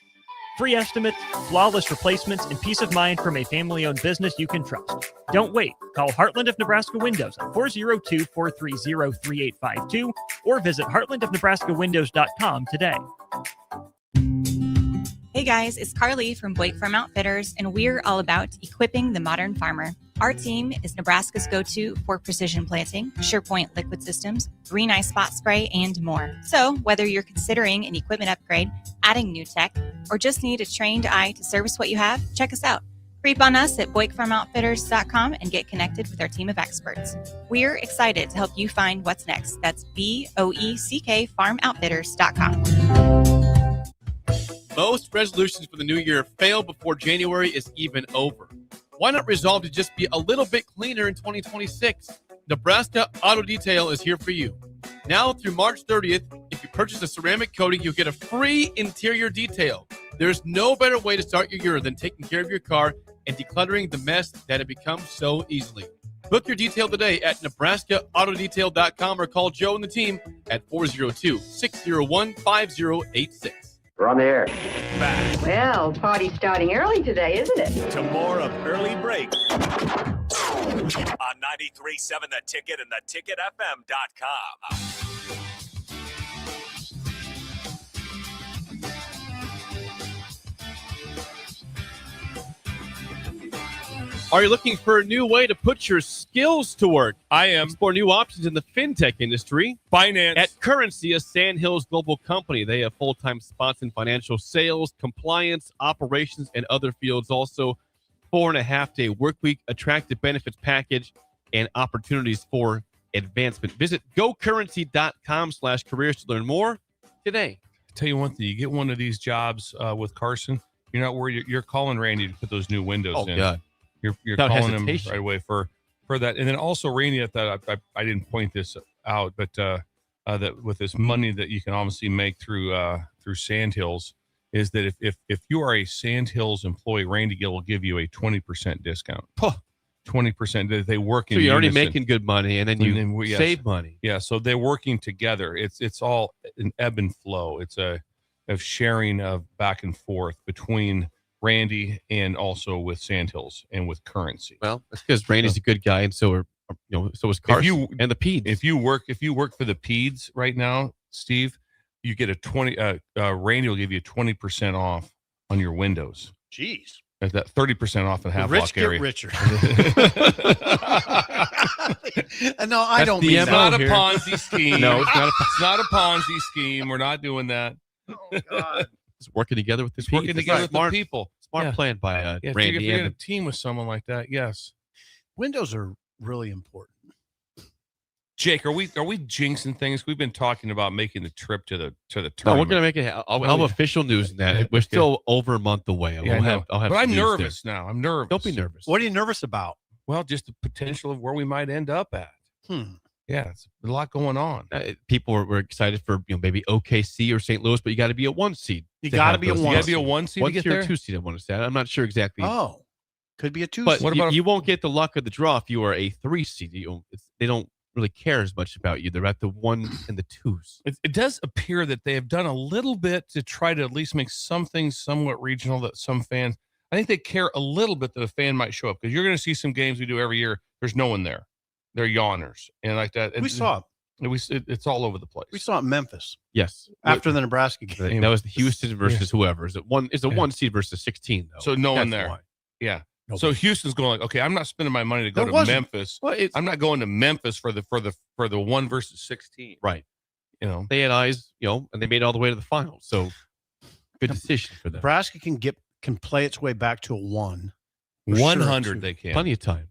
Free estimates, flawless replacements, and peace of mind from a family-owned business you can trust. Don't wait. Call Heartland of Nebraska Windows at 402-430-3852 or visit heartlandofnebraskawindows.com today. Hey guys, it's Carly from Blake Farm Outfitters, and we're all about equipping the modern farmer. Our team is Nebraska's go-to for precision planting, SurePoint liquid systems, green eye spot spray, and more. So whether you're considering an equipment upgrade, adding new tech, or just need a trained eye to service what you have, check us out. Creep on us at BoykFarmOutfitters.com and get connected with our team of experts. We're excited to help you find what's next. That's BOECK FarmOutfitters.com. Most resolutions for the new year fail before January is even over. Why not resolve to just be a little bit cleaner in 2026? Nebraska Auto Detail is here for you. Now through March 30th, if you purchase a ceramic coating, you'll get a free interior detail. There's no better way to start your year than taking care of your car and decluttering the mess that it becomes so easily. Book your detail today at NebraskaAutoDetail.com or call Joe and the team at 402-601-5086. We're on the air. Back Well, party's starting early today, isn't it? to more of Early Break on 93.7 The Ticket and theticketfm.com. Are you looking for a new way to put your skills to work? I am. Explore new options in the fintech industry. Finance. At Currency, a Sandhills global company. They have full-time spots in financial sales, compliance, operations, and other fields. Also, 4.5-day work week, attractive benefits package, and opportunities for advancement. Visit gocurrency.com/careers to learn more today. Tell you one thing, you get one of these jobs with Carson, you're not worried. You're calling Randy to put those new windows in. God. You're Without calling him hesitation. right away for that. And then also, Randy, I thought I didn't point this out, but that with this money that you can obviously make through Sandhills, is that if you are a Sandhills employee, Randy Gill will give you a 20% discount. 20%. They work in So you're already unison. making good money, and then you Yes. save money. Yeah, so they're working together. It's all an ebb and flow. It's a sharing of back and forth between Randy and also with Sandhills and with Currency. Well, that's because Randy's a good guy, and so is Carson and the Peds. If you work for the Peds right now, Steve, you get a 20. Randy will give you 20% off on your windows. Jeez. That's that 30% off in The Havelock rich get area. richer. No, I don't mean It's that. not a Ponzi scheme. No, it's not a- It's not a Ponzi scheme. We're not doing that. Oh, God. It's working together with the It's working Peds. together with Smart, the people. Smart Yeah. plan by Yeah, if Randy. you're in a And team with someone like that, yes. Windows are really important. Jake, are we jinxing things? We've been talking about making the trip to the no, we're tournament. going to make it. I'll have official news in that. We're still over a month away. Yeah, I know. I'll have but I'm some news nervous now. I'm nervous. Don't be nervous. What are you nervous about? Well, just the potential of where we might end up at. Yeah, it's a lot going on. People were excited for maybe OKC or St. Louis, but you got to be a 1 seed. You got to be a You 1 got to be a 1 seed to 1 get seed there. or 2 seed. I want to say. I'm not sure exactly. Oh, could be a 2 But seed. What about you won't get the luck of the draw if you are a 3 seed. They don't really care as much about you. They're at the 1 and the 2s. It does appear that they have done a little bit to try to at least make some things somewhat regional. That some fans, I think they care a little bit that a fan might show up, because you're going to see some games we do every year. There's no one there. They're yawners and like that. We saw it. It's all over the place. We saw it in Memphis Yes. after the Nebraska game. That was the Houston versus whoever. Is it one? It's a 1 seed versus 16 though. So no one That's there. why. Yeah. Nobody. So Houston's going like, okay, I'm not spending my money to go There to wasn't. Memphis. Well, I'm not going to Memphis for the 1 versus 16. Right. They had eyes, and they made it all the way to the finals. So good decision for them. Nebraska can play its way back to a 1. For 100 sure, they can. Plenty of time.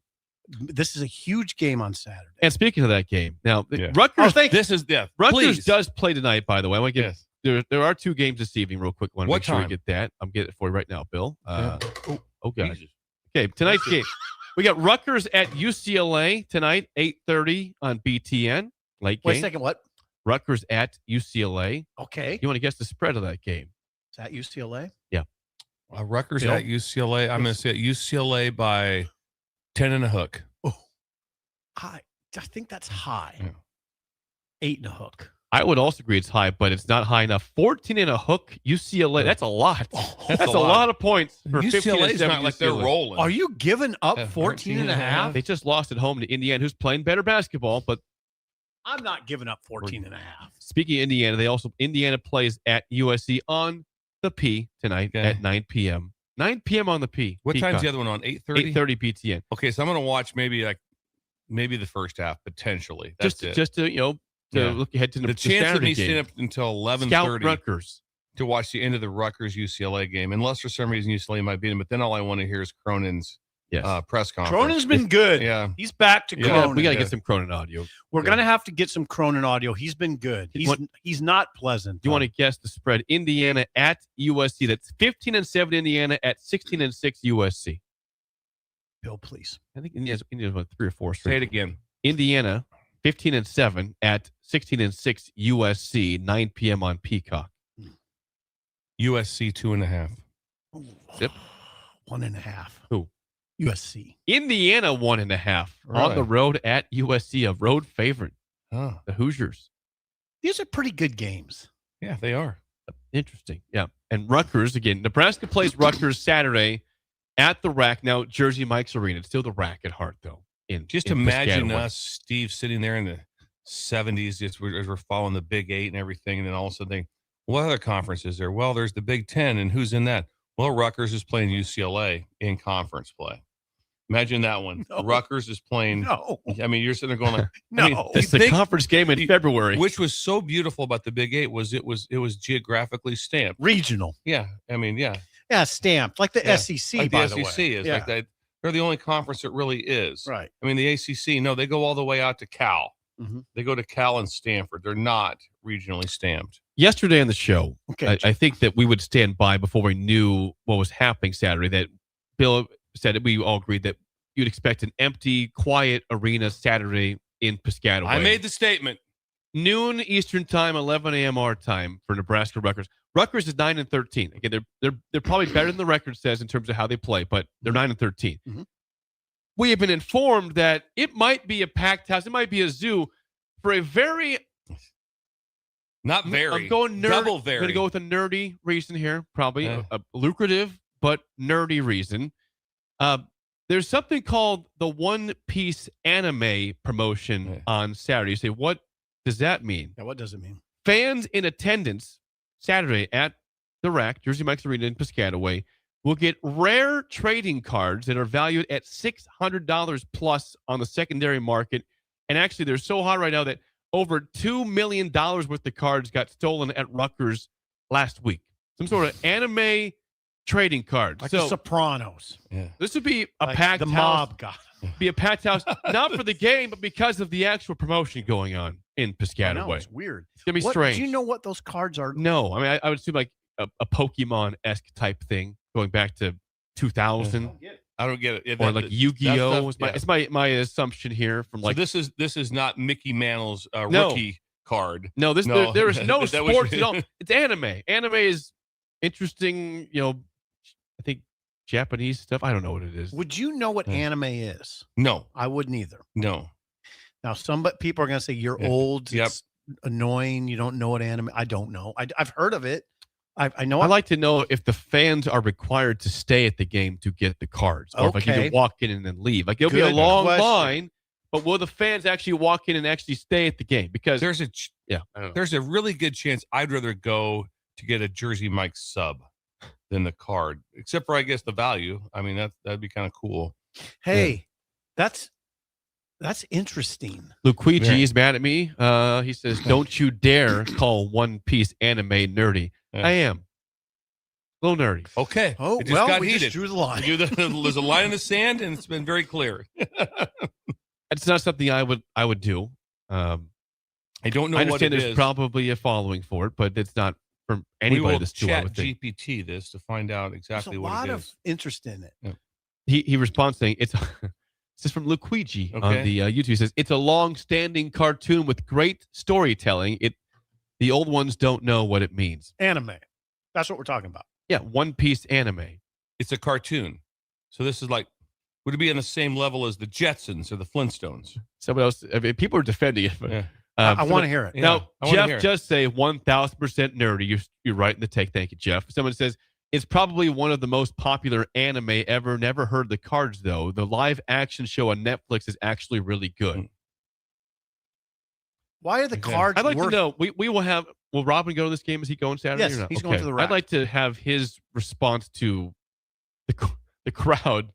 This is a huge game on Saturday. And speaking of that game, now Yeah. Rutgers. This is Rutgers please. does play tonight. By the way, I want to get there are 2 games this evening. Real quick, I want to What make sure we time? get that. I'm getting it for you right now, Bill. Yeah. Oh gosh. Okay, tonight's game. We got Rutgers at UCLA tonight, 8:30 on BTN. Late game. Wait a second. What? Rutgers at UCLA. Okay. You want to guess the spread of that game? Is that UCLA? Yeah. Rutgers Bill? at UCLA. I'm going to say UCLA by 10 and a hook. I think that's high. Yeah. 8 and a hook. I would also agree it's high, but it's not high enough. 14 and a hook, UCLA. That's a lot. That's a lot of points for 15 and UCLA's 7 not like they're UCLA. rolling. Are you giving up 14 and a half? They just lost at home to Indiana, who's playing better basketball. But I'm not giving up 14 and a half. speaking of Indiana, Indiana plays at USC on the P tonight at 9 p.m. 9 p.m. on the P. What Peacock. time's the other one on? 8:30? 8:30 BTN. Okay, so I'm going to watch maybe the first half potentially. That's Just to look ahead to the the chance of Saturday me game. staying up until 11:30. Scout Rutgers. to watch the end of the Rutgers UCLA game, unless for some reason UCLA might beat them. But then all I want to hear is Cronin's press conference. Cronin's been good. Yeah, he's back to Cronin. We got to get some Cronin audio. We're gonna have to get some Cronin audio. He's been good. He's not pleasant. You want to guess the spread? Indiana at USC. That's 15-7 Indiana at 16-6 USC. Bill, please. I think Indiana's won 3 or 4 straight. Say it again. Indiana 15-7 at 16-6 USC. 9 p.m. on Peacock. USC 2.5. Yep. 1.5. Who? USC. Indiana 1.5 on the road at USC, a road favorite. Oh. The Hoosiers. These are pretty good games. Yeah, they are. Interesting. Yeah. And Rutgers, again, Nebraska plays Rutgers Saturday at the RAC. Now, Jersey Mike's Arena. It's still the RAC at heart, though. Just imagine us, Steve, sitting there in the 70s as we're following the Big 8 and everything, and then all of a sudden think, what other conference is there? Well, there's the Big 10, and who's in that? Well, Rutgers is playing UCLA in conference play. Imagine that one. No. Rutgers is playing. No. I mean, you're sitting there going like, no. I mean, it's the conference game in February. Which was so beautiful about the Big 8 was it was geographically stamped. Regional. Yeah. I mean, yeah. Yeah, stamped. Like the SEC, like by the the SEC way. is like that. They're the only conference that really is. Right. I mean, the ACC, no, they go all the way out to Cal. Mm-hmm. They go to Cal and Stanford. They're not regionally stamped. Yesterday on the show, okay, I think that we would stand by before we knew what was happening Saturday. That Bill said that we all agreed that you'd expect an empty, quiet arena Saturday in Piscataway. I made the statement. Noon Eastern time, 11 a.m. our time for Nebraska Rutgers. Rutgers is 9-13. Again, they're probably better than the record says in terms of how they play, but they're 9-13. Mm-hmm. We have been informed that it might be a packed house. It might be a zoo for a very not very. I'm going nerd. Double very. I'm going to go with a nerdy reason here, probably a lucrative but nerdy reason. There's something called the One Piece anime promotion on Saturday. You say, what does that mean? Yeah, what does it mean? Fans in attendance Saturday at the RAC, Jersey Mike's Arena in Piscataway, will get rare trading cards that are valued at $600 plus on the secondary market. And actually, they're so hot right now that over $2 million worth of cards got stolen at Rutgers last week. Some sort of anime trading cards. Like the Sopranos. Yeah. This would be a like packed the house. mob got. Be a packed house, not for the game, but because of the actual promotion going on in Piscataway. I know, it's weird. It's going to be strange. Do you know what those cards are? No. I mean, I would assume like a Pokemon-esque type thing going back to 2000. I don't get it. Or like Yu-Gi-Oh! It's my assumption here from like. So this is not Mickey Mantle's rookie card. No, there is no sports at all. It's anime. Anime is interesting, I think Japanese stuff. I don't know what it is. Would you know what anime is? No. I wouldn't either. No. Now, some people are going to say you're old. Yep. It's annoying. You don't know what anime. I don't know. I've heard of it. I know. I'd like to know if the fans are required to stay at the game to get the cards, or if like you can walk in and then leave. Like it'll be a long line, but will the fans actually walk in and actually stay at the game? Because there's a really good chance I'd rather go to get a Jersey Mike sub than the card, except for I guess the value. I mean that'd be kind of cool. Hey, that's interesting. Luigi is mad at me. He says, "Don't you dare call One Piece anime nerdy." I am a little nerdy. Okay. Oh, it just got we heated. just drew the line. There's a line in the sand, and it's been very clear. It's not something I would do. I don't know I what understand it there's is. probably a following for it, but it's not from anybody that's too. We will chat GPT this to find out exactly what it is. There's a lot of interest in it. Yeah. He responds saying it's. This is from Luigi on the YouTube. He says it's a long-standing cartoon with great storytelling. The old ones don't know what it means. Anime. That's what we're talking about. Yeah, One Piece anime. It's a cartoon. So this is like, would it be on the same level as the Jetsons or the Flintstones? Somebody else, I mean, people are defending it. But, I want to hear it. Now, Jeff just say 1,000% nerdy. You're right in the take. Thank you, Jeff. Someone says, it's probably one of the most popular anime ever. Never heard the cards, though. The live action show on Netflix is actually really good. Why are the cards I'd like to know. We will have. Will Robin go to this game? Is he going Saturday Yes, or not? he's going to the RAC. I'd like to have his response to the crowd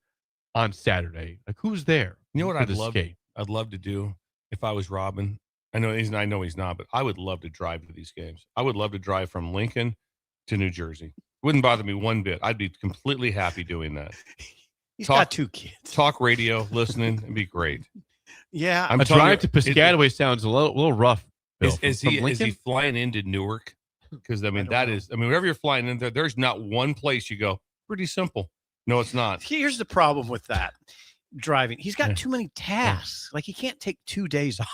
on Saturday. Like, who's there? You know what for I'd this love? game? I'd love to do if I was Robin. I know he's not, but I would love to drive to these games. I would love to drive from Lincoln to New Jersey. Wouldn't bother me one bit. I'd be completely happy doing that. He's got 2 kids. Talk radio, listening, it'd be great. Yeah. A drive to Piscataway sounds a little rough. Bill, is he flying into Newark? Because, wherever you're flying in there, there's not one place you go, pretty simple. No, it's not. Here's the problem with that driving. He's got too many tasks. Like, he can't take 2 days off.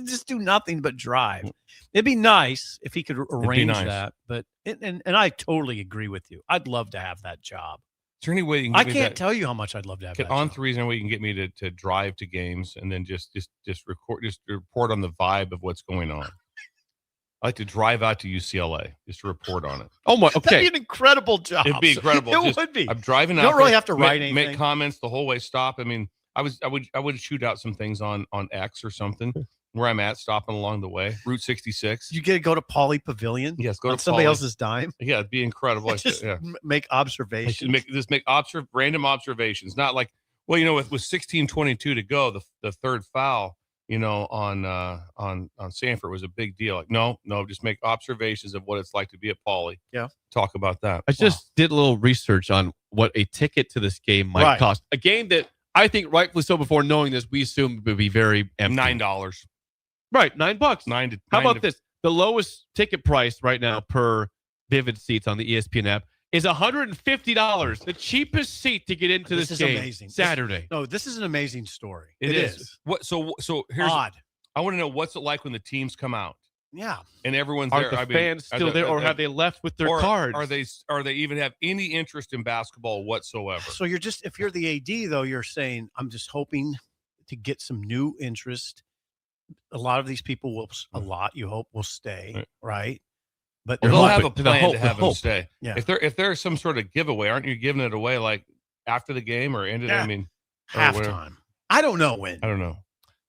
Just do nothing but drive. It'd be nice if he could arrange that. But and I totally agree with you. I'd love to have that job. Is there any way you can I can't tell you how much I'd love to have that on job. 3 reason why you can get me to drive to games and then just report on the vibe of what's going on. I like to drive out to UCLA just to report on it. Oh my! Okay, that'd be an incredible job. It'd be incredible. It would be. I'm driving out. You don't really have to write anything. Make comments the whole way. Stop. I mean, I would shoot out some things on X or something where I'm at, stopping along the way. Route 66. You get to go to Pauley Pavilion. Yes, go to somebody Pauley. Else's dime. Yeah, it'd be incredible. Just make observations. Make random observations. Not like, well, with 16:22 to go, the third foul. On Sanford was a big deal. Like, no, just make observations of what it's like to be at Pauley. Yeah. Talk about that. I just did a little research on what a ticket to this game might cost. A game that I think rightfully so before knowing this, we assume would be very empty. $9. Right. $9. How about this? The lowest ticket price right now per Vivid Seats on the ESPN app is $150. The cheapest seat to get into this game. Amazing. Saturday. This is an amazing story. It is. What? So here's odd. I want to know what's it like when the teams come out. Yeah. And everyone's Are there. the fans still there, or have they left with their cards? Are they even have any interest in basketball whatsoever? So if you're the AD though, you're saying I'm just hoping to get some new interest. A lot of these people you hope will stay, right? But they'll have a plan to have them stay. Yeah. If there's some sort of giveaway, aren't you giving it away like after the game or ended? Yeah. Halftime. I don't know when. I don't know.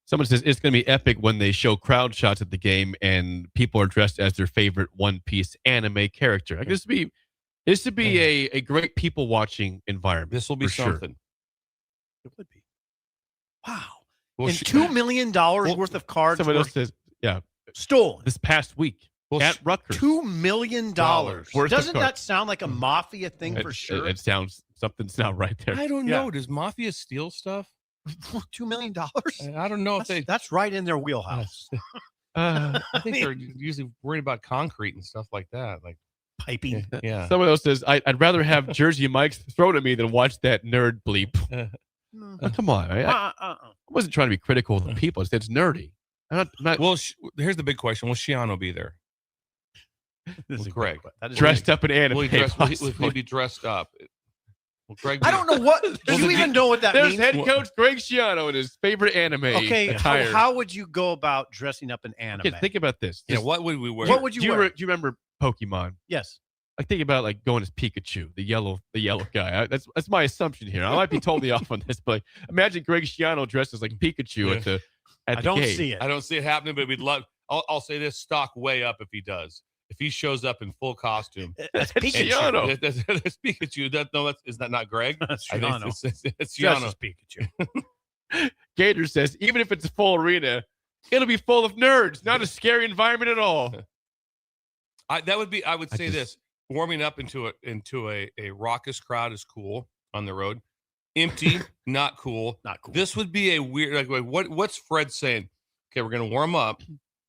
Someone says it's going to be epic when they show crowd shots at the game and people are dressed as their favorite One Piece anime character. Like, this would be a great people watching environment. This will be something. Sure. It would be. Wow. Well, and $2 million worth of cards. Someone else says, stolen this past week at Rutgers. $2 million. Doesn't that sound like a mafia thing for sure? It sounds something's not right there. I don't know. Does mafia steal stuff? $2 million? I don't know if that's right in their wheelhouse. I think they're usually worried about concrete and stuff like that, like piping. Yeah. Someone else says, I'd rather have Jersey Mike's thrown at me than watch that nerd bleep. Come on. I wasn't trying to be critical of the people. It's nerdy. Well, here's the big question. Will Shiano be there? Greg. Dressed up in anime. Will he be dressed up? Well, Greg, I don't know what. Do you even know what that There's means? head coach Greg Schiano in his favorite anime attire. How would you go about dressing up in anime? Okay, think about this. Yeah, what would we wear? What would you wear? Do you remember Pokemon? Yes. I think about like going as Pikachu, the yellow guy. That's my assumption here. I might be totally off on this, but imagine Greg Schiano dressed as like Pikachu at the I don't game. see it. I don't see it happening, but we'd love. I'll say this: stock way up if he does. If he shows up in full costume, that's Pikachu. That's Pikachu. Is that not Greg? That's Shiano. It's Shiano. Just Pikachu. Gator says, even if it's a full arena, it'll be full of nerds. Not a scary environment at all. I would say this: warming up into a raucous crowd is cool on the road. Empty, not cool. Not cool. This would be a weird. Like, what's Fred saying? Okay, we're gonna warm up.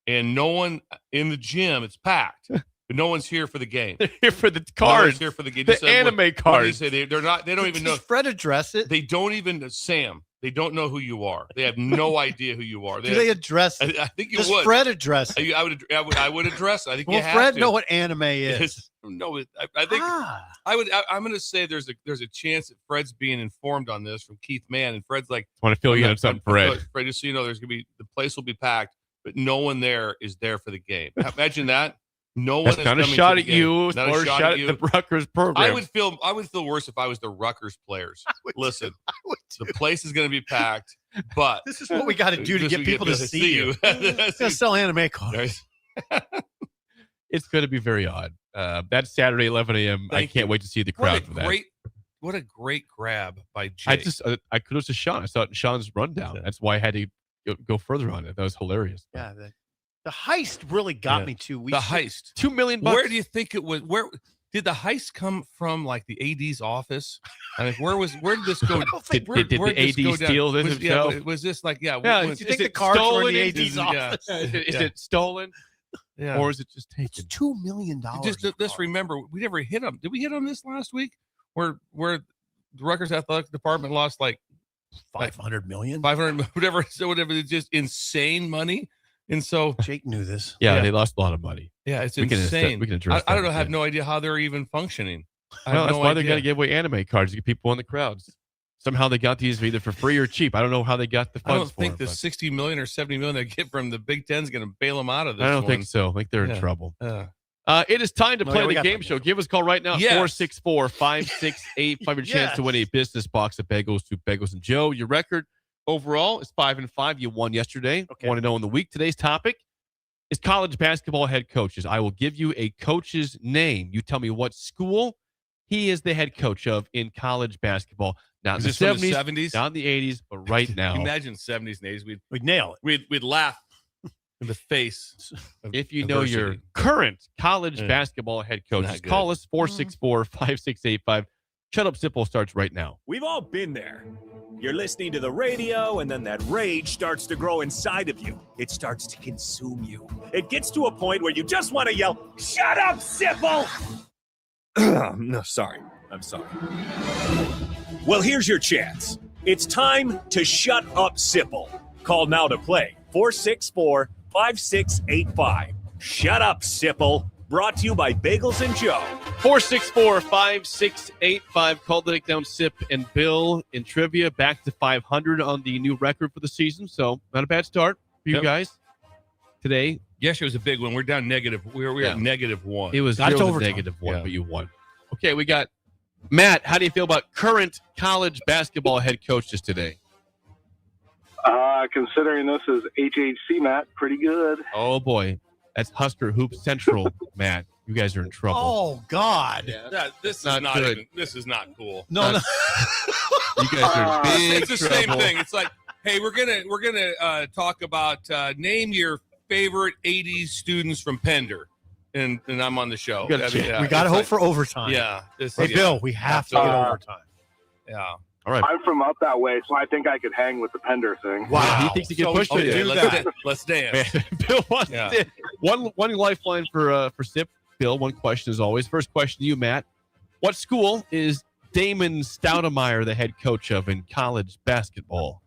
And no one in the gym, it's packed, but no one's here for the game. They're here for the cards. No one's here for the game. The anime cards. They're not. They don't even know. Does Fred address it? They don't even. Sam. They don't know who you are. They have no idea who you are. Do they address it? I think you Does would. Fred address it? I would address it. I think Will you have Fred to. know what anime is? No, I think I would. I'm going to say there's a chance that Fred's being informed on this from Keith Mann, and Fred's like, I want to fill you in on something, Fred. Fred, just so you know, there's going to be the place will be packed. But no one there is there for the game. Imagine that. No one. That's is not a coming shot to at the game. you, Not or a shot at the Rutgers program. I would feel worse if I was the Rutgers players. Listen, the place is going to be packed, but this is what we got to do to get people to see you. Let's sell anime cards. It's going to be very odd. That's Saturday, 11 a.m. I can't wait to see the crowd for that. What a great grab by Jake. I kudos to Sean. I saw it in Sean's rundown. That's why I had to go further on it. That was hilarious. Yeah, the heist really got me too. The heist, $2 million. Where do you think it was? Where Did the heist come from like the AD's office? I mean, where did this go? Did the AD steal this himself? Was this like, Do you think the cards were in the AD's office? Is it stolen? Yeah. Or is it just taken? It's $2 million. Just remember, we never hit them. Did we hit on this last week? Where the Rutgers athletic department lost like 500 million, 500, whatever. So whatever, it's just insane money. And so Jake knew this. Yeah, they lost a lot of money. Yeah, it's we insane. We can address I don't know. that. I have no idea how they're even functioning. Well, that's why they got to give away anime cards to get people in the crowds. Somehow they got these either for free or cheap. I don't know how they got the funds. I don't think the 60 million or 70 million they get from the Big Ten is going to bail them out of this. I don't think so. I think they're in trouble. It is time to play the game show. Give us a call right now. 464-5685. Your chance to win a business box of bagels to Bagels and Joe. Your record overall is 5-5. You won yesterday. Want to know in the week. Today's topic is college basketball head coaches. I will give you a coach's name. You tell me what school he is the head coach of in college basketball. Not in the 70s, not in the 80s, but right now. Imagine 70s and 80s. We'd nail it. We'd laugh in the face. If you know your current college basketball head coach, call us 464-5685. Shut Up Simple starts right now. We've all been there. You're listening to the radio, and then that rage starts to grow inside of you. It starts to consume you. It gets to a point where you just want to yell, "Shut up, Sipple!" No, sorry. I'm sorry. Well, here's your chance. It's time to shut up, Sipple. Call now to play. 464-5685. Shut up, Sipple. Brought to you by Bagels and Joe. 464-5685. Call the down Sip and Bill in trivia. Back to 500 on the new record for the season. So not a bad start for you guys today. Yes, it was a big one. We're down negative. We're at -1. It was a -1, but you won. Okay, we got Matt. How do you feel about current college basketball head coaches today? Considering this is HHC, Matt, pretty good. Oh boy, that's Husker Hoop Central, Matt. You guys are in trouble. Oh God, this is Not not good. even. This is not cool. No. You guys are in big It's the trouble. same thing. It's like, hey, we're gonna talk about name your favorite 80s students from Pender, and I'm on the show. We got to hope for overtime. Yeah. Bill, we have to get overtime. Yeah. All right. I'm from up that way, so I think I could hang with the Pender thing. Wow. He thinks he can push it. Okay, let's dance. Bill wants to one lifeline for Sip. Bill, one question as always. First question to you, Matt. What school is Damon Stoudemire the head coach of in college basketball?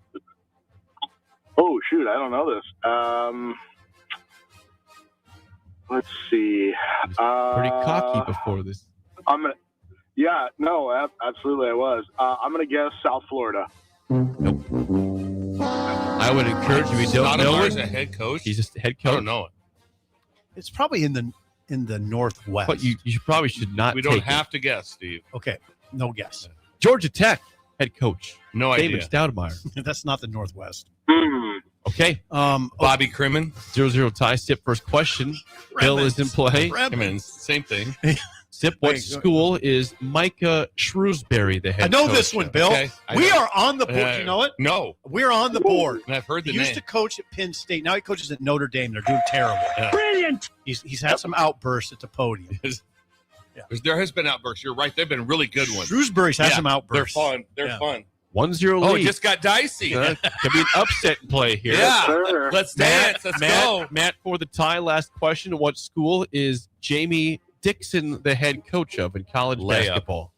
Oh, shoot. I don't know this. Let's see. Pretty cocky before this. Yeah, no, absolutely I was. I'm going to guess South Florida. Nope. I would encourage you. We don't know Stoudemire's it. a head coach. He's just a head coach. I don't know it. It's probably in the Northwest. But you probably should not. We don't take have to guess, Steve. Okay, no guess. Georgia Tech head coach. No Damon idea. Stoudemire. That's not the Northwest. Okay. Bobby Crimmon. 0-0 tie. Sip first question. Bill is in play. Crimmins, same thing. Sip, what school is Micah Shrewsbury the head I know coach this one, of? Bill. Okay, We are on the board. You know it? No. We're on the board. And I've heard the He used name. to coach at Penn State. Now he coaches at Notre Dame. They're doing terrible. Yeah. Brilliant. He's had some outbursts at the podium. There has been outbursts. You're right. They've been really good ones. Shrewsbury's had some outbursts. They're fun. They're fun. 1-0 Oh, lead. it just got dicey. Could be an upset in play here. Yeah. Let's dance. Let's go. Matt, for the tie, last question. What school is Jamie Dixon the head coach of in college basketball?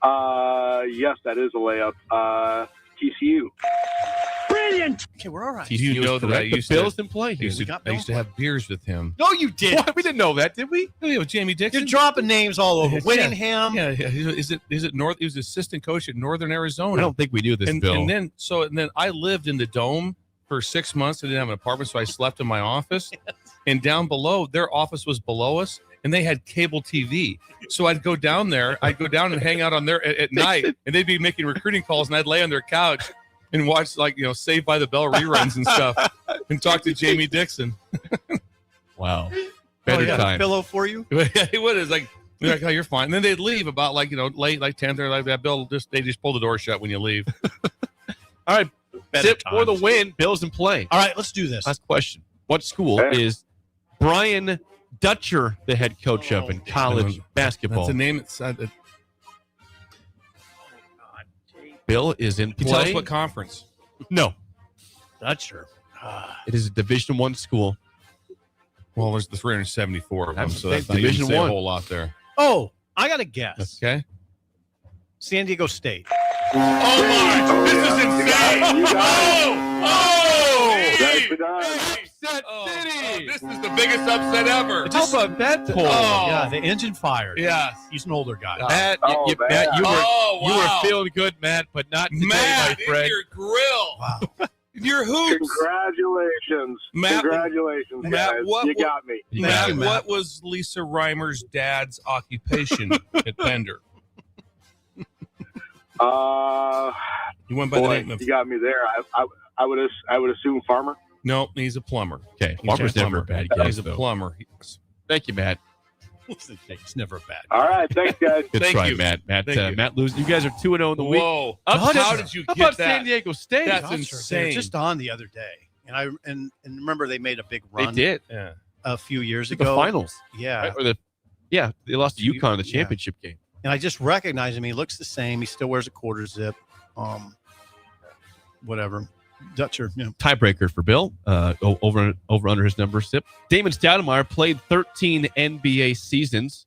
Yes, that is a layup. TCU. Brilliant. Okay, we're all right. You know that I used Bill's to in play here. I used to have beers with him. No, you did. What? We didn't know that, did we? Oh, yeah, with Jamie Dixon. You're dropping names all over. Yeah. Whittingham. Yeah. Is it North? He was assistant coach at Northern Arizona. I don't think we knew this, and, Bill. And then I lived in the Dome for 6 months. I didn't have an apartment, so I slept in my office. And down below, their office was below us, and they had cable TV. So I'd go down there. I'd go down and hang out on there at night, and they'd be making recruiting calls, and I'd lay on their couch and watch Saved by the Bell reruns and stuff, and talk to Jamie Dixon. Wow, Better time. A pillow for you. It would. It's like, oh, you're fine. And then they'd leave about late, like 10 or like that. Bill they just pull the door shut when you leave. All right, Sip for the win. Bill's in play. All right, let's do this. Last question. What school is Brian Dutcher, the head coach of in college basketball. That's a name. Bill is in play. Can you tell us what conference? No. Dutcher. It is a Division I school. Well, there's the 374 of them, so that's Division not even I. a whole lot there. Oh, I got a guess. Okay. San Diego State. Oh my! This is insane! This is the biggest upset ever. How about that poll? Yeah, the engine fired. Yes. He's an older guy. Matt, Matt, you were feeling good, Matt, but not today, Matt, my friend. in your grill. Wow. Your hoops. Congratulations. Matt, Congratulations, Matt, guys. what, you got me. Matt, what was Lisa Reimer's dad's occupation at Bender? You went by the name of. You got me there. I would assume farmer. No, he's a plumber. Okay, farmer's never a bad guess. He's a plumber. Thank you, Matt. It's never a bad. All right, thanks, guys. Good Thank try, you. Matt. Thank you. Matt loses. You guys are 2-0 in the week. Whoa! How did you How get about that? San Diego State? That's Dutcher. insane. They're just on the other day, and remember they made a big run. They did. Yeah. A few years The ago. finals. Yeah. Right? Or they lost to UConn in the championship game. And I just recognize him. He looks the same. He still wears a quarter zip. Whatever. Dutcher. Yeah. Tiebreaker for Bill. Over under his number. Sip. Damon Stoudemire played 13 NBA seasons.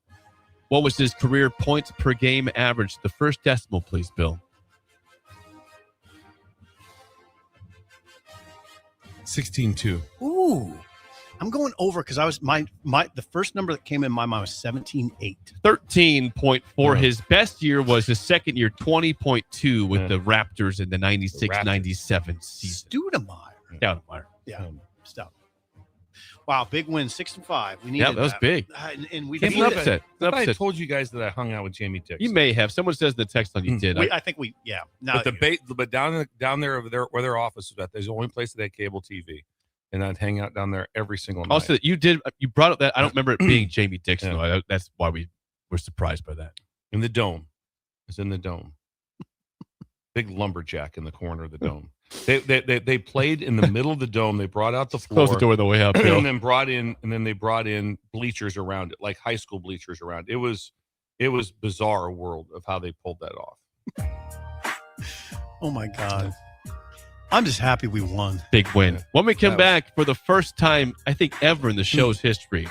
What was his career points per game average? The first decimal, please, Bill. 16-2. Ooh. I'm going over because I was the first number that came in my mind was 17-8. 13.4. His best year was his second year, 20.2 with the Raptors in the 96-97 season. Stoudemire. Yeah. Stout. Wow, big win, 6-5. We needed that was big. And we Can't needed be upset. I told you guys that I hung out with Jamie Dixon. You may have. Someone says in the text on you did. I think we, yeah. Now, but down there where their office was at, there's the only place that had cable TV. And I'd hang out down there every single night. Also, you brought up that. I don't remember it being Jamie Dixon. Yeah. That's why we were surprised by that. In the dome. It's in the dome. Big lumberjack in the corner of the dome. They played in the middle of the dome. They brought out the floor. Close the door on the way up. And then they brought in bleachers around it, like high school bleachers around it. It was bizarre world of how they pulled that off. Oh my God. I'm just happy we won. Big win. When we come back, for the first time, I think, ever in the show's history,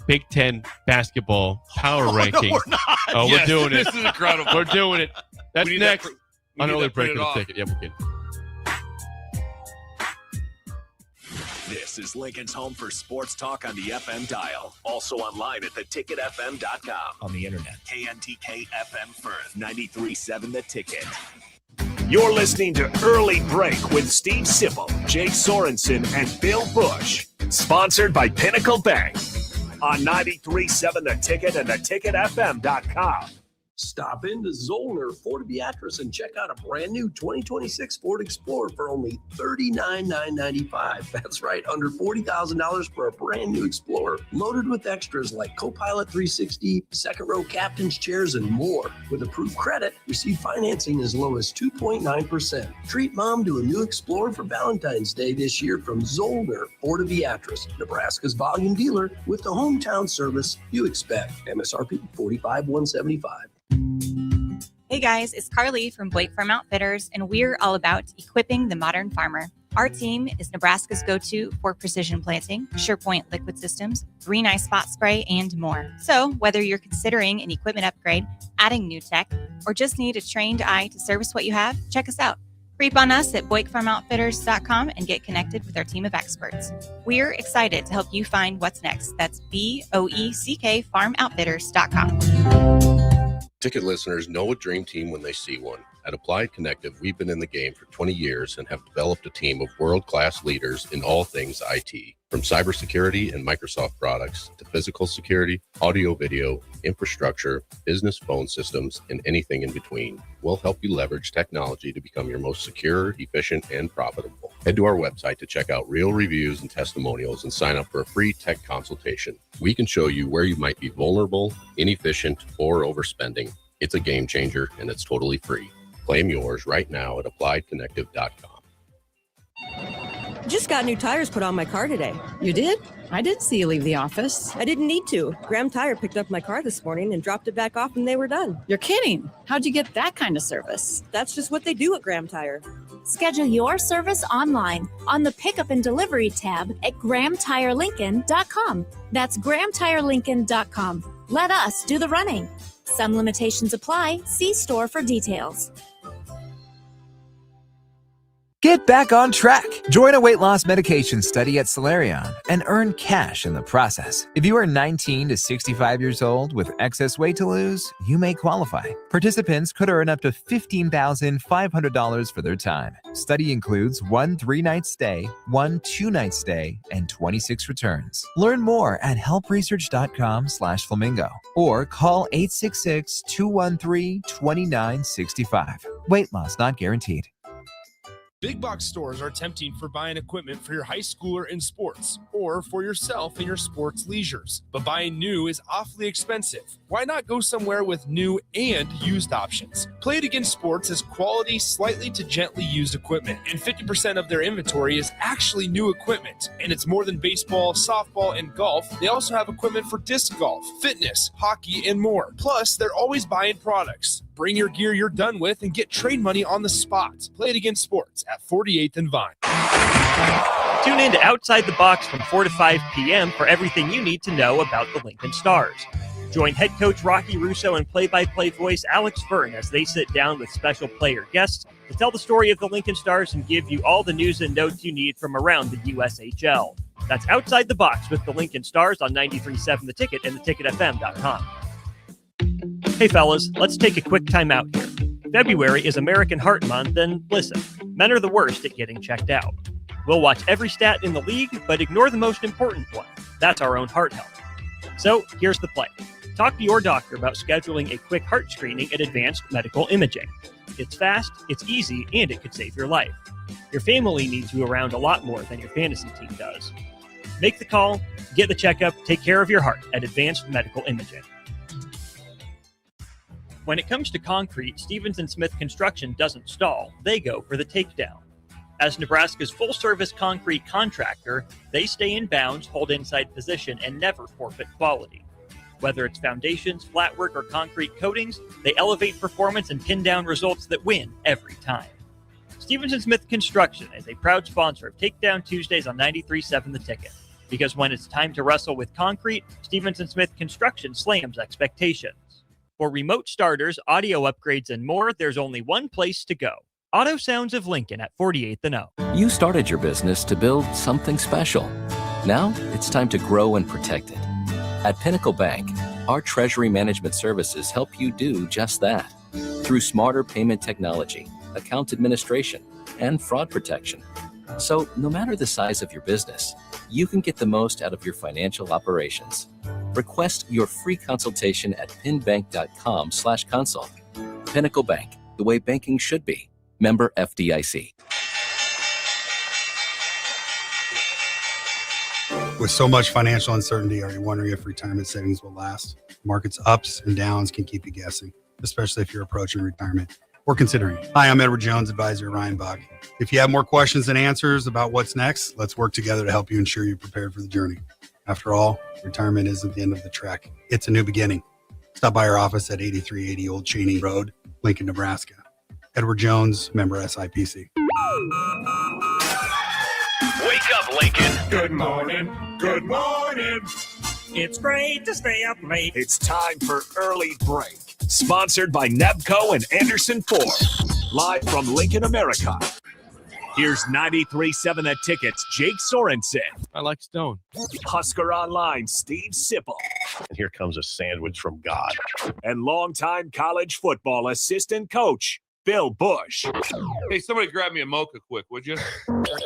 Big Ten basketball power rankings. No, we're not. Oh, Yes, we're doing it. This is incredible. We're doing it. That's next. On early break of the off. ticket. Yeah, we can. This is Lincoln's home for sports talk on the FM dial. Also online at theticketfm.com. On the internet. KNTK FM Firth, 93.7 The Ticket. You're listening to Early Break with Steve Sipple, Jake Sorensen, and Bill Busch. Sponsored by Pinnacle Bank. On 93.7 The Ticket and theticketfm.com. Stop into Zollner Ford Beatrice and check out a brand new 2026 Ford Explorer for only $39,995. That's right, under $40,000 for a brand new Explorer, loaded with extras like Copilot 360, second row captain's chairs, and more. With approved credit, receive financing as low as 2.9%. Treat mom to a new Explorer for Valentine's Day this year from Zollner Ford Beatrice, Nebraska's volume dealer with the hometown service you expect. MSRP $45,175. Hey guys, it's Carly from Buick Farm Outfitters, and we're all about equipping the modern farmer. Our team is Nebraska's go-to for precision planting, SurePoint liquid systems, green eye spot spray, and more. So whether you're considering an equipment upgrade, adding new tech, or just need a trained eye to service what you have, check us out. Creep on us at BuickFarmOutfitters.com and get connected with our team of experts. We're excited to help you find what's next. That's BOECK FarmOutfitters.com. Ticket listeners know a dream team when they see one. At Applied Connective, we've been in the game for 20 years and have developed a team of world-class leaders in all things IT. From cybersecurity and Microsoft products to physical security, audio-video, infrastructure, business phone systems, and anything in between, we'll help you leverage technology to become your most secure, efficient, and profitable. Head to our website to check out real reviews and testimonials and sign up for a free tech consultation. We can show you where you might be vulnerable, inefficient, or overspending. It's a game changer, and it's totally free. Claim yours right now at appliedconnective.com. Just got new tires put on my car today. You did? I did see you leave the office. I didn't need to. Graham Tire picked up my car this morning and dropped it back off and they were done. You're kidding. How'd you get that kind of service? That's just what they do at Graham Tire. Schedule your service online on the Pickup and Delivery tab at GrahamTireLincoln.com. That's GrahamTireLincoln.com. Let us do the running. Some limitations apply. See store for details. Get back on track. Join a weight loss medication study at Solarion and earn cash in the process. If you are 19 to 65 years old with excess weight to lose, you may qualify. Participants could earn up to $15,500 for their time. Study includes 1 3-night stay, 1 2-night stay, and 26 returns. Learn more at helpresearch.com/flamingo or call 866-213-2965. Weight loss not guaranteed. Big box stores are tempting for buying equipment for your high schooler in sports or for yourself in your sports leisures. But buying new is awfully expensive. Why not go somewhere with new and used options? Play It Again Sports has quality, slightly to gently used equipment, and 50% of their inventory is actually new equipment. And it's more than baseball, softball, and golf. They also have equipment for disc golf, fitness, hockey, and more. Plus, they're always buying products. Bring your gear you're done with and get trade money on the spot. Play It Again Sports at 48th and Vine. Tune in to Outside the Box from 4 to 5 p.m. for everything you need to know about the Lincoln Stars. Join head coach Rocky Russo and play-by-play voice Alex Byrne as they sit down with special player guests to tell the story of the Lincoln Stars and give you all the news and notes you need from around the USHL. That's Outside the Box with the Lincoln Stars on 93.7 The Ticket and theticketfm.com. Hey fellas, let's take a quick time out here. February is American Heart Month, and listen, men are the worst at getting checked out. We'll watch every stat in the league, but ignore the most important one. That's our own heart health. So here's the play. Talk to your doctor about scheduling a quick heart screening at Advanced Medical Imaging. It's fast, it's easy, and it could save your life. Your family needs you around a lot more than your fantasy team does. Make the call, get the checkup, take care of your heart at Advanced Medical Imaging. When it comes to concrete, Stevens & Smith Construction doesn't stall. They go for the takedown. As Nebraska's full-service concrete contractor, they stay in bounds, hold inside position, and never forfeit quality. Whether it's foundations, flatwork, or concrete coatings, they elevate performance and pin down results that win every time. Stevens & Smith Construction is a proud sponsor of Takedown Tuesdays on 93.7 The Ticket. Because when it's time to wrestle with concrete, Stevens & Smith Construction slams expectations. For remote starters, audio upgrades, and more, there's only one place to go. Auto Sounds of Lincoln at 48th and O. You started your business to build something special. Now it's time to grow and protect it. At Pinnacle Bank, our treasury management services help you do just that. Through smarter payment technology, account administration, and fraud protection. So no matter the size of your business, you can get the most out of your financial operations. Request your free consultation at pinbank.com/consult. Pinnacle Bank, the way banking should be. Member FDIC. With so much financial uncertainty, are you wondering if retirement savings will last? Markets ups and downs can keep you guessing, especially if you're approaching retirement or considering it. Hi, I'm Edward Jones, advisor Ryan Bach. If you have more questions than answers about what's next, let's work together to help you ensure you're prepared for the journey. After all, retirement isn't the end of the trek. It's a new beginning. Stop by our office at 8380 Old Cheney Road, Lincoln, Nebraska. Edward Jones, member SIPC. Wake up, Lincoln. Good morning. Good morning. It's great to stay up late. It's time for Early Break. Sponsored by Nebco and Anderson Ford. Live from Lincoln, America. Here's 93.7 The Ticket's Jake Sorensen. I like Stone. Husker Online, Steve Sipple. And here comes a sandwich from God. And longtime college football assistant coach, Bill Busch. Hey, somebody grab me a mocha quick, would you?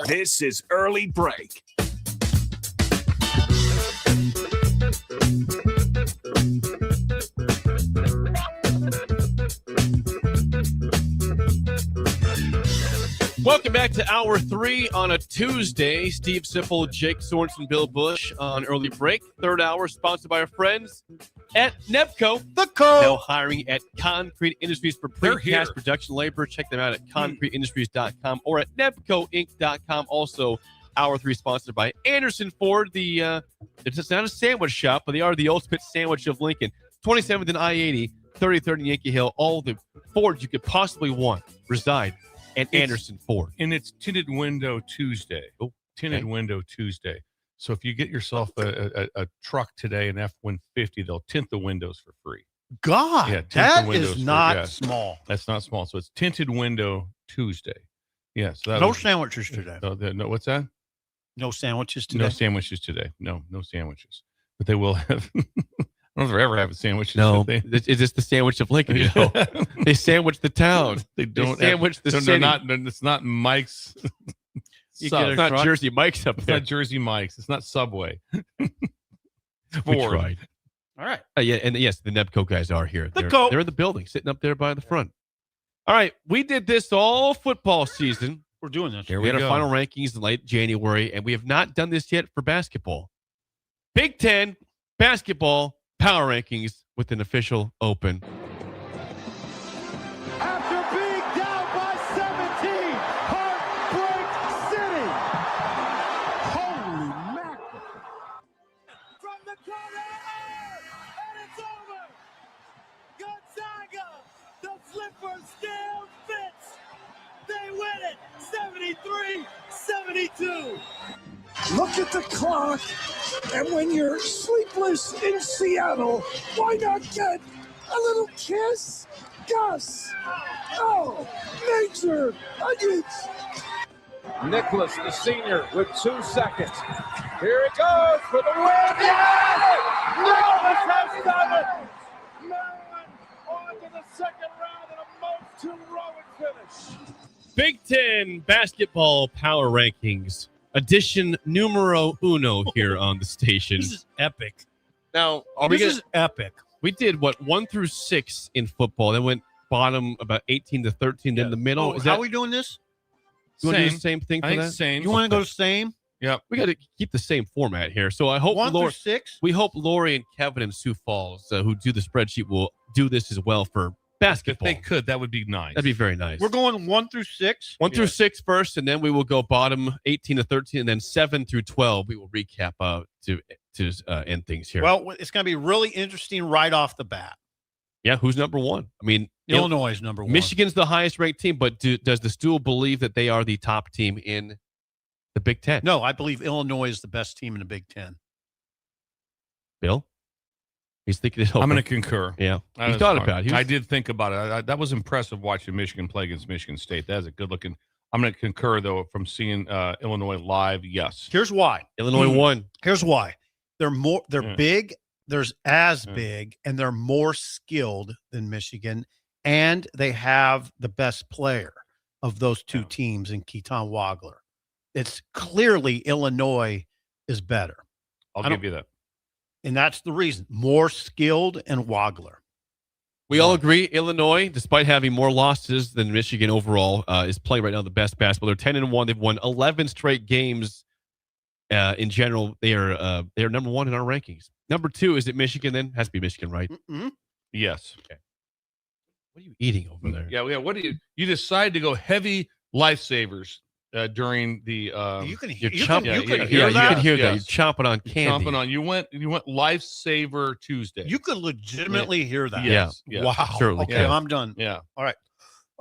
This is Early Break. Welcome back to Hour 3 on a Tuesday. Steve Sipple, Jake Sorensen, Bill Busch on Early Break. Third hour sponsored by our friends at Nebco. Now hiring at Concrete Industries for precast production labor. Check them out at concreteindustries.com or at nebcoinc.com. Also, Hour 3 sponsored by Anderson Ford. It's not a sandwich shop, but they are the ultimate sandwich of Lincoln. 27th and I-80, 33rd and Yankee Hill. All the Fords you could possibly want reside at Anderson Ford. And it's Tinted Window Tuesday. Tinted Window Tuesday. So if you get yourself a truck today, an F-150, they'll tint the windows for free. God, yeah, that is not small. That's not small. So it's Tinted Window Tuesday. Yes. Yeah, no sandwiches today. No, what's that? No sandwiches today? No sandwiches today. No sandwiches. But they will have... I don't know if they ever have a sandwich. No, is this the sandwich of Lincoln? You know? They sandwich the town. They don't sandwich the city. It's not Mike's. It's not Jersey Mike's up there. It's not Jersey Mike's. It's not Subway. We tried. All right. Yeah, and yes, the Nebco guys are here. They're in the building, sitting up there by the front. All right, we did this all football season. We're doing this. We had our final rankings in late January, and we have not done this yet for basketball. Big Ten basketball power rankings with an official open. After being down by 17, Heartbreak City. Holy mackerel. From the corner, and it's over. Gonzaga, the flipper still fits. They win it, 73-72. Look at the clock, and when you're sleepless in Seattle, why not get a little kiss? Gus! Oh, nature! Onions! Nicholas, the senior, with 2 seconds. Here it goes for the win. Yes! Nicholas has done it! Maryland on to the second round in a most heroic finish. Big Ten basketball power rankings. Edition numero uno here on the station. This is epic. Now, this is epic. We did 1 through 6 in football. Then went bottom about 18 to 13 in the middle. How are we doing this? You want to do the same thing for that? Same. You want to go same? Yep. We got to keep the same format here. So I hope 1 through 6. We hope Lori and Kevin in Sioux Falls, who do the spreadsheet, will do this as well for basketball. If they could, that would be nice. That'd be very nice. We're going 1 through 6. 1 through 6 first, and then we will go bottom 18 to 13, and then 7 through 12. We will recap to end things here. Well, it's going to be really interesting right off the bat. Yeah, who's number 1? I mean, Illinois is number 1. Michigan's the highest ranked team, but does the stool believe that they are the top team in the Big Ten? No, I believe Illinois is the best team in the Big Ten. Bill? He's thinking it over. I'm going to concur. Yeah. He thought about it. I did think about it. That was impressive watching Michigan play against Michigan State. That is a good looking. I'm going to concur, though, from seeing Illinois live. Yes. Here's why. Illinois won. Here's why. They're big. There's big, and they're more skilled than Michigan, and they have the best player of those two teams in Keaton Wagler. It's clearly Illinois is better. I'll give you that. And that's the reason. More skilled and Wagler. We all agree Illinois, despite having more losses than Michigan overall, is playing right now the best basketball. They're 10-1. They've won 11 straight games. In general, they are number 1 in our rankings. Number 2, is it Michigan then? Has to be Michigan, right? Mm-hmm. Yes. Okay. What are you eating over there? Yeah. What do you decide to go heavy lifesavers during the you can hear that. You can hear that. You're chomping on candy. You went Lifesaver Tuesday. You could legitimately hear that. Yes. Wow. Certainly. Okay, I'm done. Yeah. All right.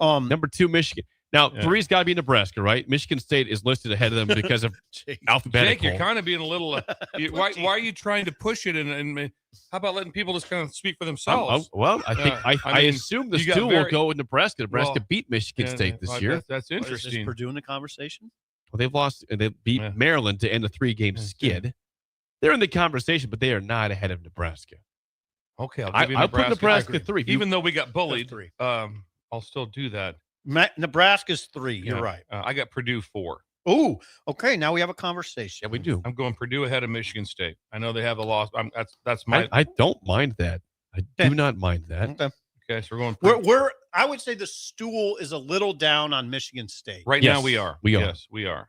Number 2, Michigan. Now, 3's got to be Nebraska, right? Michigan State is listed ahead of them because of alphabetical. Jake, you're kind of being a little. Why are you trying to push it? And how about letting people just kind of speak for themselves? I assume the stool will go with Nebraska. Nebraska beat Michigan State this year. That's interesting. Is Purdue in the conversation? Well, they've lost and they beat Maryland to end a 3-game skid. They're in the conversation, but they are not ahead of Nebraska. Okay, I'll put Nebraska 3. Even though we got bullied, I'll still do that. Nebraska's 3. You're right. I got Purdue 4. Oh, okay. Now we have a conversation. Yeah, we do. I'm going Purdue ahead of Michigan State. I know they have a loss. That's my. I don't mind that. I do not mind that. Okay, so we're going. We're. I would say the stool is a little down on Michigan State right now. We are. Yes, we are.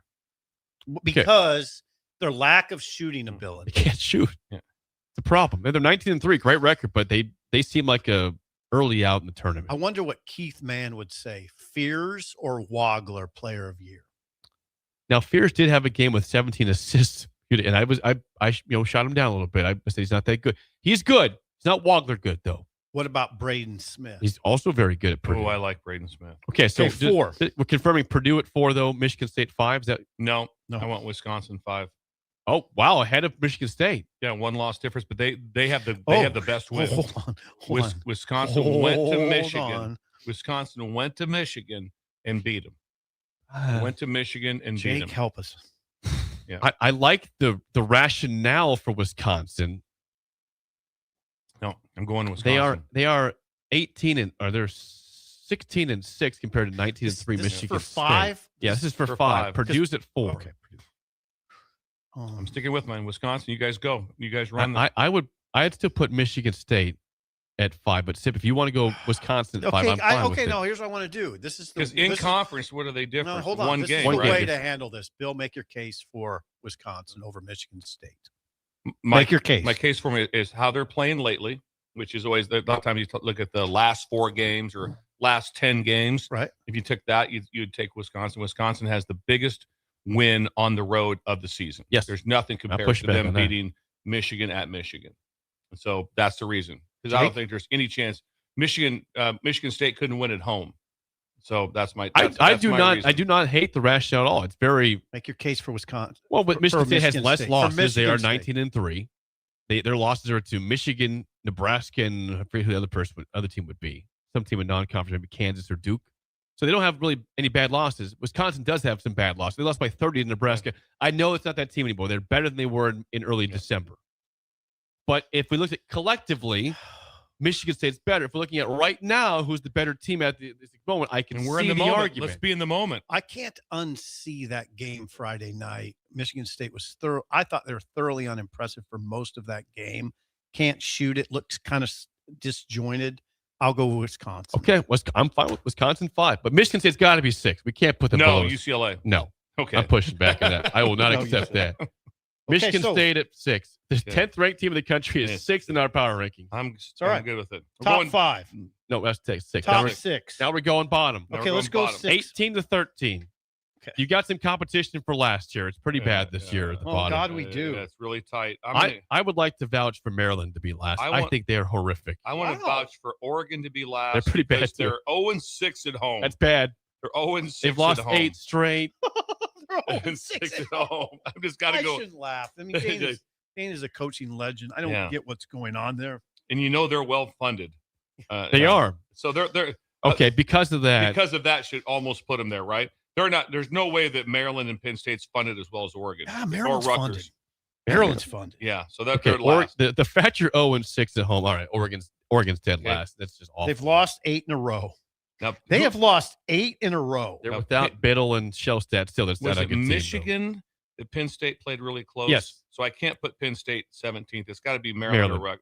Because their lack of shooting ability. They can't shoot. Yeah. It's a problem. They're 19-3, great record, but they seem like a early out in the tournament. I wonder what Keith Mann would say. Fears or Wagler Player of Year? Now, Fierce did have a game with 17 assists, and I shot him down a little bit. I said he's not that good. He's good. He's not Wagler good, though. What about Braden Smith? He's also very good at Purdue. Oh, I like Braden Smith. Okay, so 4. We're confirming Purdue at 4, though. Michigan State 5. Is that no? I want Wisconsin 5. Oh, wow, ahead of Michigan State. Yeah, 1 loss difference, but they have the best win. Hold on. Wisconsin went to Michigan. Wisconsin went to Michigan and beat them. Went to Michigan and beat them. Jake, help us. Yeah. I like the rationale for Wisconsin. No, I'm going to Wisconsin. They are 18 or they're 16-6 compared to 19-3 Michigan This is for State. 5? Yeah, this is for 5. Purdue's at 4. Okay. I'm sticking with mine. Wisconsin, you guys go. You guys run. I'd still put Michigan State at 5, but Sip, if you want to go Wisconsin at 5, I'm fine with it. No, here's what I want to do. This is because in conference, what are they different? No, hold on. One this game. is the Right? way to handle this. Bill, make your case for Wisconsin over Michigan State. Make your case. My case for me is how they're playing lately, which is always a lot of times you look at the last 4 games or last 10 games. Right. If you took that, you'd take Wisconsin. Wisconsin has the biggest win on the road of the season. Yes. There's nothing compared to them beating Michigan at Michigan. And so that's the reason. Because I don't think there's any chance Michigan State couldn't win at home. So that's my I do not hate the rationale at all. It's very make your case for Wisconsin. Well, but Michigan State has less losses. They are State. 19-3. Their losses are to Michigan, Nebraska, and I forget who the other team would be. Some team in non-conference, maybe Kansas or Duke. So they don't have really any bad losses. Wisconsin does have some bad losses. They lost by 30 to Nebraska. I know it's not that team anymore. They're better than they were in early December. But if we look at collectively, Michigan State's better. If we're looking at right now, who's the better team at this moment, I can see the argument. Let's be in the moment. I can't unsee that game Friday night. Michigan State was thorough. I thought they were thoroughly unimpressive for most of that game. Can't shoot it. Looks kind of disjointed. I'll go with Wisconsin. Okay, I'm fine with Wisconsin 5, but Michigan State's got to be 6. We can't put them below. UCLA. No. Okay. I'm pushing back on that. I will not accept that. Michigan State at 6. The 10th ranked team in the country is 6th in our power rankings. I'm good with it. Top 5. No, that's 6. Top 6. Now we're going bottom. Okay, let's go 6. 18-13. Okay. You got some competition for last year. It's pretty bad this year at the bottom. Oh, God, we do. It's really tight. I would like to vouch for Maryland to be last. I think they're horrific. I want to vouch for Oregon to be last. They're pretty bad, too. They're 0-6 at home. That's bad. They're 0-6 They've lost at home. 8 straight. They're 0-6 at home. I've just got to go. I shouldn't laugh. I mean, Dane is a coaching legend. I don't get what's going on there. And they're well funded. They are. So they're okay because of that. Because of that, should almost put them there, right? They're not. There's no way that Maryland and Penn State's funded as well as Oregon Maryland's or Rutgers. Funded. Maryland's funded. Yeah, so they're last. The fact you're 0-6 at home. All right, Oregon's dead last. That's just awful. They've lost 8 in a row. Now, they have lost 8 in a row. They're without Biddle and Shellstat. Still, that's not a good Michigan team, that Penn State played really close. Yes. So I can't put Penn State 17th. It's got to be Maryland.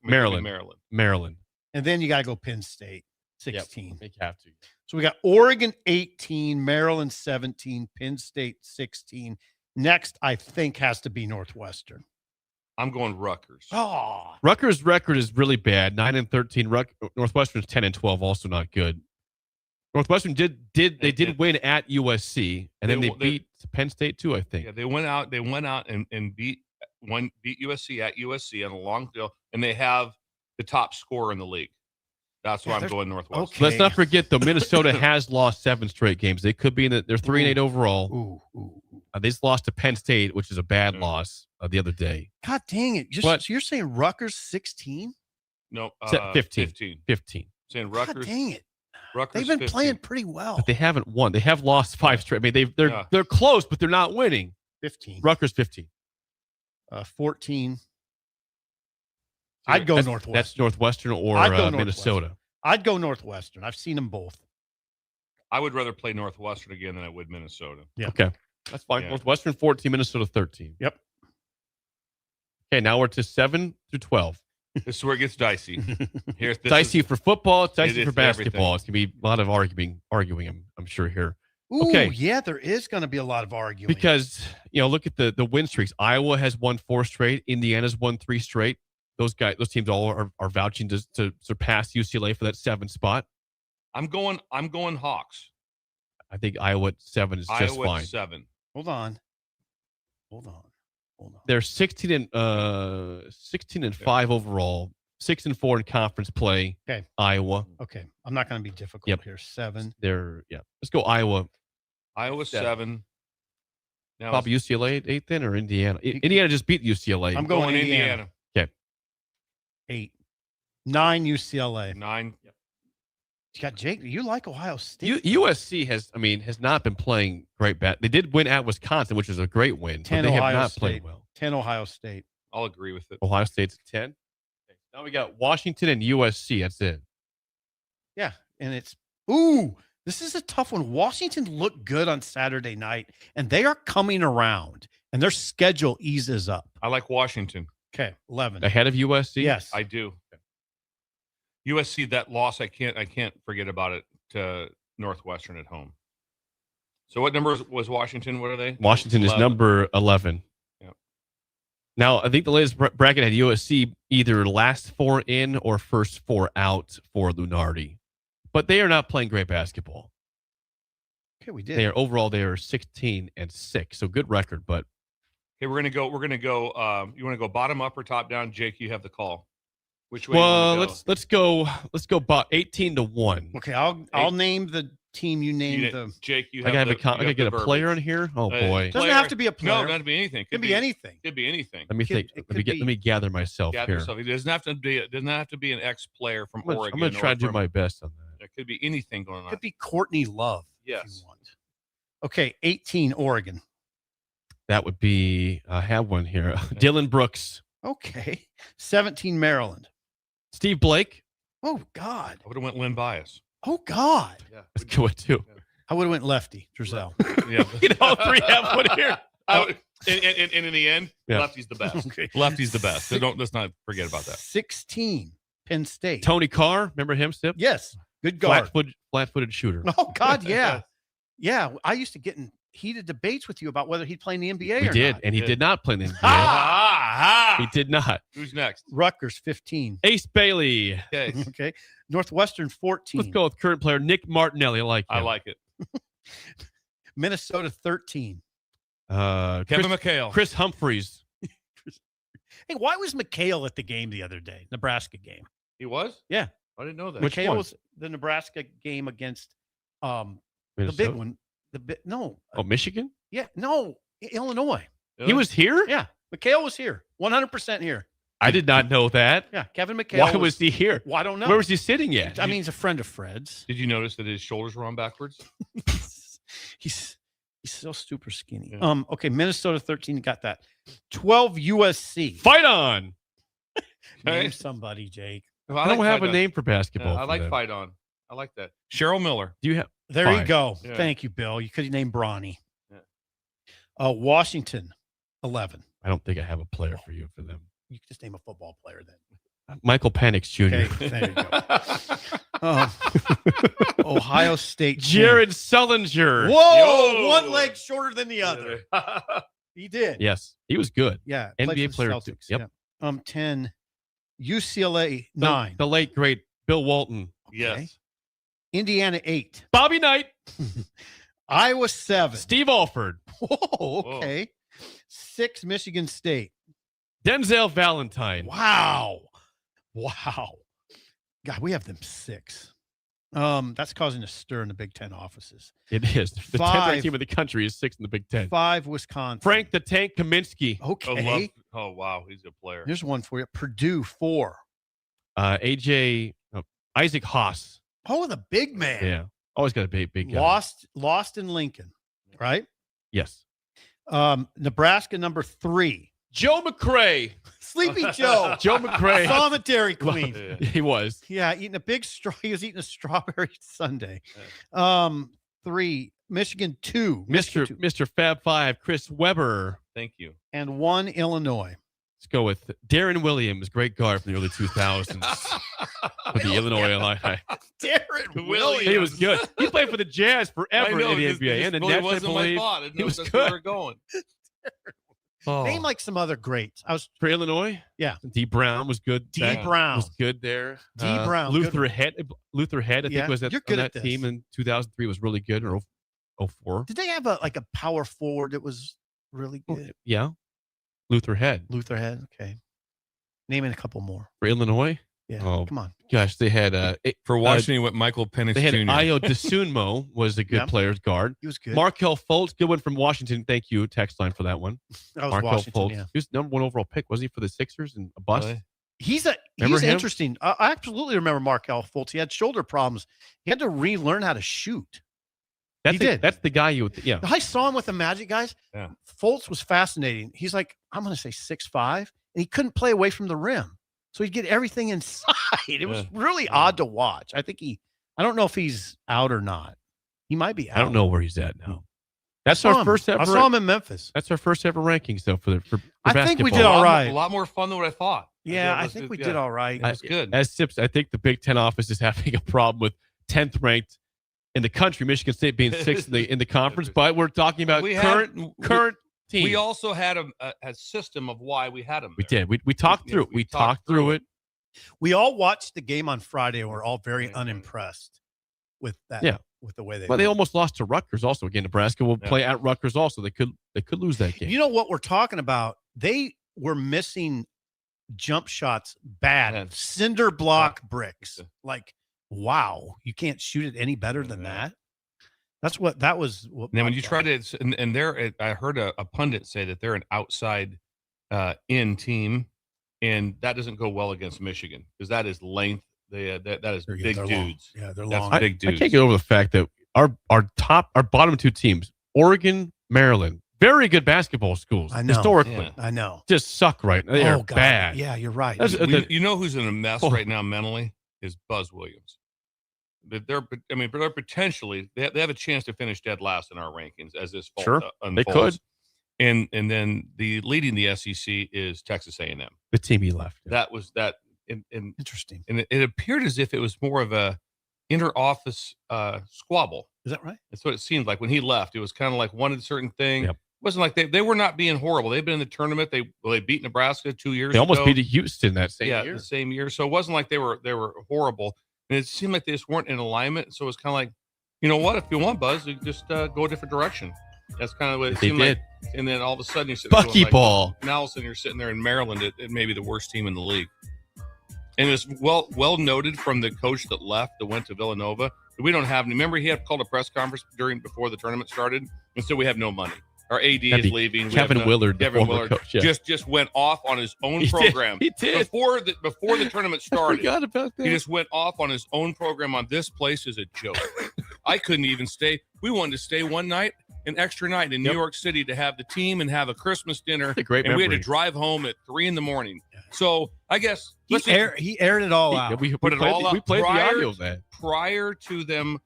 Maryland. And then you got to go Penn State 16. Yep, you have to. So we got Oregon 18, Maryland 17, Penn State 16. Next, I think, has to be Northwestern. I'm going Rutgers. Oh, Rutgers' record is really bad. 9-13. Northwestern's 10-12. Also not good. Northwestern did win at USC, and then they beat Penn State too. I think. Yeah, they went out and beat USC at USC on a long deal, and they have the top scorer in the league. That's why I'm going Northwestern. Okay. Let's not forget though, Minnesota has lost 7 straight games. They could be in they're 3-8 overall. They just lost to Penn State, which is a bad loss the other day. God dang it! So you're saying Rutgers 16? No, 15. 15. Saying Rutgers. God dang it! Rutgers They've been 15. playing pretty well, but they haven't won. They have lost 5 straight. I mean, they're close, but they're not winning. 15. Rutgers 15. 14. I'd go Northwestern. That's Northwestern or Minnesota. I'd go Northwestern. I've seen them both. I would rather play Northwestern again than I would Minnesota. Yeah. Okay. That's fine. Yeah. Northwestern 14, Minnesota 13. Yep. Okay, now we're to 7 through 12. This is where it gets dicey. It's dicey for football. It's dicey for basketball. Everything. It's going to be a lot of arguing. I'm sure here. Ooh, okay. Yeah, there is going to be a lot of arguing. Because, look at the win streaks. Iowa has won 4 straight. Indiana's won 3 straight. Those teams all are vouching to surpass UCLA for that 7 spot. I'm going Hawks. I think Iowa at 7 is just fine. At 7. Hold on. Hold on. They're 16 and 5 overall, 6-4 in conference play. Okay. Iowa. Okay. I'm not going to be difficult here. 7. Let's go Iowa. Iowa 7. Now Probably UCLA at 8 then, or Indiana. Indiana just beat UCLA. I'm going Indiana. Okay. 8. 9 UCLA. 9. You got Jake. You like Ohio State? USC has not been playing great. They did win at Wisconsin, which was a great win. 10 but they Ohio have not State. played well. 10 Ohio State. I'll agree with it. Ohio State's 10. Okay. Now we got Washington and USC. That's it. Yeah, and this is a tough one. Washington looked good on Saturday night, and they are coming around, and their schedule eases up. I like Washington. Okay, 11. Ahead of USC? Yes. I do. USC, that loss, I can't forget about it to Northwestern at home. So what number was Washington? What are they? Washington 11. Is number 11. Yep. Now, I think the latest bracket had USC either last 4 in or first 4 out for Lunardi. But they are not playing great basketball. Okay, we did. They are 16 and 6. So good record, but okay, we're gonna go you want to go bottom up or top down? Jake, you have the call. Which way? Well, let's go about 18 to 1. Okay, I'll name the team. You name the Jake. You have I gotta get a player in here. Oh boy, doesn't have to be a player. No, it doesn't be anything. Could be anything. Could be anything. Let me think. Let me gather myself here. It doesn't have to be an ex-player from Oregon. I'm gonna try to do my best on that. There could be anything going on. It could be Courtney Love. Yes. If you want. Okay, 18 Oregon. That would be. I have one here. Dylan Brooks. Okay, 17 Maryland. Steve Blake. Oh God. I would have went Lynn Bias. Oh God. Yeah. Let's go with 2. Yeah. I would have went Lefty Drizel. Yeah. All 3 have one here. And in the end, yeah. Lefty's the best. Okay. Lefty's the best. So let's not forget about that. 16 Penn State. Tony Carr. Remember him, Sip? Yes. Good guard. Flat-footed shooter. Oh God, yeah. Yeah. I used to get in heated debates with you about whether he'd play in the NBA or did, not. and he did not play in the NBA. He did not. Who's next? Rutgers 15. Ace Bailey. Okay. Okay. Northwestern 14. Let's go with current player Nick Martinelli. I like it. Minnesota 13. Kevin McHale. Chris Humphreys. Hey, why was McHale at the game the other day? Nebraska game. He was? Yeah. I didn't know that. McHale was the Nebraska game against the big one. No. Oh, Michigan? Yeah. No. Illinois. He was here? Yeah. McHale was here. 100% here. I did not know that. Yeah. Kevin McHale. Why was he here? Well, I don't know. Where was he sitting at? I mean, he's a friend of Fred's. Did you notice that his shoulders were on backwards? He's so super skinny. Yeah. Okay. Minnesota 13 got that. 12 USC. Fight on. Name somebody, Jake. Well, I don't have a name for basketball. I like Fight On. I like that. Cheryl Miller. Do you have? There Fine. you go. Yeah. Thank you, Bill. You could name Bronny. Yeah. Washington 11. I don't think I have a player for you for them. You can just name a football player then. Michael Penix Jr. Okay, there you go. Ohio State. Jared Sullinger. Whoa! One leg shorter than the other. He did. Yes, he was good. Yeah. NBA player Celtics, too. Yep. Yeah. 10. UCLA 9. The late great Bill Walton. Okay. Yes. Indiana 8. Bobby Knight. Iowa 7. Steve Alford. Whoa, okay. 6 Michigan State. Denzel Valentine. Wow. God, we have them 6. That's causing a stir in the Big Ten offices. It is. The 10th ranked team in the country is 6th in the Big Ten. 5 Wisconsin. Frank the Tank Kaminsky. Okay. Oh, wow. He's a player. Here's one for you. Purdue 4. Isaac Haas. Oh, the big man. Yeah. Always got a big guy. Lost in Lincoln, right? Yes. Nebraska number 3. Joe McRae. Sleepy Joe. Joe McRae. Saw him at Dairy Queen. He was. Yeah, eating a big straw. He was eating a strawberry sundae. 3. Michigan 2. Mr. Fab 5, Chris Weber. Thank you. And 1 Illinois. Let's go with Darren Williams, great guard from the early 2000s with the Illinois Illini. Darren Williams. He was good. He played for the Jazz forever in the NBA. And the Nets, I believe. He was good. Where we're going. Name like some other greats. I was for Illinois. Yeah, D. Brown was good. D. Brown was good there. D. Brown. Luther Head, I think was on that this. team in 2003. Was really good or 04. Did they have a power forward that was really good? Yeah. Luther Head. Luther Head. Okay. Naming a couple more. For Illinois? Yeah. Oh, come on. Gosh, they had for Washington with Michael Penix They had Jr. Io DeSunmo was a good player's guard. He was good. Markel Fultz, good one from Washington. Thank you, text line for that one. That was Markel Washington, Fultz. yeah. He was number 1 overall pick, wasn't he, for the Sixers and a bust? He's Remember him? interesting. I absolutely remember Markel Fultz. He had shoulder problems. He had to relearn how to shoot. He did. That's the guy you would. Yeah. I saw him with the Magic guys. Yeah. Fultz was fascinating. He's like, I'm going to say 6'5", and he couldn't play away from the rim. So he'd get everything inside. It was really odd to watch. I don't know if he's out or not. He might be out. I don't know where he's at now. That's our first ever. I saw him in Memphis. That's our first ever rankings, though, for I basketball. think we did all right. A lot more fun than what I thought. Yeah, I think we did all right. It was good. As Sips, I think the Big Ten office is having a problem with 10th ranked in the country, Michigan State being 6th in the conference. But we're talking about current team. We also had a system of why we had them. We did. We talked through it. We talked through it. We all watched the game on Friday and we're all very unimpressed with that. Yeah. With the way they. Well, they almost lost to Rutgers. Also, again, Nebraska will play at Rutgers. Also, they could lose that game. You know what we're talking about? They were missing jump shots bad, cinder block bricks. Like, wow, you can't shoot it any better than that. That's what that was. Now, when you try to, and there, I heard a pundit say that they're an outside in team, and that doesn't go well against Michigan because that is length. That is big dudes. Long. Yeah, they're That's long. big dudes. I can't get over the fact that our bottom 2 teams, Oregon, Maryland, very good basketball schools. I know. Historically. Yeah. I know. Just suck right now. They are God. bad. Yeah, you're right. You know who's in a mess right now mentally is Buzz Williams. They're potentially they have a chance to finish dead last in our rankings as this fall unfolds. They could. And then leading the SEC is Texas A&M. The team he left. That was that. Interesting. And it appeared as if it was more of a inter-office squabble. Is that right? That's what it seemed like when he left. It was kind of like wanted a certain thing. Yep. It wasn't like they were not being horrible. They've been in the tournament. They beat Nebraska 2 years They almost ago. beat Houston that same year. Yeah, the same year. So it wasn't like they were horrible. And it seemed like they just weren't in alignment. So it was kind of like, you know what? If you want Buzz, you just go a different direction. That's kind of what it seemed like. And then all of a sudden you're sitting Buckyball. And all of a sudden you're sitting there in Maryland at maybe the worst team in the league. And it was well noted from the coach that left that went to Villanova. We don't have. Remember, he had called a press conference before the tournament started, and so we have no money. Our AD is leaving. Kevin Willard, coach, just went off on his own program. He did. Before the tournament started. I forgot about that. He just went off on his own program on this place is a joke. I couldn't even stay. We wanted to stay one night, an extra night in New York City to have the team and have a Christmas dinner. That's a great and memory. we had to drive home at 3 a.m. So I guess he aired it all out. We put it all out. We played the audio of that prior to them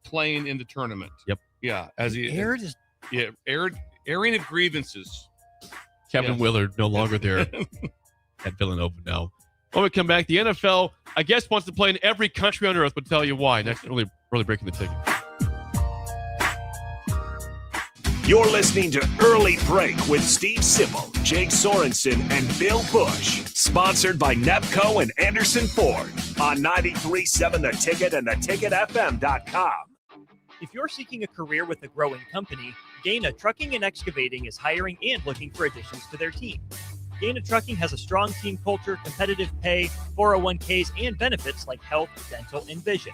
playing in the tournament. Yep. Yeah. As he aired his airing of grievances. Kevin Willard no longer there at Villanova now. When we come back, the NFL, I guess, wants to play in every country on earth, but tell you why. Next, really breaking the ticket. You're listening to Early Break with Steve Sipple, Jake Sorensen, and Bill Busch. Sponsored by Nepco and Anderson Ford on 93.7 The Ticket and theticketfm.com. If you're seeking a career with a growing company, Gaina Trucking and Excavating is hiring and looking for additions to their team. Gaina Trucking has a strong team culture, competitive pay, 401ks, and benefits like health, dental, and vision.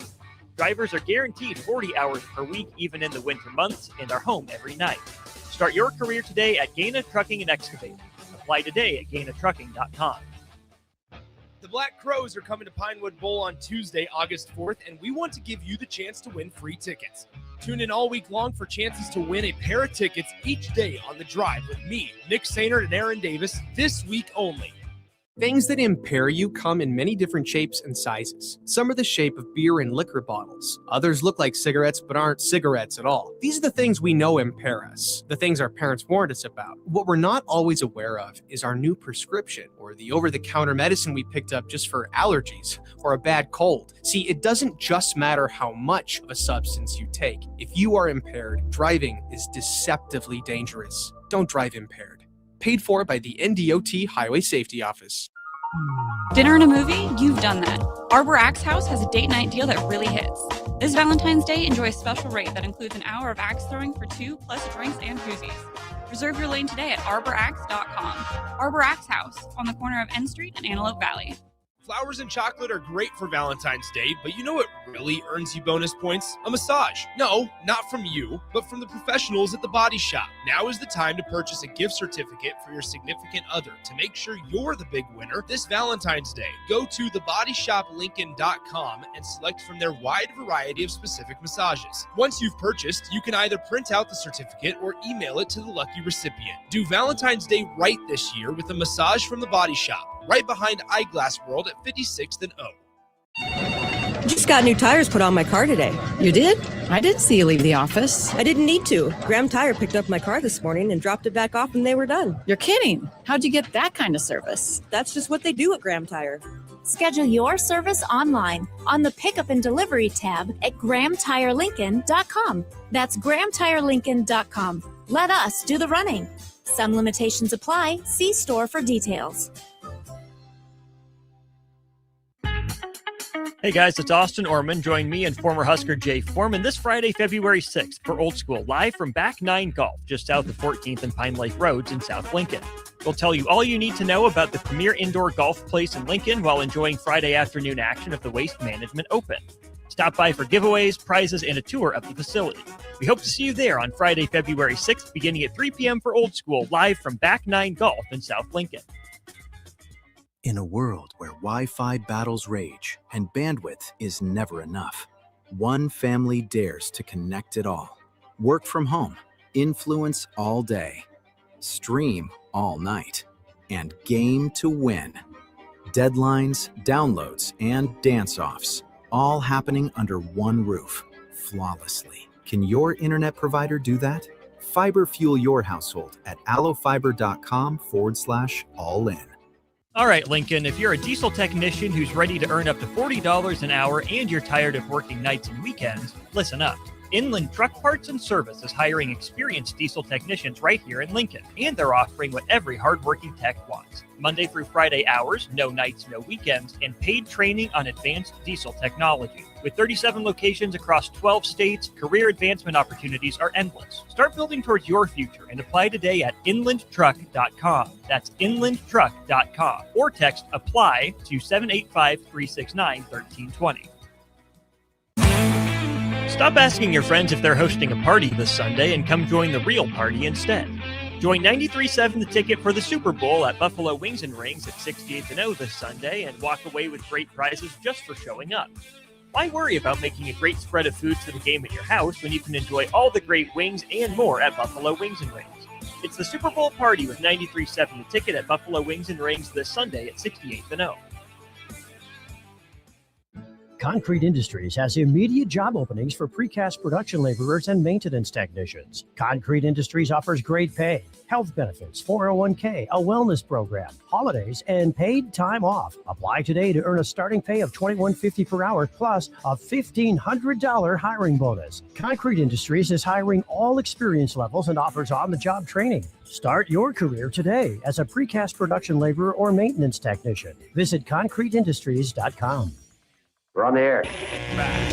Drivers are guaranteed 40 hours per week, even in the winter months, and are home every night. Start your career today at Gaina Trucking and Excavating. Apply today at GainaTrucking.com. The Black Crows are coming to Pinewood Bowl on Tuesday, August 4th, and we want to give you the chance to win free tickets. Tune in all week long for chances to win a pair of tickets each day on The Drive with me, Nick Sainert, and Aaron Davis this week only. Things that impair you come in many different shapes and sizes. Some are the shape of beer and liquor bottles. Others look like cigarettes but aren't cigarettes at all. These are the things we know impair us, the things our parents warned us about. What we're not always aware of is our new prescription or the over-the-counter medicine we picked up just for allergies or a bad cold. See, it doesn't just matter how much of a substance you take. If you are impaired, driving is deceptively dangerous. Don't drive impaired. Paid for by the NDOT Highway Safety Office. Dinner and a movie? You've done that. Arbor Axe House has a date night deal that really hits. This Valentine's Day, enjoy a special rate that includes an hour of axe throwing for 2 plus drinks and koozies. Reserve your lane today at arbораxe.com. Arbor Axe House on the corner of N Street and Antelope Valley. Flowers and chocolate are great for Valentine's Day, but you know what really earns you bonus points? A massage. No, not from you, but from the professionals at the Body Shop. Now is the time to purchase a gift certificate for your significant other to make sure you're the big winner this Valentine's Day. Go to thebodyshoplincoln.com and select from their wide variety of specific massages. Once you've purchased, you can either print out the certificate or email it to the lucky recipient. Do Valentine's Day right this year with a massage from the Body Shop, right behind Eyeglass World at 56th and O. Just got new tires put on my car today. You did? I didn't see you leave the office. I didn't need to. Graham Tire picked up my car this morning and dropped it back off and they were done. You're kidding. How'd you get that kind of service? That's just what they do at Graham Tire. Schedule your service online on the Pickup and Delivery tab at GrahamTireLincoln.com. That's GrahamTireLincoln.com. Let us do the running. Some limitations apply. See store for details. Hey guys, it's Austin Orman. Join me and former Husker Jay Foreman this Friday, February 6th for Old School, live from Back 9 Golf, just south of 14th and Pine Lake Roads in South Lincoln. We'll tell you all you need to know about the premier indoor golf place in Lincoln while enjoying Friday afternoon action of the Waste Management Open. Stop by for giveaways, prizes, and a tour of the facility. We hope to see you there on Friday, February 6th, beginning at 3 p.m. for Old School, live from Back 9 Golf in South Lincoln. In a world where Wi-Fi battles rage and bandwidth is never enough, one family dares to connect it all. Work from home, influence all day, stream all night, and game to win. Deadlines, downloads, and dance-offs, all happening under one roof, flawlessly. Can your internet provider do that? Fiber fuel your household at allofiber.com/all-in. All right, Lincoln, if you're a diesel technician who's ready to earn up to $40 an hour and you're tired of working nights and weekends, listen up. Inland Truck Parts and Service is hiring experienced diesel technicians right here in Lincoln, and they're offering what every hardworking tech wants. Monday through Friday hours, no nights, no weekends, and paid training on advanced diesel technology. With 37 locations across 12 states, career advancement opportunities are endless. Start building towards your future and apply today at inlandtruck.com. That's inlandtruck.com. Or text APPLY to 785-369-1320. Stop asking your friends if they're hosting a party this Sunday and come join the real party instead. Join 93.7 The Ticket for the Super Bowl at Buffalo Wings and Rings at 68th and O this Sunday and walk away with great prizes just for showing up. Why worry about making a great spread of foods for the game at your house when you can enjoy all the great wings and more at Buffalo Wings and Rings? It's the Super Bowl party with 93.7 The Ticket at Buffalo Wings and Rings this Sunday at 68th and O. Concrete Industries has immediate job openings for precast production laborers and maintenance technicians. Concrete Industries offers great pay, health benefits, 401k, a wellness program, holidays, and paid time off. Apply today to earn a starting pay of $21.50 per hour plus a $1,500 hiring bonus. Concrete Industries is hiring all experience levels and offers on-the-job training. Start your career today as a precast production laborer or maintenance technician. Visit concreteindustries.com. We're on the air.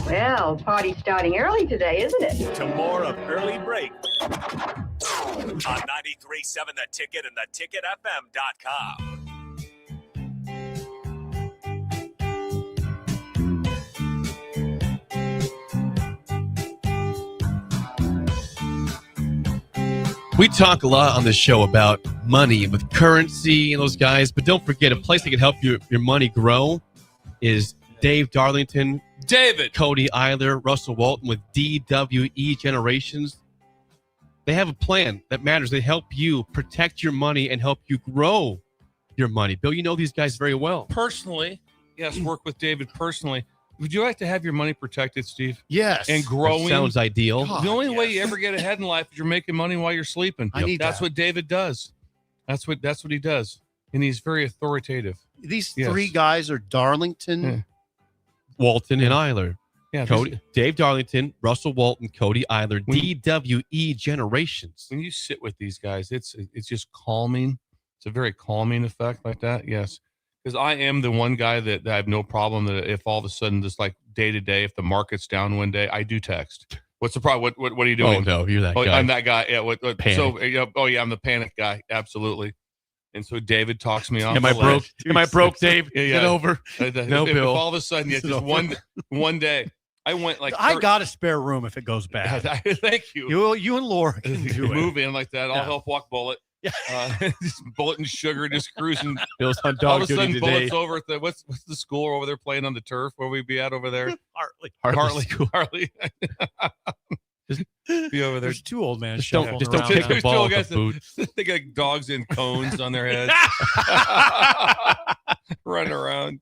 Well, party's starting early today, isn't it? To more of Early Break on 93.7 The Ticket and theticketfm.com. We talk a lot on the show about money with currency and those guys, but don't forget a place that can help your money grow is Dave Darlington, Cody Eiler, Russell Walton with DWE Generations. They have a plan that matters. They help you protect your money and help you grow your money. Bill, you know these guys very well. Personally, yes, work with David personally. Would you like to have your money protected, Steve? Yes. And growing? That sounds ideal. The only way you ever get ahead in life is you're making money while you're sleeping. That's what David does. That's what he does. And he's very authoritative. These three guys are Darlington, Walton, and Eiler. Yeah, Dave Darlington, Russell Walton, Cody Eiler, DWE Generations. When you sit with these guys, it's just calming. It's a very calming effect like that. Yes. Because I am the one guy that I have no problem that if all of a sudden, just like day to day, if the market's down one day, I do text. What's the problem? What are you doing? Oh no, you're that guy. I'm that guy. Yeah. What Panic. so? Oh yeah, I'm the panic guy. Absolutely. And so David talks me off. Am I broke? Am I broke, Dave? Yeah. Get over. No, Bill. If all of a sudden, just one day, I went like I got a spare room if it goes bad. Thank you. You and Laura can do it. Move in like that. I'll help walk Bullet. Yeah. Just Bullet and Sugar just cruising. Bill's on All dog of a sudden, duty today. Bullet's over at the what's the school over there playing on the turf? Where we be at over there? Hartley School. Hartley. Just be over there. There's two old man. Just don't kick the ball with the boot. They got dogs in cones on their heads, running around.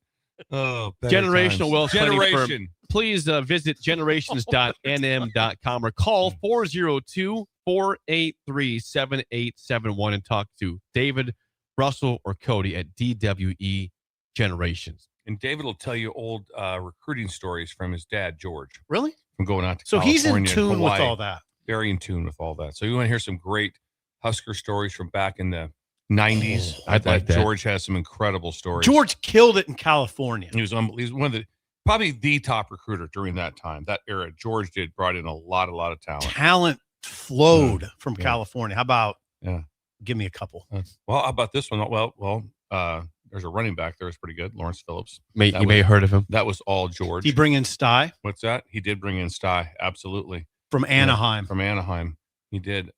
Oh, Generational times. Wealth Planning Firm. Generation. Please visit generations.nm.com or call 402-483-7871 and talk to David, Russell, or Cody at DWE Generations. And David will tell you old recruiting stories from his dad, George. Really? From going out to So California he's in and tune with Hawaii. all that. Very in tune with all that. So you want to hear some great Husker stories from back in the 90s. I'd like that. George has some incredible stories. George killed it in California. He was one of the probably the top recruiter during that time, that era. George brought in a lot of talent. Talent flowed from California. How about give me a couple? Well, how about this one? Well, there's a running back there who's pretty good, Lawrence Phillips. You may have heard of him. That was all George. Did he bring in Sty? What's that? He did bring in Sty, absolutely. From Anaheim. From Anaheim. He did.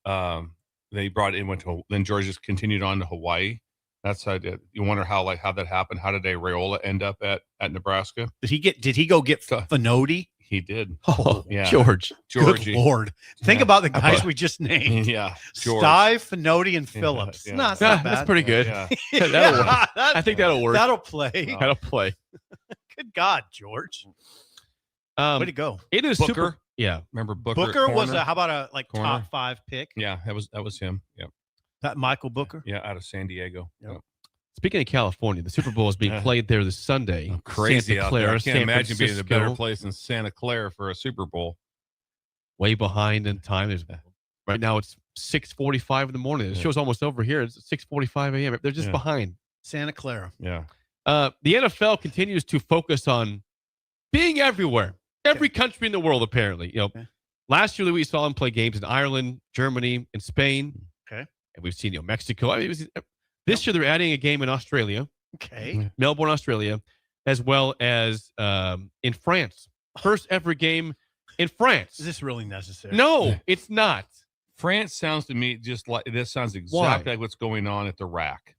They brought in, then George just continued on to Hawaii. That's how you wonder how that happened. How did Raiola end up at Nebraska? Did he go get Finodi? He did. Oh, yeah. Georgie. Good Lord. Think about the guys we just named. Yeah. George. Sty, Finodi, and Phillips. Yeah. Not bad. That's pretty good. Yeah. That'll work. I think that'll work. That'll play. That'll play. Good God, George. Way to go. It is Booker. super. Yeah. Remember Booker? Booker was corner? how about a Corner. top 5 pick? Yeah, that was him. Yeah. That Michael Booker? Yeah, out of San Diego. Yep. Speaking of California, the Super Bowl is being played there this Sunday. Crazy Santa out Clara, there. I can't San imagine being in a better Francisco. place than Santa Clara for a Super Bowl. Way behind in time. Right now it's 6:45 in the morning. The show's almost over here. It's 6:45 a.m. They're just behind. Santa Clara. Yeah. The NFL continues to focus on being everywhere. Every country in the world, apparently. Last year we saw them play games in Ireland, Germany, and Spain. Okay. And we've seen Mexico. This year they're adding a game in Australia. Okay. Melbourne, Australia, as well as in France. First ever game in France. Is this really necessary? No, it's not. France sounds to me just like this. Sounds exactly like what's going on at the rack.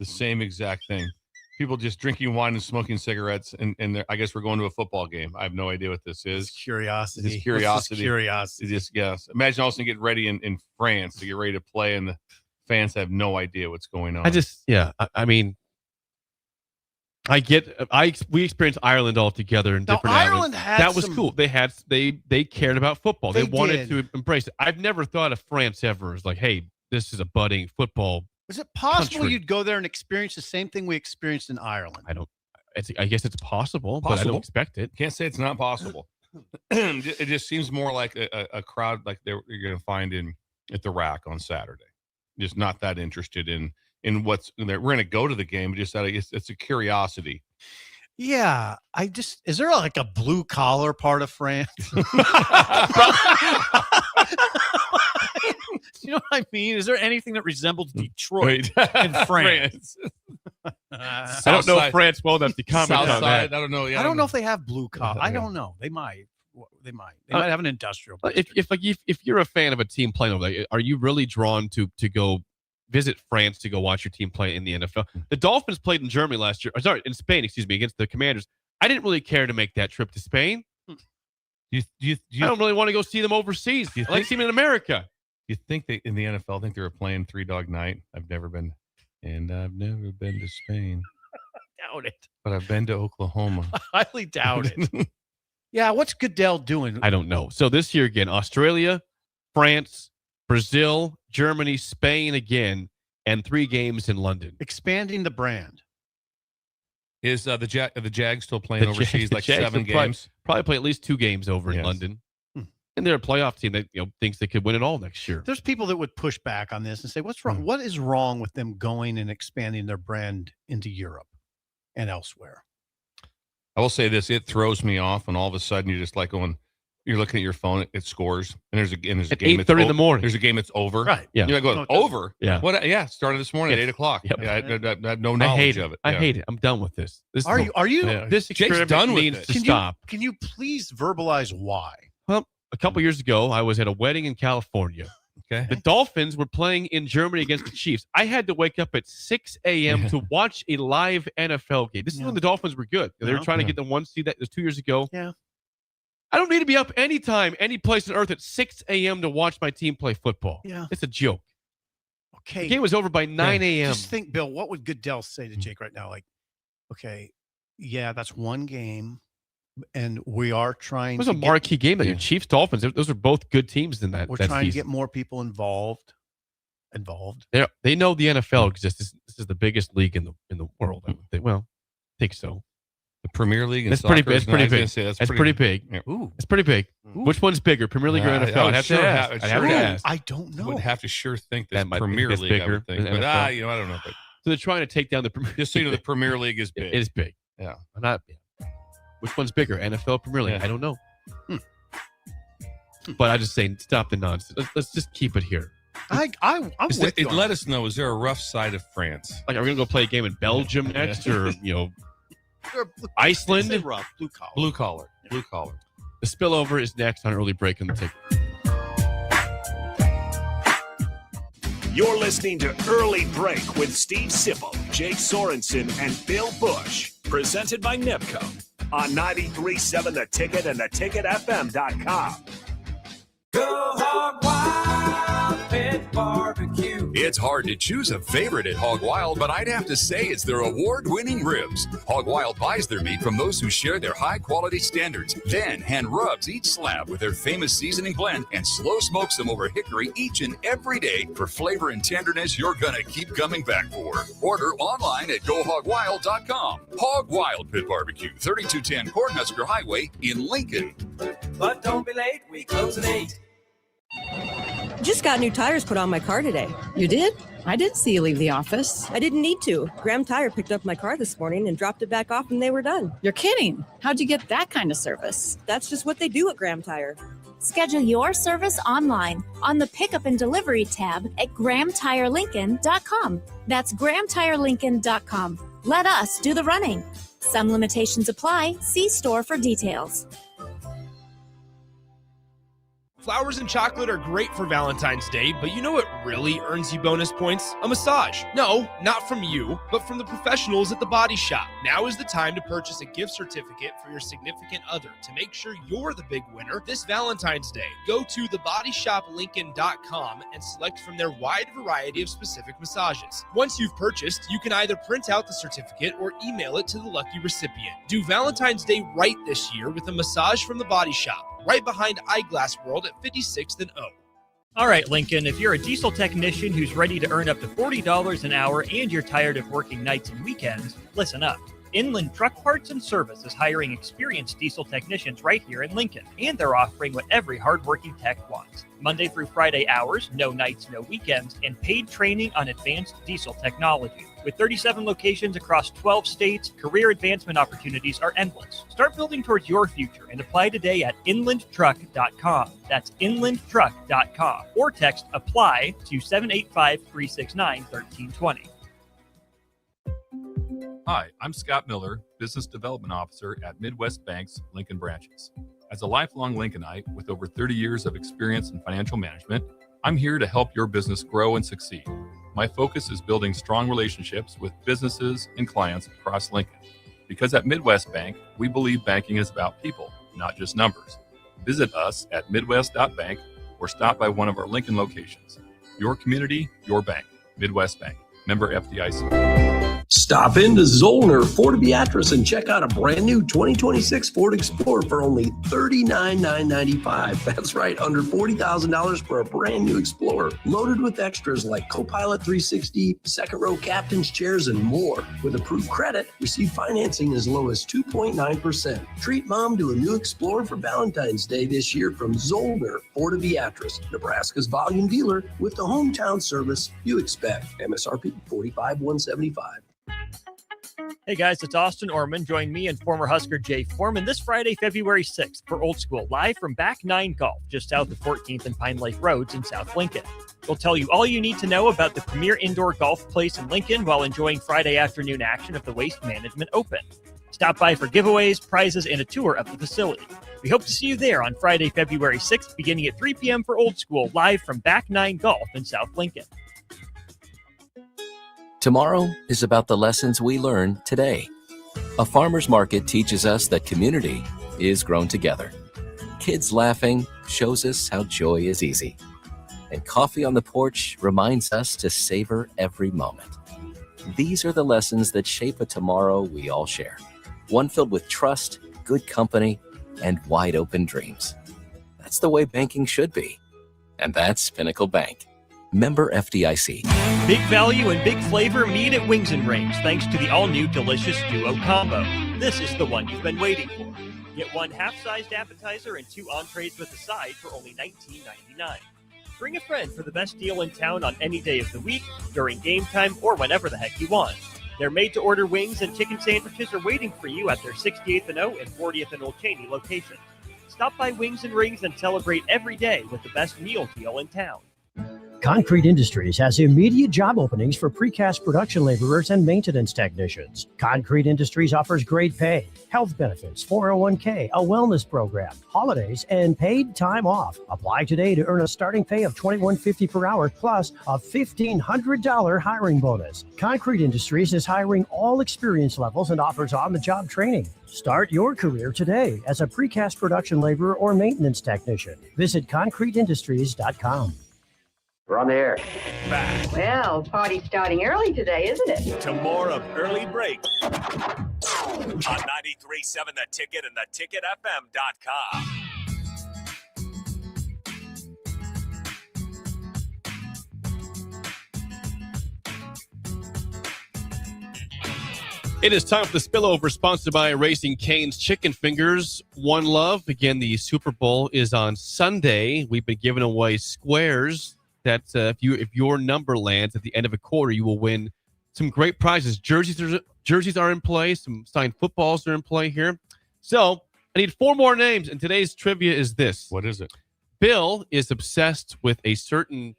The same exact thing. People just drinking wine and smoking cigarettes, and I guess we're going to a football game. I have no idea what this is. It's curiosity. It's curiosity. Curiosity. It's just Imagine also getting ready in France to get ready to play, and the fans have no idea what's going on. We experienced Ireland all together in different Ireland avenues. had that was some- cool. They cared about football. They wanted did. to embrace it. I've never thought of France ever as like, hey, this is a budding football. Is it possible country. you'd go there and experience the same thing we experienced in Ireland? I guess it's possible, but I don't expect it. Can't say it's not possible. It just seems more like a crowd like you're going to find at the rack on Saturday. Just not that interested in what's there. We're going to go to the game, but just that it's a curiosity. Yeah, is there like a blue collar part of France? You know what I mean? Is there anything that resembles Detroit in France? I don't know France well enough to comment on that. I don't know. I don't know if they have blue collar. I don't know. They might. They might have an industrial. If you're a fan of a team playing over there, are you really drawn to go visit France to go watch your team play in the NFL? The Dolphins played in Germany last year. In Spain, against the Commanders. I didn't really care to make that trip to Spain. I don't really want to go see them overseas. I like seeing them in America. You think they in the NFL think they were playing Three Dog Night? I've never been to Spain. Doubt it. But I've been to Oklahoma. Highly doubt it. Yeah, what's Goodell doing? I don't know. So this year again, Australia, France, Brazil, Germany, Spain again, and 3 games in London. Expanding the brand. Is the Jags still playing overseas? Like Jags 7 games? Probably play at least 2 games over in London. And they're a playoff team that thinks they could win it all next year. There's people that would push back on this and say, "What's wrong? What is wrong with them going and expanding their brand into Europe and elsewhere?" I will say this: it throws me off, and all of a sudden you're just like going, You're looking at your phone, it scores, and there's a game. At 8:30 in the morning. There's a game that's over. Right. Yeah. You're like, over? Yeah. What? Yeah. Started this morning at 8 o'clock. Yep. Yeah, I had no knowledge of it. I Yeah. hate it. I'm done with this. Are you? This Jake's experiment done with needs it. to Can stop. Can you please verbalize why? Well, a couple years ago, I was at a wedding in California. Okay. The Dolphins were playing in Germany against the Chiefs. I had to wake up at 6 a.m. to watch a live NFL game. This is when the Dolphins were good. They were trying to get the 1 seed. That was 2 years ago. Yeah. I don't need to be up anytime, any place on earth at 6 a.m. to watch my team play football. Yeah. It's a joke. Okay. The game was over by 9 a.m. Just think, Bill, what would Goodell say to Jake right now? Like, okay, yeah, that's one game, and we are trying It was a marquee game. That Chiefs Dolphins. Those are both good teams in that. We're that trying to season. get more people involved. They know the NFL exists. This is the biggest league in the world. I would think. Well, I think so. The Premier League. That's pretty big. It's pretty big. That's pretty big. Yeah. Ooh, it's pretty big. Ooh. Which one's bigger, Premier League or NFL? I'd have to ask. I'd have to ask. I don't know. Would have to think That this might be Premier this League. bigger I would think, than but NFL. I don't know. But So they're trying to take down the Premier. just so you know, the Premier League is big. It is big. Yeah. Not. Which one's bigger, NFL or Premier League? Yeah. I don't know. But I just say stop the nonsense. Let's just keep it here. I'm with you. Let us know. Is there a rough side of France? Like, are we gonna go play a game in Belgium next, or Iceland? Say rough, blue collar. Blue collar. Blue collar. The spillover is next on Early Break on the Ticket. You're listening to Early Break with Steve Sipple, Jake Sorensen, and Bill Busch. Presented by NIPCO on 93.7 The Ticket and theticketfm.com. Go Hog Wild Pit Barbecue. It's hard to choose a favorite at Hog Wild, but I'd have to say it's their award-winning ribs. Hog Wild buys their meat from those who share their high-quality standards, then hand rubs each slab with their famous seasoning blend and slow smokes them over hickory each and every day for flavor and tenderness you're gonna keep coming back for. Order online at GoHogWild.com. Hog Wild Pit Barbecue, 3210 Cornhusker Highway in Lincoln. But don't be late, we close at 8. Just got new tires put on my car today. You did? I didn't see you leave the office. I didn't need to. Graham Tire picked up my car this morning and dropped it back off and they were done. You're kidding. How'd you get that kind of service? That's just what they do at Graham Tire. Schedule your service online on the Pickup and Delivery tab at GrahamTireLincoln.com. That's GrahamTireLincoln.com. Let us do the running. Some limitations apply. See store for details. Flowers and chocolate are great for Valentine's Day, but you know what really earns you bonus points? A massage. No, not from you, but from the professionals at The Body Shop. Now is the time to purchase a gift certificate for your significant other to make sure you're the big winner this Valentine's Day. Go to thebodyshoplincoln.com and select from their wide variety of specific massages. Once you've purchased, you can either print out the certificate or email it to the lucky recipient. Do Valentine's Day right this year with a massage from The Body Shop, right behind Eyeglass World at 56th and O. All right, Lincoln, if you're a diesel technician who's ready to earn up to $40 an hour and you're tired of working nights and weekends, listen up. Inland Truck Parts and Service is hiring experienced diesel technicians right here in Lincoln, and they're offering what every hardworking tech wants. Monday through Friday hours, no nights, no weekends, and paid training on advanced diesel technology. With 37 locations across 12 states, career advancement opportunities are endless. Start building towards your future and apply today at inlandtruck.com. That's inlandtruck.com. Or text APPLY to 785-369-1320. Hi, I'm Scott Miller, Business Development Officer at Midwest Bank's Lincoln branches. As a lifelong Lincolnite with over 30 years of experience in financial management, I'm here to help your business grow and succeed. My focus is building strong relationships with businesses and clients across Lincoln. Because at Midwest Bank, we believe banking is about people, not just numbers. Visit us at midwest.bank or stop by one of our Lincoln locations. Your community, your bank. Midwest Bank. Member FDIC. Stop into Zollner Ford Beatrice and check out a brand new 2026 Ford Explorer for only $39,995. That's right, under $40,000 for a brand new Explorer, loaded with extras like Copilot 360, second row captain's chairs, and more. With approved credit, receive financing as low as 2.9%. Treat mom to a new Explorer for Valentine's Day this year from Zollner Ford Beatrice, Nebraska's volume dealer with the hometown service you expect. MSRP $45,175. Hey guys, it's Austin Orman. Join me and former Husker Jay Foreman this Friday, February 6th for Old School, live from Back 9 Golf, just south of 14th and Pine Lake Roads in South Lincoln. We'll tell you all you need to know about the premier indoor golf place in Lincoln while enjoying Friday afternoon action of the Waste Management Open. Stop by for giveaways, prizes, and a tour of the facility. We hope to see you there on Friday, February 6th, beginning at 3 p.m. for Old School, live from Back 9 Golf in South Lincoln. Tomorrow is about the lessons we learn today. A farmer's market teaches us that community is grown together. Kids laughing shows us how joy is easy. And coffee on the porch reminds us to savor every moment. These are the lessons that shape a tomorrow we all share. One filled with trust, good company, and wide open dreams. That's the way banking should be. And that's Pinnacle Bank. Member FDIC. Big value and big flavor meet at Wings and Rings, thanks to the all-new delicious Duo Combo. This is the one you've been waiting for. Get one half-sized appetizer and 2 entrees with a side for only $19.99. Bring a friend for the best deal in town on any day of the week, during game time, or whenever the heck you want. Their made-to-order wings and chicken sandwiches are waiting for you at their 68th and O and 40th and Old Cheney locations. Stop by Wings and Rings and celebrate every day with the best meal deal in town. Concrete Industries has immediate job openings for precast production laborers and maintenance technicians. Concrete Industries offers great pay, health benefits, 401k, a wellness program, holidays, and paid time off. Apply today to earn a starting pay of $21.50 per hour plus a $1,500 hiring bonus. Concrete Industries is hiring all experience levels and offers on-the-job training. Start your career today as a precast production laborer or maintenance technician. Visit concreteindustries.com. We're on the air. Back. Well, party's starting early today, isn't it? To more of Early Break on 93.7 The Ticket and theticketfm.com. It is time for the spillover, sponsored by Raising Cane's Chicken Fingers. One Love. Again, the Super Bowl is on Sunday. We've been giving away squares that if your number lands at the end of a quarter, you will win some great prizes. Jerseys are in play. Some signed footballs are in play here. So I need 4 more names, and today's trivia is this. What is it? Bill is obsessed with a certain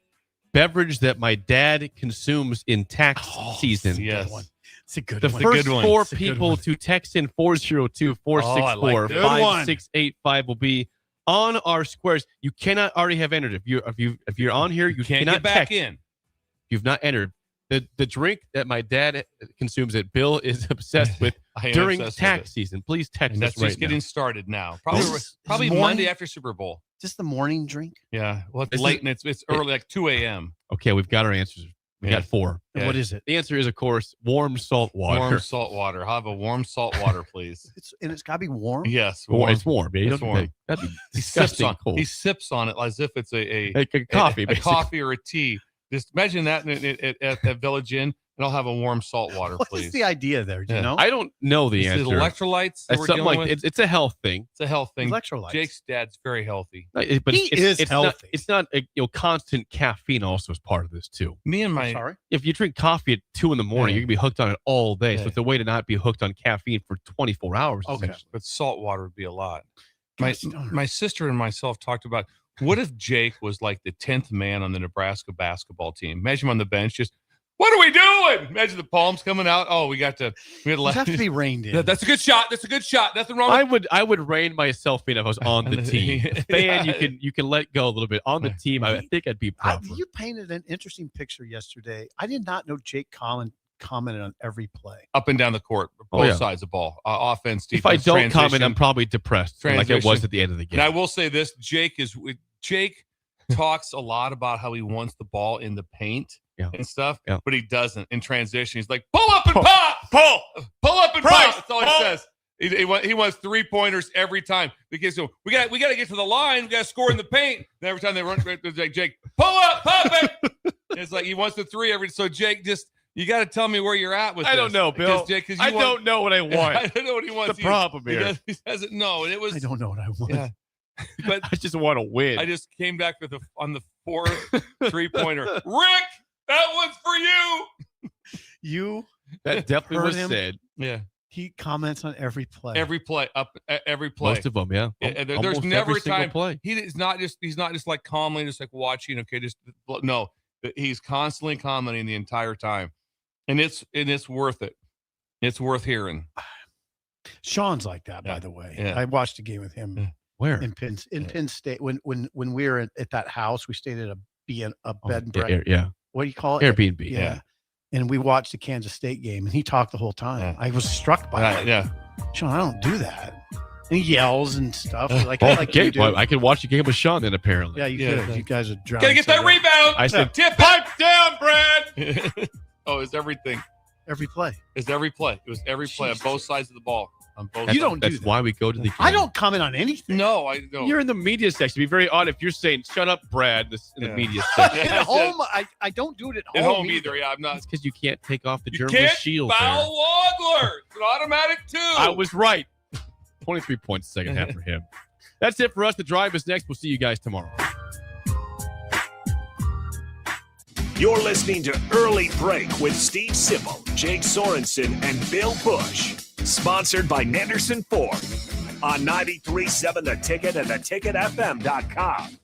beverage that my dad consumes in tax season. Yes. It's a good one. The first 4 people to text in 402-464-5685 will be on our squares. You cannot already have entered. If you're on here, you can't cannot get back text. in. You've not entered. The drink that my dad consumes that Bill is obsessed with during tax season. Please text and us that's right just getting now. Started now. Probably Monday after Super Bowl. Just the morning drink? Yeah. Well, it's late and it's early, like 2 a.m. Okay, we've got our answers. We got 4. And what is it? The answer is, of course, warm salt water. Warm salt water. I'll have a warm salt water, please. It's got to be warm? Yes. It's warm. It's warm. That'd be disgusting cold. He sips on it as if it's a coffee, a coffee or a tea. Just imagine that at that Village Inn, and I'll have a warm salt water, please. What's the idea there? Do you know? I don't know the answer. Is it electrolytes? It's something like it's a health thing. It's a health thing. Electrolytes. Jake's dad's very healthy. But he is healthy. It's not constant caffeine also is part of this too. If you drink coffee at 2 a.m, you're gonna be hooked on it all day. So it's a way to not be hooked on caffeine for 24 hours. Okay, but salt water would be a lot. My sister and myself talked about, what if Jake was like the 10th man on the Nebraska basketball team? Imagine him on the bench, just, what are we doing? Imagine the palms coming out. Oh, we have to be reined in. That's a good shot. That's a good shot. Nothing wrong with I would rein myself in if I was on the team. Fan, you can let go a little bit. On the team, I think I'd be proper. You painted an interesting picture yesterday. I did not know Jake commented on every play. Up and down the court, both sides of the ball. Offense, defense, if I don't transition, comment, I'm probably depressed, like it was at the end of the game. And I will say this, Jake talks a lot about how he wants the ball in the paint and stuff, but he doesn't in transition. He's like, pull up and pop, pull up and pop. That's all he says. He wants 3-pointers every time because we got to get to the line. We got to score in the paint. And every time they run, it's like, Jake, pull up, pop it. It's like he wants the 3 every. So Jake, you got to tell me where you're at with this. I don't know, Bill. I don't know what I want. I don't know what he wants. The problem here. He doesn't know. And it was. I don't know what I want. Yeah. But I just want to win. I just came back on the 4th 3-pointer. Rick, that one's for you. That definitely was him. said. Yeah. He comments on every play. Every play. Most of them, yeah. There's Almost never every a time play. he's not just like calmly just like watching. Okay, no. He's constantly commenting the entire time, and it's worth it. It's worth hearing. Sean's like that, by the way. Yeah. I watched a game with him. Where? In Penn State. When we were at that house, we stayed at a bed and breakfast. Yeah. What do you call it? Airbnb. Yeah. And we watched the Kansas State game, and he talked the whole time. I was struck by it. Yeah. Sean, I don't do that. And he yells and stuff. Like okay. you do. Well, I could watch the game with Sean then, apparently. Yeah, you could. You guys are driving. Gotta get that rebound. I said, tip pipe down, Brad. Oh, it's everything. Every play. It's every play. It was every play on both sides of the ball. On both. You don't do That's that. why we go to the game. I don't comment on anything. No, I don't. You're in the media section. It'd be very odd if you're saying, shut up, Brad, in the media section. At home, I don't do it At home either. Yeah, I'm not. It's because you can't take off the You journalist can't shield. foul there. Wagler. It's an automatic 2. I was right. 23 points second half for him. That's it for us. The Drive is next. We'll see you guys tomorrow. You're listening to Early Break with Steve Sipple, Jake Sorensen, and Bill Busch. Sponsored by Nenderson Ford on 93.7 The Ticket and theticketfm.com.